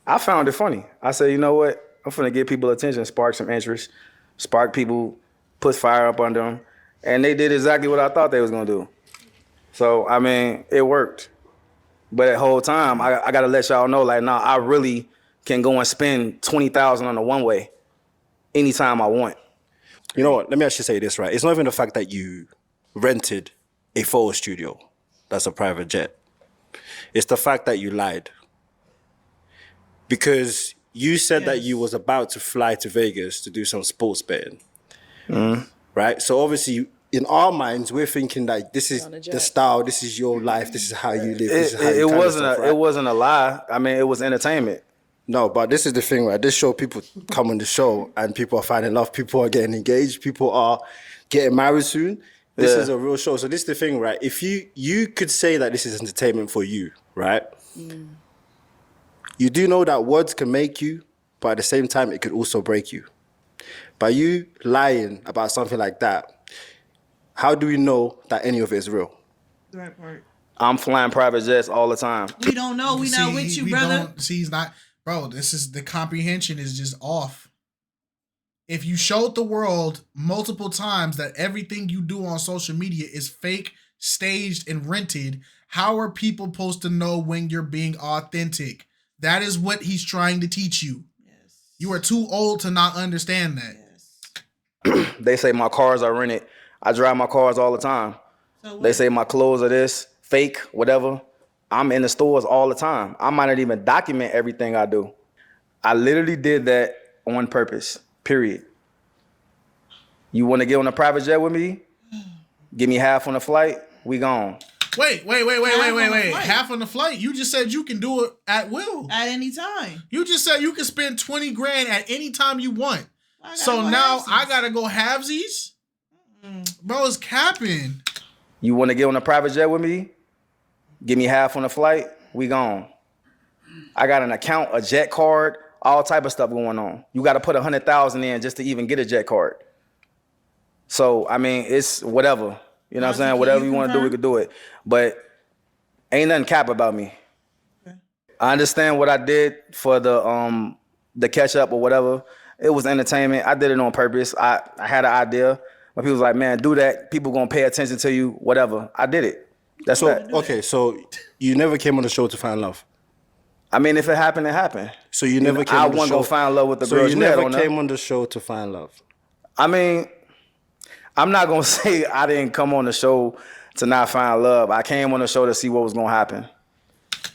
I found it funny. I said, you know what? I'm finna get people attention, spark some interest, spark people, put fire up under them. And they did exactly what I thought they was gonna do. So, I mean, it worked. But the whole time, I gotta let y'all know, like, nah, I really can go and spend $20,000 on a one-way anytime I want. You know what? Let me actually say this, right? It's not even the fact that you rented a photo studio that's a private jet. It's the fact that you lied. Because you said that you was about to fly to Vegas to do some sports betting. Right? So obviously, in our minds, we're thinking that this is the style, this is your life, this is how you live, this is how you It wasn't a lie. I mean, it was entertainment. No, but this is the thing, right? This show, people come on the show and people are finding love, people are getting engaged, people are getting married soon. This is a real show. So this is the thing, right? If you could say that this is entertainment for you, right? You do know that words can make you, but at the same time, it could also break you. By you lying about something like that, how do we know that any of it is real? The right part. I'm flying private jets all the time. We don't know. We not with you, brother. He's not. Bro, this is the comprehension is just off. If you showed the world multiple times that everything you do on social media is fake, staged, and rented, how are people supposed to know when you're being authentic? That is what he's trying to teach you. Yes. You are too old to not understand that. Yes. They say my cars are rented. I drive my cars all the time. So they say my clothes are this, fake, whatever. I'm in the stores all the time. I might not even document everything I do. I literally did that on purpose, period. You want to get on a private jet with me? Give me half on the flight, we gone. Wait. Half on the flight? You just said you can do it at will. At any time. You just said you can spend 20 grand at any time you want. So now I gotta go halvesies? Bro, it's capping. You want to get on a private jet with me? Give me half on the flight, we gone. I got an account, a jet card, all type of stuff going on. You got to put 100,000 in just to even get a jet card. So, I mean, it's whatever. You know what I'm saying? Whatever you want to do, we could do it. But ain't nothing cap about me. Okay. I understand what I did for the catch up or whatever. It was entertainment. I did it on purpose. I had an idea. But people was like, man, do that. People gonna pay attention to you, whatever. I did it. That's that. Okay, so you never came on the show to find love? I mean, if it happened, it happened. So you never came on the show? I wasn't gonna find love with the girl. So you never came on the show to find love? I mean, I'm not gonna say I didn't come on the show to not find love. I came on the show to see what was gonna happen.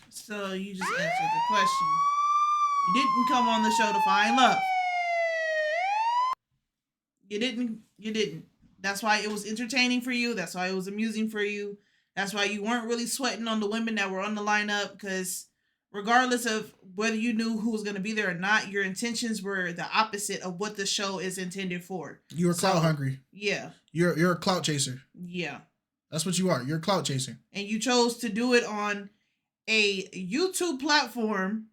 So you just answered the question. You didn't come on the show to find love. You didn't. That's why it was entertaining for you. That's why it was amusing for you. That's why you weren't really sweating on the women that were on the lineup, because regardless of whether you knew who was going to be there or not, your intentions were the opposite of what the show is intended for. You were clout hungry. Yeah. You're a clout chaser. Yeah. That's what you are. You're a clout chaser. And you chose to do it on a YouTube platform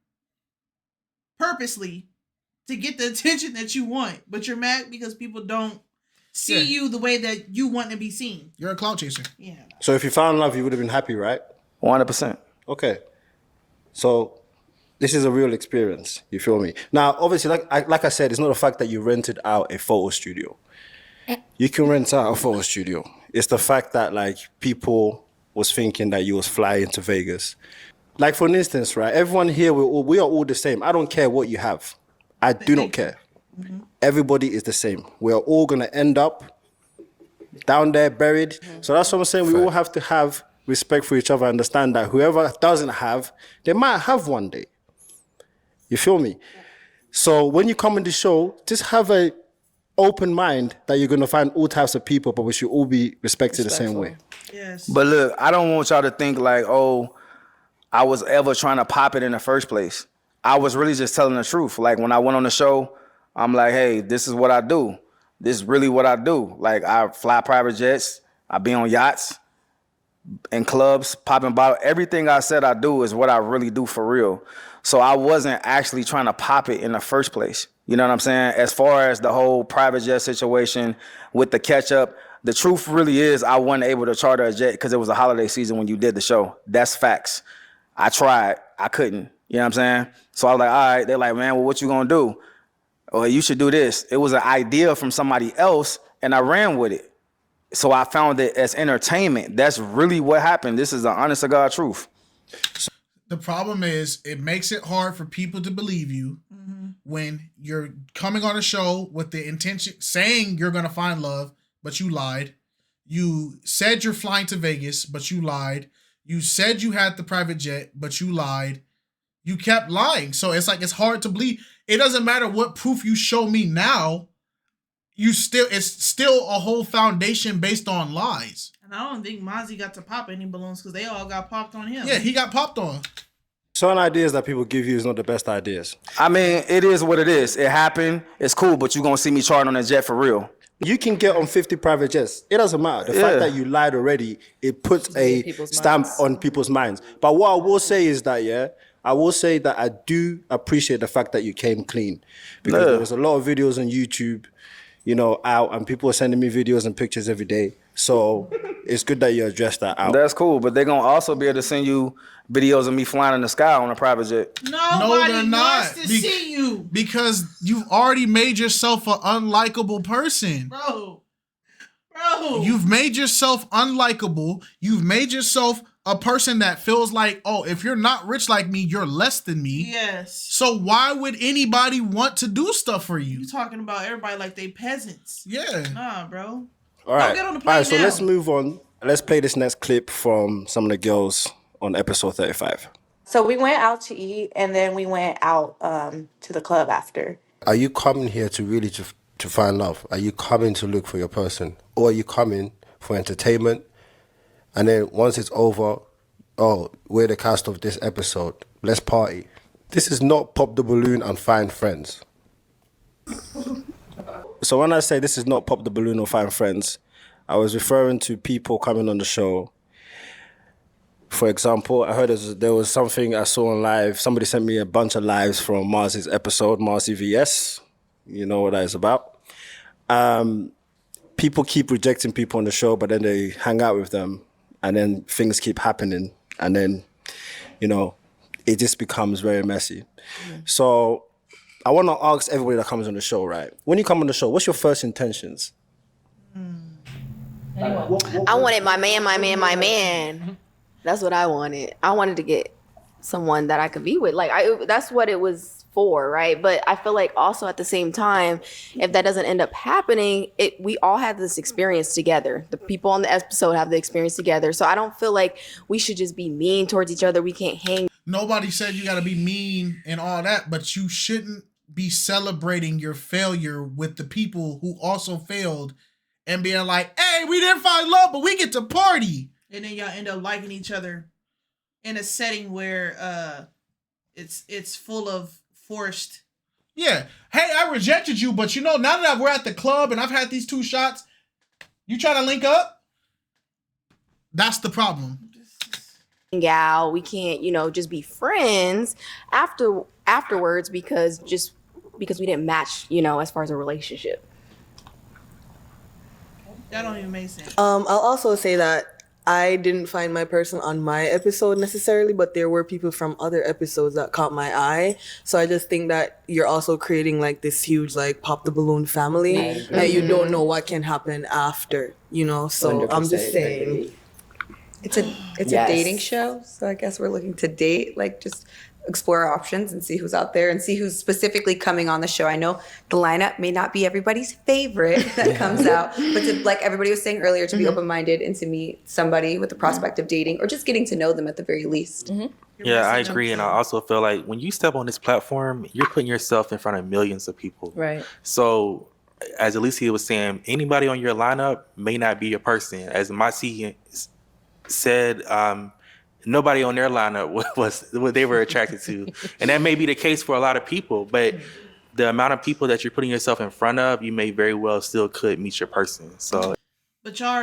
purposely to get the attention that you want, but you're mad because people don't see you the way that you want to be seen. You're a clout chaser. Yeah. So if you found love, you would have been happy, right? 100%. Okay. So this is a real experience. You feel me? Now, obviously, like I said, it's not the fact that you rented out a photo studio. You can rent out a photo studio. It's the fact that like people was thinking that you was flying to Vegas. Like for instance, right? Everyone here, we are all the same. I don't care what you have. I do not care. Mm-hmm. Everybody is the same. We are all gonna end up down there buried. Mm-hmm. So that's what I'm saying. We all have to have respect for each other. Understand that whoever doesn't have, they might have one day. You feel me? So when you come on the show, just have a open mind that you're gonna find all types of people, but we should all be respected the same way. Yes. But look, I don't want y'all to think like, oh, I was ever trying to pop it in the first place. I was really just telling the truth. Like when I went on the show, I'm like, hey, this is what I do. This is really what I do. Like I fly private jets, I be on yachts, in clubs, popping bottle. Everything I said I do is what I really do for real. So I wasn't actually trying to pop it in the first place. You know what I'm saying? As far as the whole private jet situation with the catch up, the truth really is I wasn't able to charter a jet because it was a holiday season when you did the show. That's facts. I tried. I couldn't. You know what I'm saying? So I was like, all right. They're like, man, well, what you gonna do? Well, you should do this. It was an idea from somebody else, and I ran with it. So I found it as entertainment. That's really what happened. This is the honest to God truth. The problem is it makes it hard for people to believe you when you're coming on a show with the intention, saying you're going to find love, but you lied. You said you're flying to Vegas, but you lied. You said you had the private jet, but you lied. You kept lying. So it's like, it's hard to believe. It doesn't matter what proof you show me now. It's still a whole foundation based on lies. And I don't think Mazi got to pop any balloons because they all got popped on him. Yeah, he got popped on. Certain ideas that people give you is not the best ideas. I mean, it is what it is. It happened. It's cool, but you're going to see me charting on a jet for real. You can get on 50 private jets. It doesn't matter. The fact that you lied already, it puts a stamp on people's minds. But what I will say is that, I will say that I do appreciate the fact that you came clean. Because there was a lot of videos on YouTube, out, and people are sending me videos and pictures every day. So it's good that you addressed that out. That's cool, but they're going to also be able to send you videos of me flying in the sky on a private jet. Nobody they're not. wants to see you. Because you've already made yourself an unlikable person. Bro. You've made yourself unlikable. You've made yourself a person that feels like, oh, if you're not rich like me, you're less than me. Yes. So why would anybody want to do stuff for you? You talking about everybody like they peasants. Yeah. Nah, bro. All right. Don't get on the plane All right, so now. let's move on. Let's play this next clip from some of the girls on episode 35. So we went out to eat, and then we went out to the club after. Are you coming here to really to find love? Are you coming to look for your person? Or are you coming for entertainment? And then once it's over, oh, we're the cast of this episode. Let's party. This is not pop the balloon and find friends. So when I say this is not pop the balloon or find friends, I was referring to people coming on the show. For example, I heard there was something I saw on live. Somebody sent me a bunch of lives from Mazi's episode, Mazi VS. You know what that is about. People keep rejecting people on the show, but then they hang out with them, and then things keep happening, and then, it just becomes very messy. So I want to ask everybody that comes on the show, right? When you come on the show, what's your first intentions? I wanted my man. That's what I wanted. I wanted to get someone that I could be with. That's what it was for, right? But I feel like also at the same time, if that doesn't end up happening, we all have this experience together. The people on the episode have the experience together. So I don't feel like we should just be mean towards each other. We can't hang. Nobody said you got to be mean and all that, but you shouldn't be celebrating your failure with the people who also failed and being like, hey, we didn't find love, but we get to party. And then y'all end up liking each other in a setting where it's full of forced. Yeah. Hey, I rejected you, but now that we're at the club and I've had these 2 shots, you trying to link up? That's the problem. Out. We can't, just be friends after afterwards because we didn't match, you know, as far as a relationship. That don't even make sense. I'll also say that I didn't find my person on my episode necessarily, but there were people from other episodes that caught my eye. So I just think that you're also creating like this huge like pop the balloon family, and you don't know what can happen after, you know. So I'm just saying, It's a dating show, so I guess we're looking to date, like just explore our options and see who's out there and see who's specifically coming on the show. I know the lineup may not be everybody's favorite that comes out, but to, like everybody was saying earlier, to be open-minded and to meet somebody with the prospect of dating or just getting to know them at the very least. Yeah, I agree. And I also feel like when you step on this platform, you're putting yourself in front of millions of people. Right. So as Alicia was saying, anybody on your lineup may not be your person. As Mazi said, nobody on their lineup was what they were attracted to. And that may be the case for a lot of people, but the amount of people that you're putting yourself in front of, you may very well still could meet your person. So, But y'all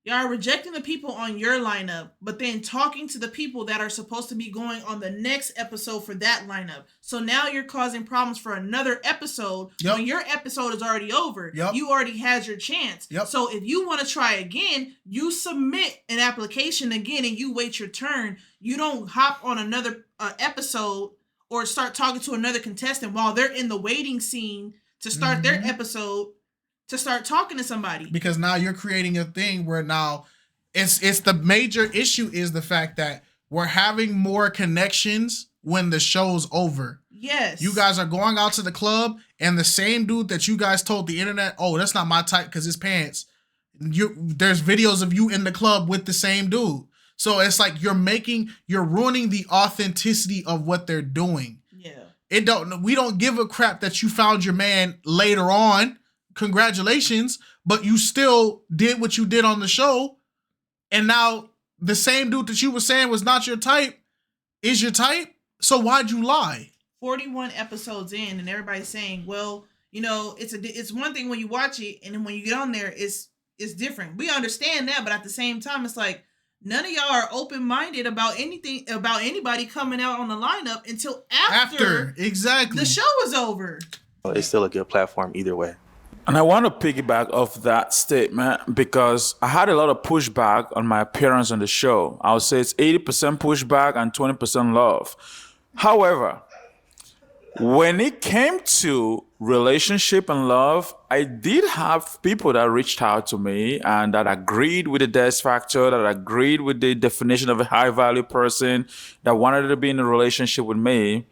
are rejecting the people on your lineup, but then talking to the people that are supposed to be going on the next episode for that lineup. So now you're causing problems for another episode when your episode is already over. You already had your chance. So if you want to try again, you submit an application again and you wait your turn. You don't hop on another episode or start talking to another contestant while they're in the waiting scene to start their episode to start talking to somebody. Because now you're creating a thing where now it's the major issue is the fact that we're having more connections when the show's over. Yes. You guys are going out to the club and the same dude that you guys told the internet, oh, that's not my type because his pants. There's videos of you in the club with the same dude. So it's like you're ruining the authenticity of what they're doing. Yeah. We don't give a crap that you found your man later on. Congratulations, but you still did what you did on the show, and now the same dude that you were saying was not your type is your type. So why'd you lie? 41 episodes in, and everybody's saying, "Well, you know, it's one thing when you watch it, and then when you get on there, it's different." We understand that, but at the same time, it's like none of y'all are open-minded about anything about anybody coming out on the lineup until after exactly the show is over. it's still a good platform either way. And I want to piggyback off that statement because I had a lot of pushback on my appearance on the show. I would say it's 80% pushback and 20% love. However, when it came to relationship and love, I did have people that reached out to me and that agreed with the Des factor, that agreed with the definition of a high-value person, that wanted to be in a relationship with me.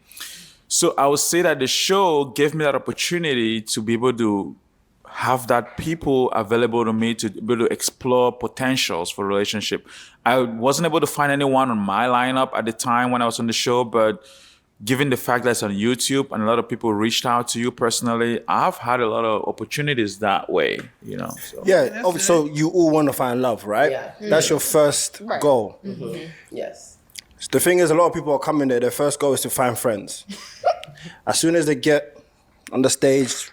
So I would say that the show gave me that opportunity to be able to have that people available to me to be able to explore potentials for relationship. I wasn't able to find anyone on my lineup at the time when I was on the show, but given the fact that it's on YouTube and a lot of people reached out to you personally, I've had a lot of opportunities that way, you know. So. Yeah, so you all want to find love, right? Yeah. That's your first goal. Yes. The thing is, a lot of people are coming there, their first goal is to find friends. As soon as they get on the stage,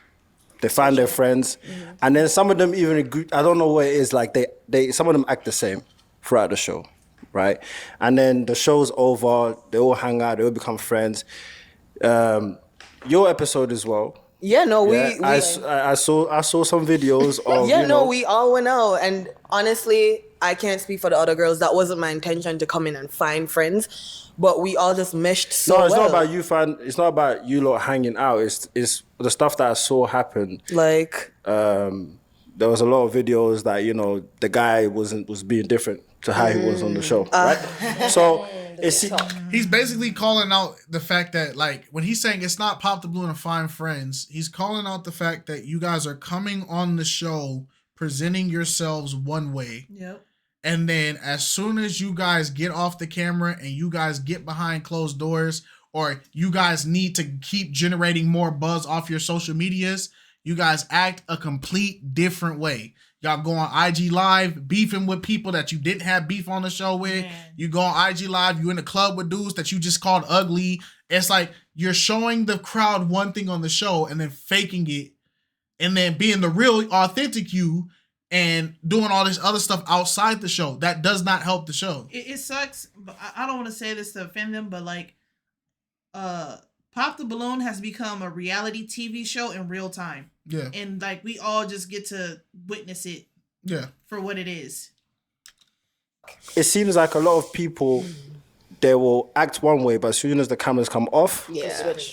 they find their friends, and then some of them even agree. I don't know what it is. Like they some of them act the same throughout the show, right? And then the show's over. They all hang out. They all become friends. Your episode as well. Yeah, no, I saw some videos of. Yeah, we all went out, and honestly, I can't speak for the other girls. That wasn't my intention to come in and find friends. But we all just meshed so well. No, it's not about you it's not about you lot hanging out. It's the stuff that I saw happen. Like there was a lot of videos that, you know, the guy was being different to how he was on the show. Right? So he's basically calling out the fact that, like, when he's saying it's not pop the balloon and find friends, he's calling out the fact that you guys are coming on the show presenting yourselves one way. Yep. And then as soon as you guys get off the camera and you guys get behind closed doors, or you guys need to keep generating more buzz off your social medias, you guys act a complete different way. Y'all go on IG Live beefing with people that you didn't have beef on the show with. You go on IG Live, you in a club with dudes that you just called ugly. It's like you're showing the crowd one thing on the show and then faking it and then being the real authentic you and doing all this other stuff outside the show. That does not help the show. It sucks. But I don't want to say this to offend them, but like, Pop the Balloon has become a reality TV show in real time. Yeah. And like we all just get to witness it. Yeah. For what it is. It seems like a lot of people, they will act one way, but as soon as the cameras come off,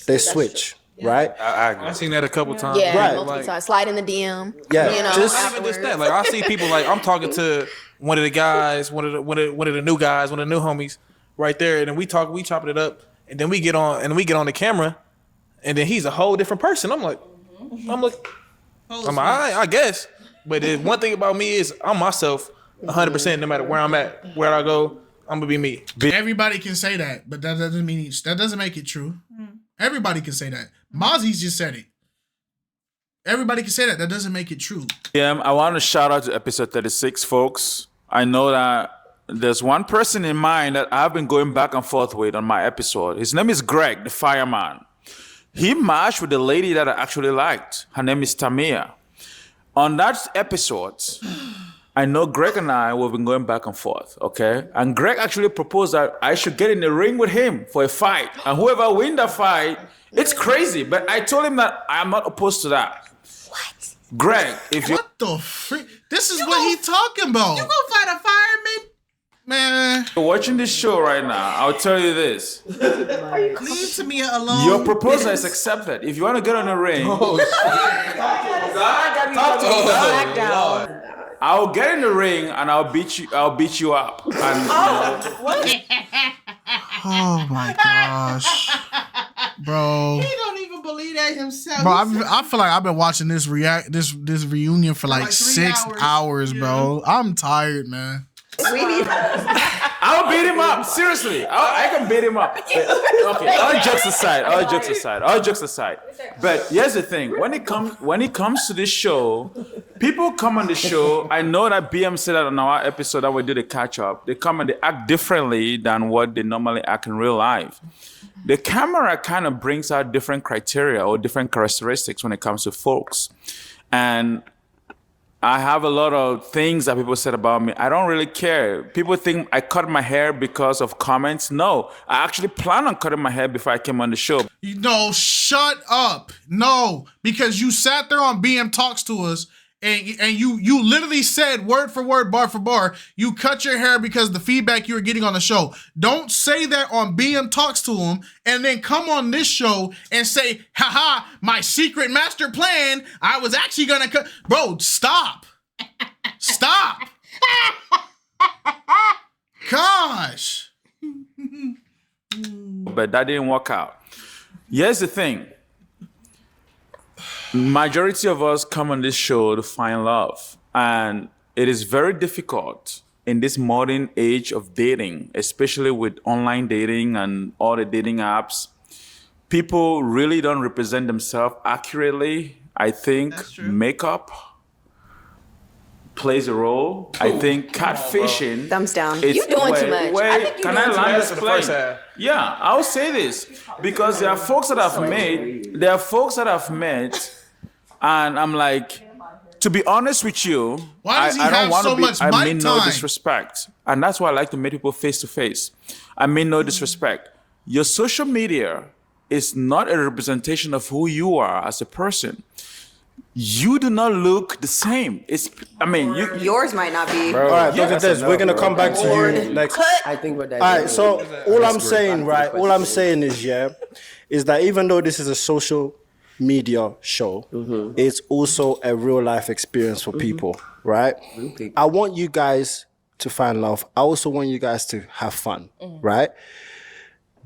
they switch. Right? I agree. I've seen that a couple times. Yeah, Right. multiple times. Slide in the DM. Yeah, you know, just- Not even just that. Like I see people like I'm talking to one of the guys, one of the new guys, one of the new homies, right there, and then we chopping it up, and then we get on the camera, and then he's a whole different person. I'm like, I guess. But the one thing about me is I'm myself 100%. No matter where I'm at, where I go, I'm gonna be me. Everybody can say that, but that doesn't mean that doesn't make it true. Everybody can say that. Mazi's just said it. Everybody can say that. That doesn't make it true. Yeah, I want to shout out to episode 36, folks. I know that there's one person in mind that I've been going back and forth with on my episode. His name is Greg, the fireman. He matched with the lady that I actually liked. Her name is Tamia. On that episode, I know Greg and I have been going back and forth, okay? And Greg actually proposed that I should get in the ring with him for a fight. And whoever wins the fight, it's crazy. But I told him that I'm not opposed to that. What? Greg, if you... What the freak? This is what he talking about. You gonna fight a fireman? Man. You're watching this show right now, I'll tell you this. Leave Tamia alone. Your proposal is accepted. If you want to get on the ring... I'll get in the ring and I'll beat you up. And, Oh my gosh. Bro. He don't even believe that himself. Bro, I feel like I've been watching this reunion for like 6 hours, bro. I'm tired, man. I'll beat him up. Seriously, I can beat him up. Okay, all jokes aside. But here's the thing: when it comes to this show, people come on the show. I know that BM said that on our episode that we did a catch up. They come and they act differently than what they normally act in real life. The camera kind of brings out different criteria or different characteristics when it comes to folks, and I have a lot of things that people said about me. I don't really care. People think I cut my hair because of comments. No, I actually plan on cutting my hair before I came on the show. No, shut up. No, because you sat there on BM Talks to us and you literally said word for word, bar for bar, you cut your hair because of the feedback you were getting on the show. Don't say that on BM Talks to him and then come on this show and say, haha, my secret master plan, I was actually gonna cut. Bro, stop. Stop. Gosh. But that didn't work out. Here's the thing. Majority of us come on this show to find love. And it is very difficult in this modern age of dating, especially with online dating and all the dating apps. People really don't represent themselves accurately. I think makeup plays a role. I think catfishing. Thumbs down. It's You doing too much. I think you can doing I too land much. this plane? Yeah, I'll say this because there are folks that I've met, and I'm like, to be honest with you, Why does he I don't have want so to be. much I mic mean no time? disrespect, and that's why I like to meet people face to face. I mean no disrespect. Your social media is not a representation of who you are as a person. You do not look the same. Yours might not be. All right, Dr. Des, we're gonna come back to you next. I think we're All right, so all I'm saying, right? All I'm saying is that even though this is a social media show, it's also a real life experience for people, right? I want you guys to find love. I also want you guys to have fun, right?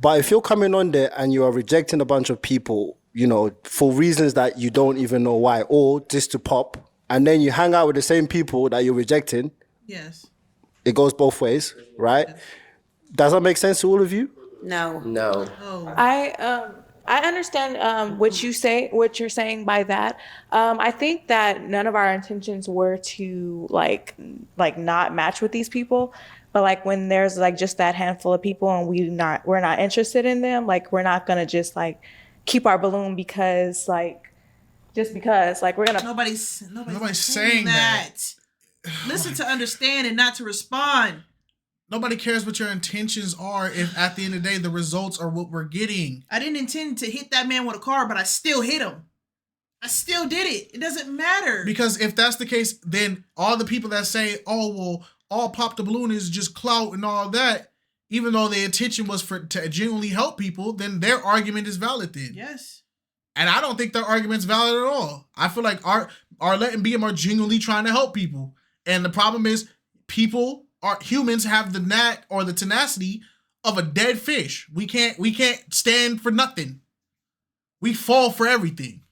But if you're coming on there and you are rejecting a bunch of people, you know, for reasons that you don't even know why, or just to pop, and then you hang out with the same people that you're rejecting. Yes. It goes both ways, right? Does that make sense to all of you? No. I understand what you're saying by that. I think that none of our intentions were to like not match with these people, but like when there's like just that handful of people and we're not interested in them, like we're not gonna just like keep our balloon because we're gonna. Nobody's saying that. Listen to understand and not to respond. Nobody cares what your intentions are if at the end of the day the results are what we're getting. I didn't intend to hit that man with a car, but I still hit him. I still did it. It doesn't matter. Because if that's the case, then all the people that say, oh, well, all Pop the Balloon is just clout and all that, even though the intention was to genuinely help people, then their argument is valid then. Yes. And I don't think their argument's valid at all. I feel like Arlette and BM are genuinely trying to help people. And the problem is humans have the knack or the tenacity of a dead fish. We can't stand for nothing. We fall for everything.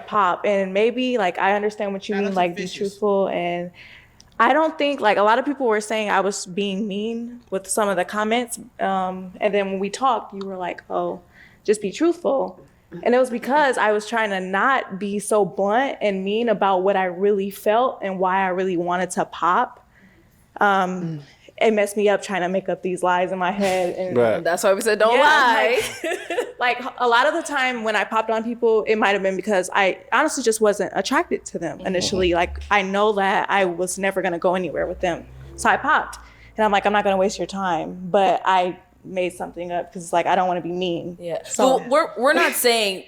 Pop, and maybe like I understand what you mean, like be truthful, and I don't think like a lot of people were saying I was being mean with some of the comments, and then when we talked, you were like, oh, just be truthful. And it was because I was trying to not be so blunt and mean about what I really felt and why I really wanted to pop. It messed me up trying to make up these lies in my head. And That's why we said don't lie. Like a lot of the time when I popped on people, it might have been because I honestly just wasn't attracted to them initially. Like I know that I was never gonna go anywhere with them. So I popped and I'm like, I'm not gonna waste your time. But I made something up because like I don't want to be mean. Yeah. So Well, we're not saying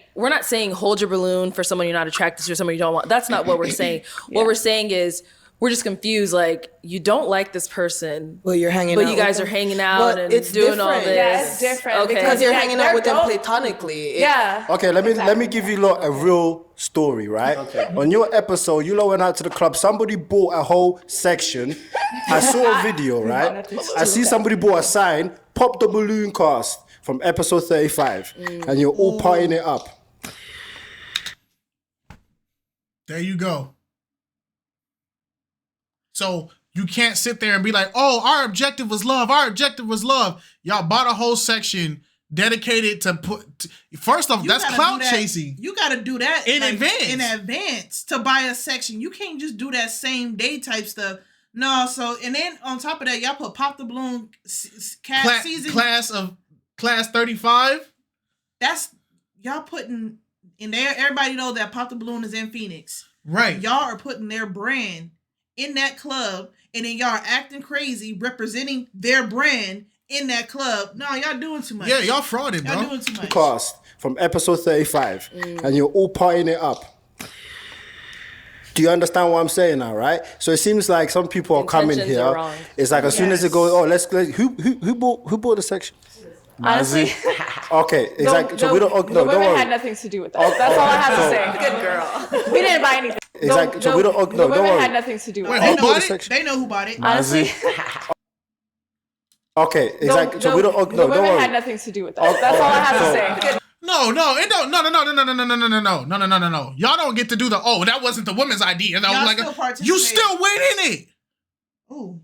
hold your balloon for someone you're not attracted to or someone you don't want. That's not what we're saying. What we're saying is we're just confused. Like you don't like this person, well, you're hanging but out you guys with are them. hanging out But and it's doing all different. this. Yeah, it's different. Okay. Because you're hanging out with them dope. platonically. Yeah. Okay, let me give you lot a real story, right? Okay. On your episode, you lot went out to the club. Somebody bought a whole section. I saw a video, right? I see somebody bought a sign. Pop the Balloon cast from episode 35, and you're all partying it up. There you go. So you can't sit there and be like, oh, our objective was love. Our objective was love. Y'all bought a whole section dedicated to first off, that's clout chasing. You got to do that in advance. In advance to buy a section. You can't just do that same day type stuff. No, so, and then on top of that, y'all put Pop the Balloon season. Class 35. That's, y'all putting in there, everybody know that Pop the Balloon is in Phoenix. Right. Y'all are putting their brand in that club, and then y'all are acting crazy, representing their brand in that club. No, y'all doing too much. Yeah, y'all frauded, bro. Y'all doing too much. Cast from episode 35, and you're all partying it up. Do you understand what I'm saying now, right? So it seems like some people are coming Intentions here. are wrong. It's like as soon as it goes, oh, let's who bought the section? Honestly, okay, exactly. So we don't. The No, don't women worry. had nothing to do with that. That's all I have to say. Good girl. We didn't buy anything. Exactly. So we don't. The No, don't women worry. had nothing to do with Wait, that. who bought it? They know who bought it. Honestly, Okay, exactly. So we don't. the No, don't women worry. had nothing to do with that. That's all I have to say. Good. No, it don't. No. Y'all don't get to do the. Oh, that wasn't the woman's idea. That Y'all was still like participate. you still went in it. Ooh.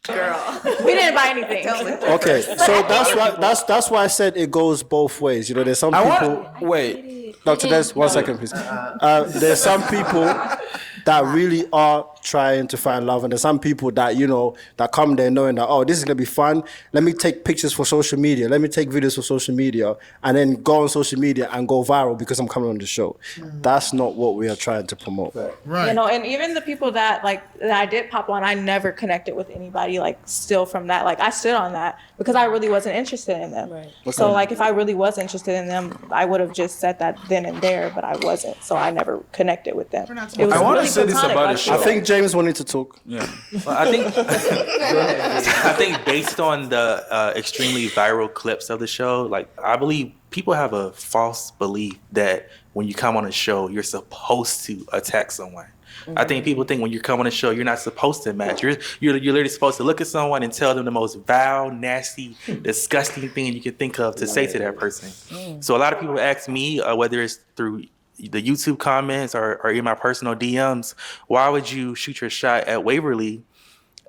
Girl, we didn't buy anything. Okay, so that's why I said it goes both ways. You know, there's some people. Wait, Dr. Des, 1 second, please. There's some people that really are trying to find love, and there's some people that, you know, that come there knowing that, oh, this is gonna be fun. Let me take pictures for social media. Let me take videos for social media, and then go on social media and go viral because I'm coming on the show. That's not what we are trying to promote. Right. You know, and even the people that I did pop on, I never connected with anybody still from that. Like I stood on that because I really wasn't interested in them. Right. Okay. So if I really was interested in them, I would have just said that then and there, but I wasn't. So I never connected with them. It was I want to really say this platonic, about the let's show. I think James wanted to talk. Yeah, well, I think based on the extremely viral clips of the show, I believe people have a false belief that when you come on a show, you're supposed to attack someone. I think people think when you come on a show, you're not supposed to match. You're literally supposed to look at someone and tell them the most vile, nasty, disgusting thing you can think of to say to that person. So a lot of people ask me, whether it's through the YouTube comments or in my personal DMs, why would you shoot your shot at Waverly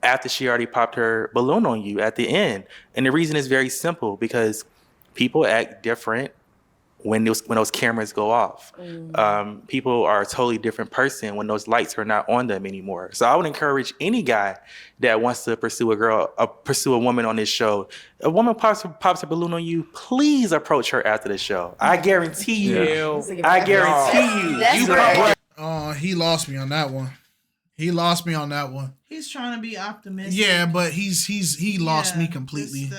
after she already popped her balloon on you at the end? And the reason is very simple, because people act different when those cameras go off. People are a totally different person when those lights are not on them anymore. So I would encourage any guy that wants to pursue a woman on this show. A woman pops a balloon on you, please approach her after the show. I guarantee you. Yeah. I guarantee you. Oh, he lost me on that one. He lost me on that one. He's trying to be optimistic. Yeah, but he lost me completely.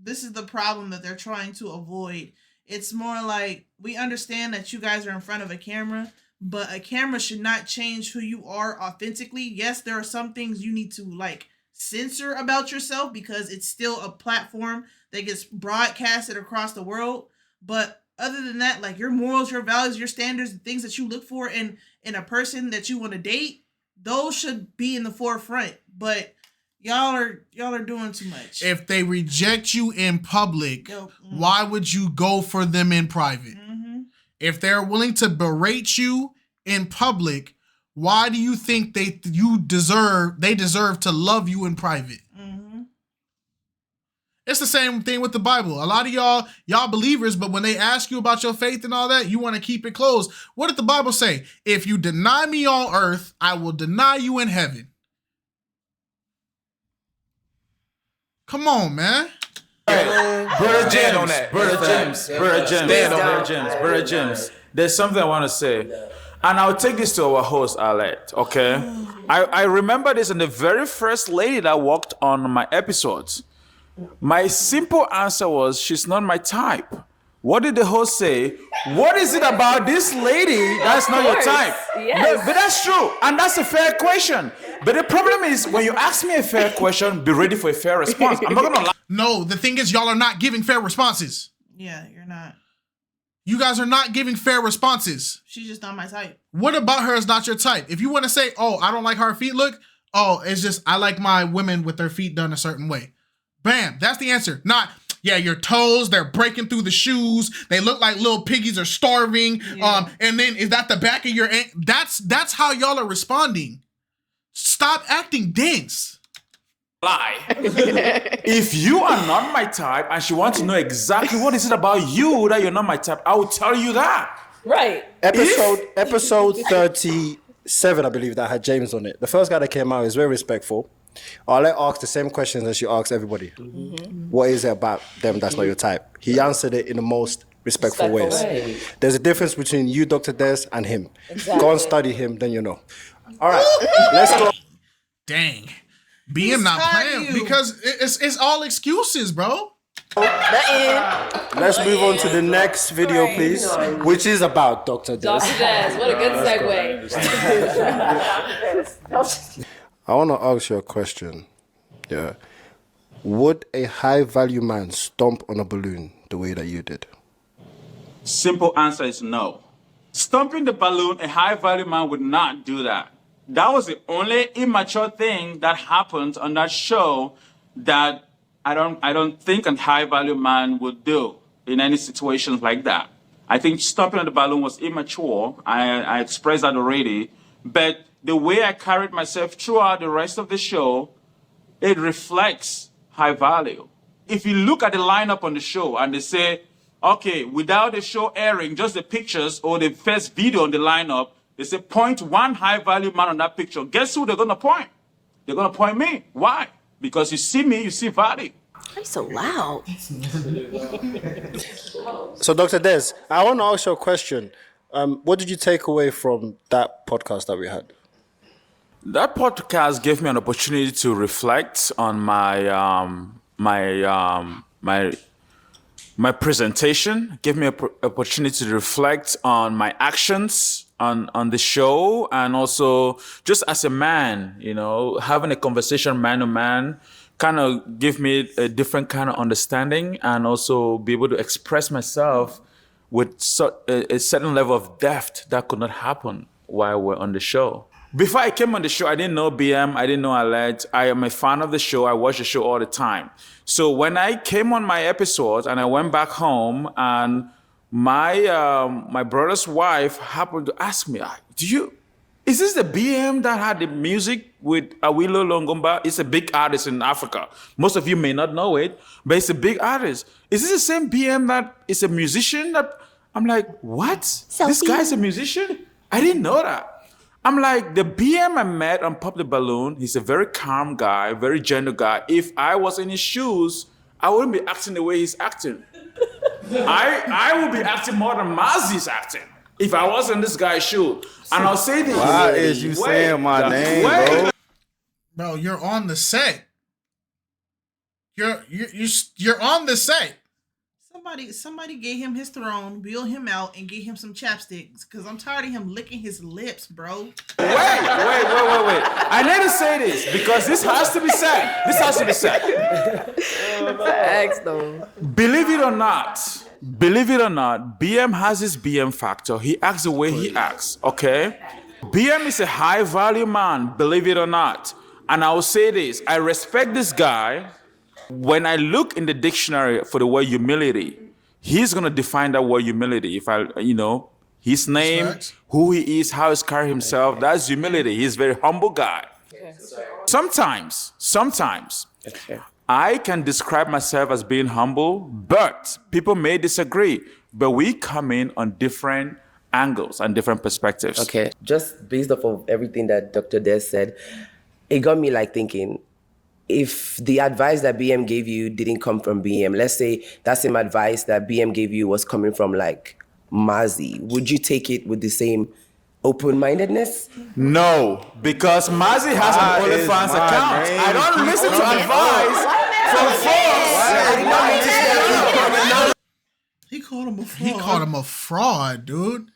This is the problem that they're trying to avoid. It's more like, we understand that you guys are in front of a camera, but a camera should not change who you are authentically. Yes, there are some things you need to like censor about yourself because it's still a platform that gets broadcasted across the world. But other than that, like your morals, your values, your standards, the things that you look for in a person that you want to date, those should be in the forefront. But y'all are doing too much. If they reject you in public, why would you go for them in private? If they're willing to berate you in public, why do you think they deserve to love you in private? It's the same thing with the Bible. A lot of y'all believers, but when they ask you about your faith and all that, you want to keep it closed. What did the Bible say? If you deny me on earth, I will deny you in heaven. Come on, man. Brother James. There's something I want to say. And I'll take this to our host, Arlette, okay? I remember this in the very first lady that walked on my episodes. My simple answer was, she's not my type. What did the host say? What is it about this lady that's not your type? Yes. But that's true. And that's a fair question. But the problem is, when you ask me a fair question, be ready for a fair response. I'm not going to lie. No, the thing is, y'all are not giving fair responses. Yeah, you're not. You guys are not giving fair responses. She's just not my type. What about her is not your type? If you want to say, oh, I don't like how her feet look. Oh, it's just, I like my women with their feet done a certain way. Bam, that's the answer. Not, yeah, your toes, they're breaking through the shoes. They look like little piggies are starving. Yeah. And then is that the back of your, that's how y'all are responding. Stop acting dense. Lie. If you are not my type and she wants to know exactly what is it about you that you're not my type, I will tell you that. Right. Episode 37, I believe, that had James on it. The first guy that came out is very respectful. Arlette asked the same questions that she asks everybody. What is it about them that's not your type? He answered it in the most respectful ways. There's a difference between you, Dr. Des, and him. Exactly. Go and study him, then you know. All right, let's go. Dang. BM not playing because it's all excuses, bro. Let's move on to the next video, please, which is about Dr. Des. Dr. Des, what a good segue. I want to ask you a question. Yeah. Would a high-value man stomp on a balloon the way that you did? Simple answer is no. Stomping the balloon, a high-value man would not do that. That was the only immature thing that happened on that show that I don't think a high-value man would do in any situations like that. I think stomping on the balloon was immature. I expressed that already. But the way I carried myself throughout the rest of the show, it reflects high value. If you look at the lineup on the show and they say, okay, without the show airing, just the pictures or the first video on the lineup, they say point one high value man on that picture. Guess who they're going to point? They're going to point me. Why? Because you see me, you see value. Why are you so loud? So, Dr. Des, I want to ask you a question. What did you take away from that podcast that we had? That podcast gave me an opportunity to reflect on my presentation. Gave me an opportunity to reflect on my actions on the show, and also just as a man, you know, having a conversation man to man kind of give me a different kind of understanding, and also be able to express myself with a certain level of depth that could not happen while we're on the show. Before I came on the show, I didn't know BM, I didn't know Arlette. I am a fan of the show. I watch the show all the time. So when I came on my episode and I went back home, and my brother's wife happened to ask me, is this the BM that had the music with Awilo Longomba? It's a big artist in Africa. Most of you may not know it, but it's a big artist. Is this the same BM that is a musician? I'm like, what? This guy's a musician? I didn't know that. I'm like, the BM I met on Pop the Balloon, he's a very calm guy, very gentle guy. If I was in his shoes, I wouldn't be acting the way he's acting. I would be acting more than Mazi's acting. If I was in this guy's shoe, and I'll say this. Why is you saying my name, bro? Bro, you're on the set. You're on the set. Somebody gave him his throne, build him out, and get him some chapsticks. Cause I'm tired of him licking his lips, bro. Wait. I need to say this because this has to be said. Facts, though. Believe it or not, BM has his BM factor. He acts the way he acts, okay? BM is a high value man, believe it or not. And I will say this, I respect this guy. When I look in the dictionary for the word humility, he's gonna define that word humility. If his name, who he is, how he's carrying himself, that's humility. He's a very humble guy. Sometimes, I can describe myself as being humble, but people may disagree. But we come in on different angles and different perspectives. Okay, just based off of everything that Dr. Des said, it got me like thinking, if the advice that BM gave you didn't come from BM, let's say that same advice that BM gave you was coming from like Mazi, would you take it with the same open-mindedness? No, because Mazi has an OnlyFans account. I don't listen to advice from folks. He called him a fraud. He called him a fraud, dude.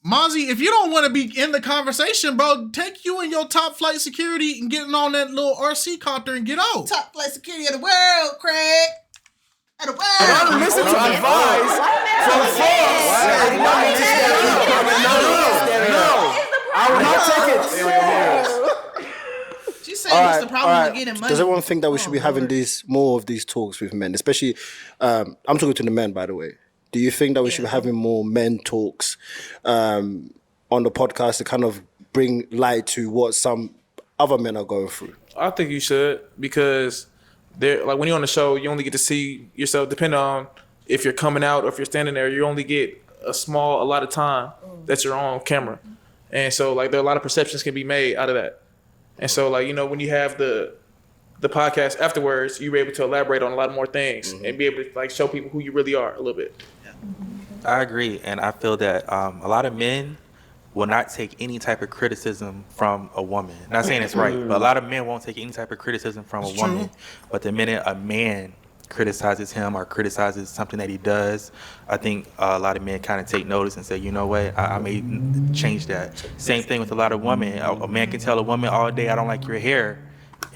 Mazi, if you don't want to be in the conversation, bro, take you and your top flight security and getting on that little RC copter and get out. Top flight security of the world, Craig. Of the world. I don't listen to advice from folks. No, I will not take it. She's saying what's the problem with getting money? Does everyone think that we should be having more of these talks with men, especially? I'm talking to the men, by the way. Do you think that we should be having more men talks on the podcast to kind of bring light to what some other men are going through? I think you should, because like when you're on the show, you only get to see yourself. Depending on if you're coming out or if you're standing there, you only get a lot of time that you're on camera, and so like there are a lot of perceptions can be made out of that. And so like when you have the podcast afterwards, you're able to elaborate on a lot more things and be able to like show people who you really are a little bit. I agree, and I feel that a lot of men will not take any type of criticism from a woman. Not saying it's right, but a lot of men won't take any type of criticism from a woman. But the minute a man criticizes him or criticizes something that he does, I think a lot of men kind of take notice and say, you know what, I may change that. Same thing with a lot of women. A man can tell a woman all day, I don't like your hair,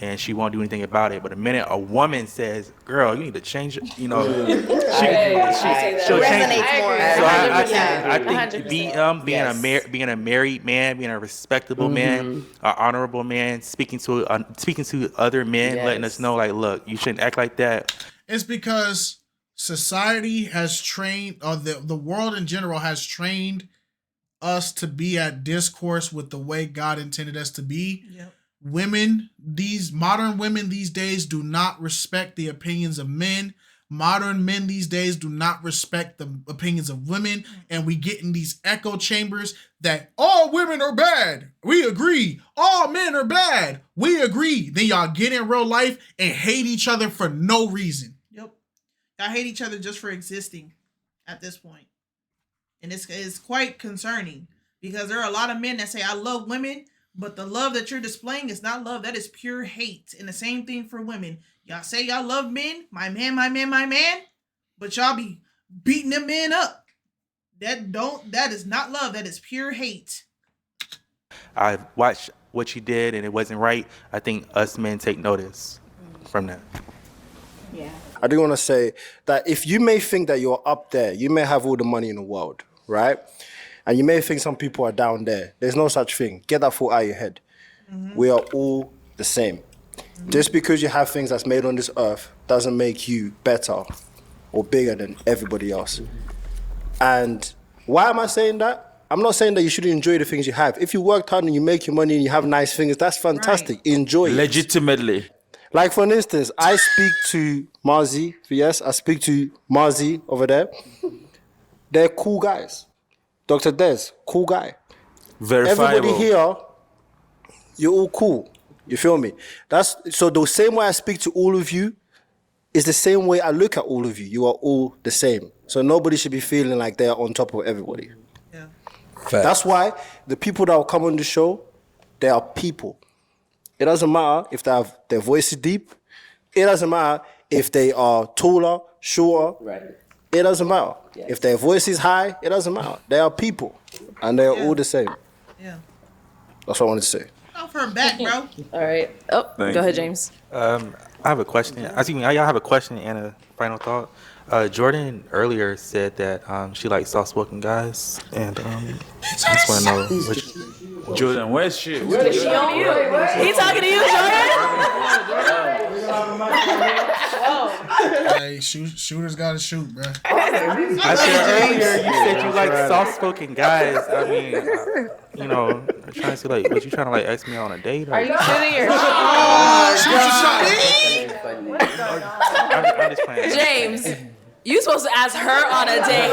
and she won't do anything about it. But the minute a woman says, girl, you need to change it, she'll change it. So I think BM being a married man, being a respectable man, an honorable man, speaking to other men, letting us know, like, look, you shouldn't act like that. It's because society has trained, or the world in general has trained us to be at discourse with the way God intended us to be. Yep. Modern women these days do not respect the opinions of men. Modern men these days do not respect the opinions of women. And we get in these echo chambers that all women are bad. We agree. All men are bad. We agree. Then y'all get in real life and hate each other for no reason. Yep. Y'all hate each other just for existing at this point. And it's quite concerning because there are a lot of men that say, I love women, but the love that you're displaying is not love. That is pure hate. And the same thing for women. Y'all say y'all love men, my man, but y'all be beating them men up. That is not love. That is pure hate. I watched what you did and it wasn't right. I think us men take notice from that. Yeah. I do want to say that if you may think that you're up there, you may have all the money in the world, right? And you may think some people are down there. There's no such thing. Get that thought out of your head. We are all the same. Just because you have things that's made on this earth doesn't make you better or bigger than everybody else. And why am I saying that? I'm not saying that you shouldn't enjoy the things you have. If you worked hard and you make your money and you have nice things, that's fantastic. Right. Enjoy it. Legitimately. Like, for instance, I speak to Mazi. Yes, I speak to Mazi over there. They're cool guys. Dr. Des, cool guy. Verifiable. Everybody here, you're all cool. You feel me? So the same way I speak to all of you, it's the same way I look at all of you. You are all the same. So nobody should be feeling like they're on top of everybody. Yeah. That's why the people that will come on the show, they are people. It doesn't matter if they have their voice is deep. It doesn't matter if they are taller, shorter. Right. It doesn't matter. Yeah. If their voice is high, it doesn't matter. They are people. And they are all the same. Yeah. That's what I wanted to say. Off her back, bro. All right. Oh, Thank go ahead, you. James. I have a question. I think y'all have a question and a final thought. Jordan earlier said that she likes soft-spoken guys, and I just want to know which. Jordan, where's she? He talking to you, Jordan? Hey, shooters gotta shoot, bro. I said earlier you said you like soft-spoken guys. I mean, you know, I'm trying to see like, was you trying to like ask me on a date? Or? Are you shooting your I'm just playing. James, you supposed to ask her on a date.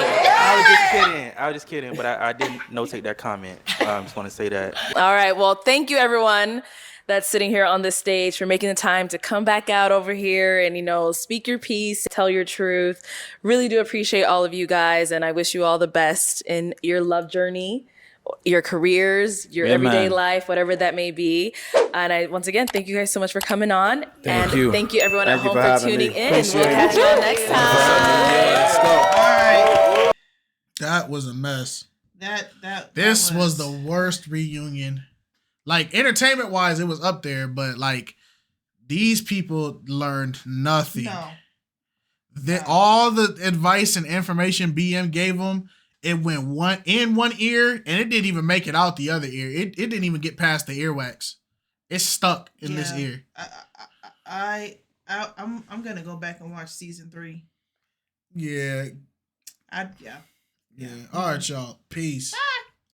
I was just kidding, but I didn't notate that comment. I just want to say that. All right. Well, thank you, everyone that's sitting here on this stage for making the time to come back out over here and, you know, speak your piece, tell your truth. Really do appreciate all of you guys, and I wish you all the best in your love journey, your careers, your everyday life, whatever that may be. And I, once again, thank you guys so much for coming on. Thank you. Thank you, everyone Thank at you home, for for tuning having me. in. Appreciate We'll catch y'all next time. That was a mess. That This was the worst reunion. Like, entertainment wise, it was up there, but like, these people learned nothing. All the advice and information BM gave them, it went in one ear, and it didn't even make it out the other ear. It didn't even get past the earwax. It's stuck in this ear. I'm gonna go back and watch season 3. Yeah. Yeah. All right, y'all. Peace. Bye.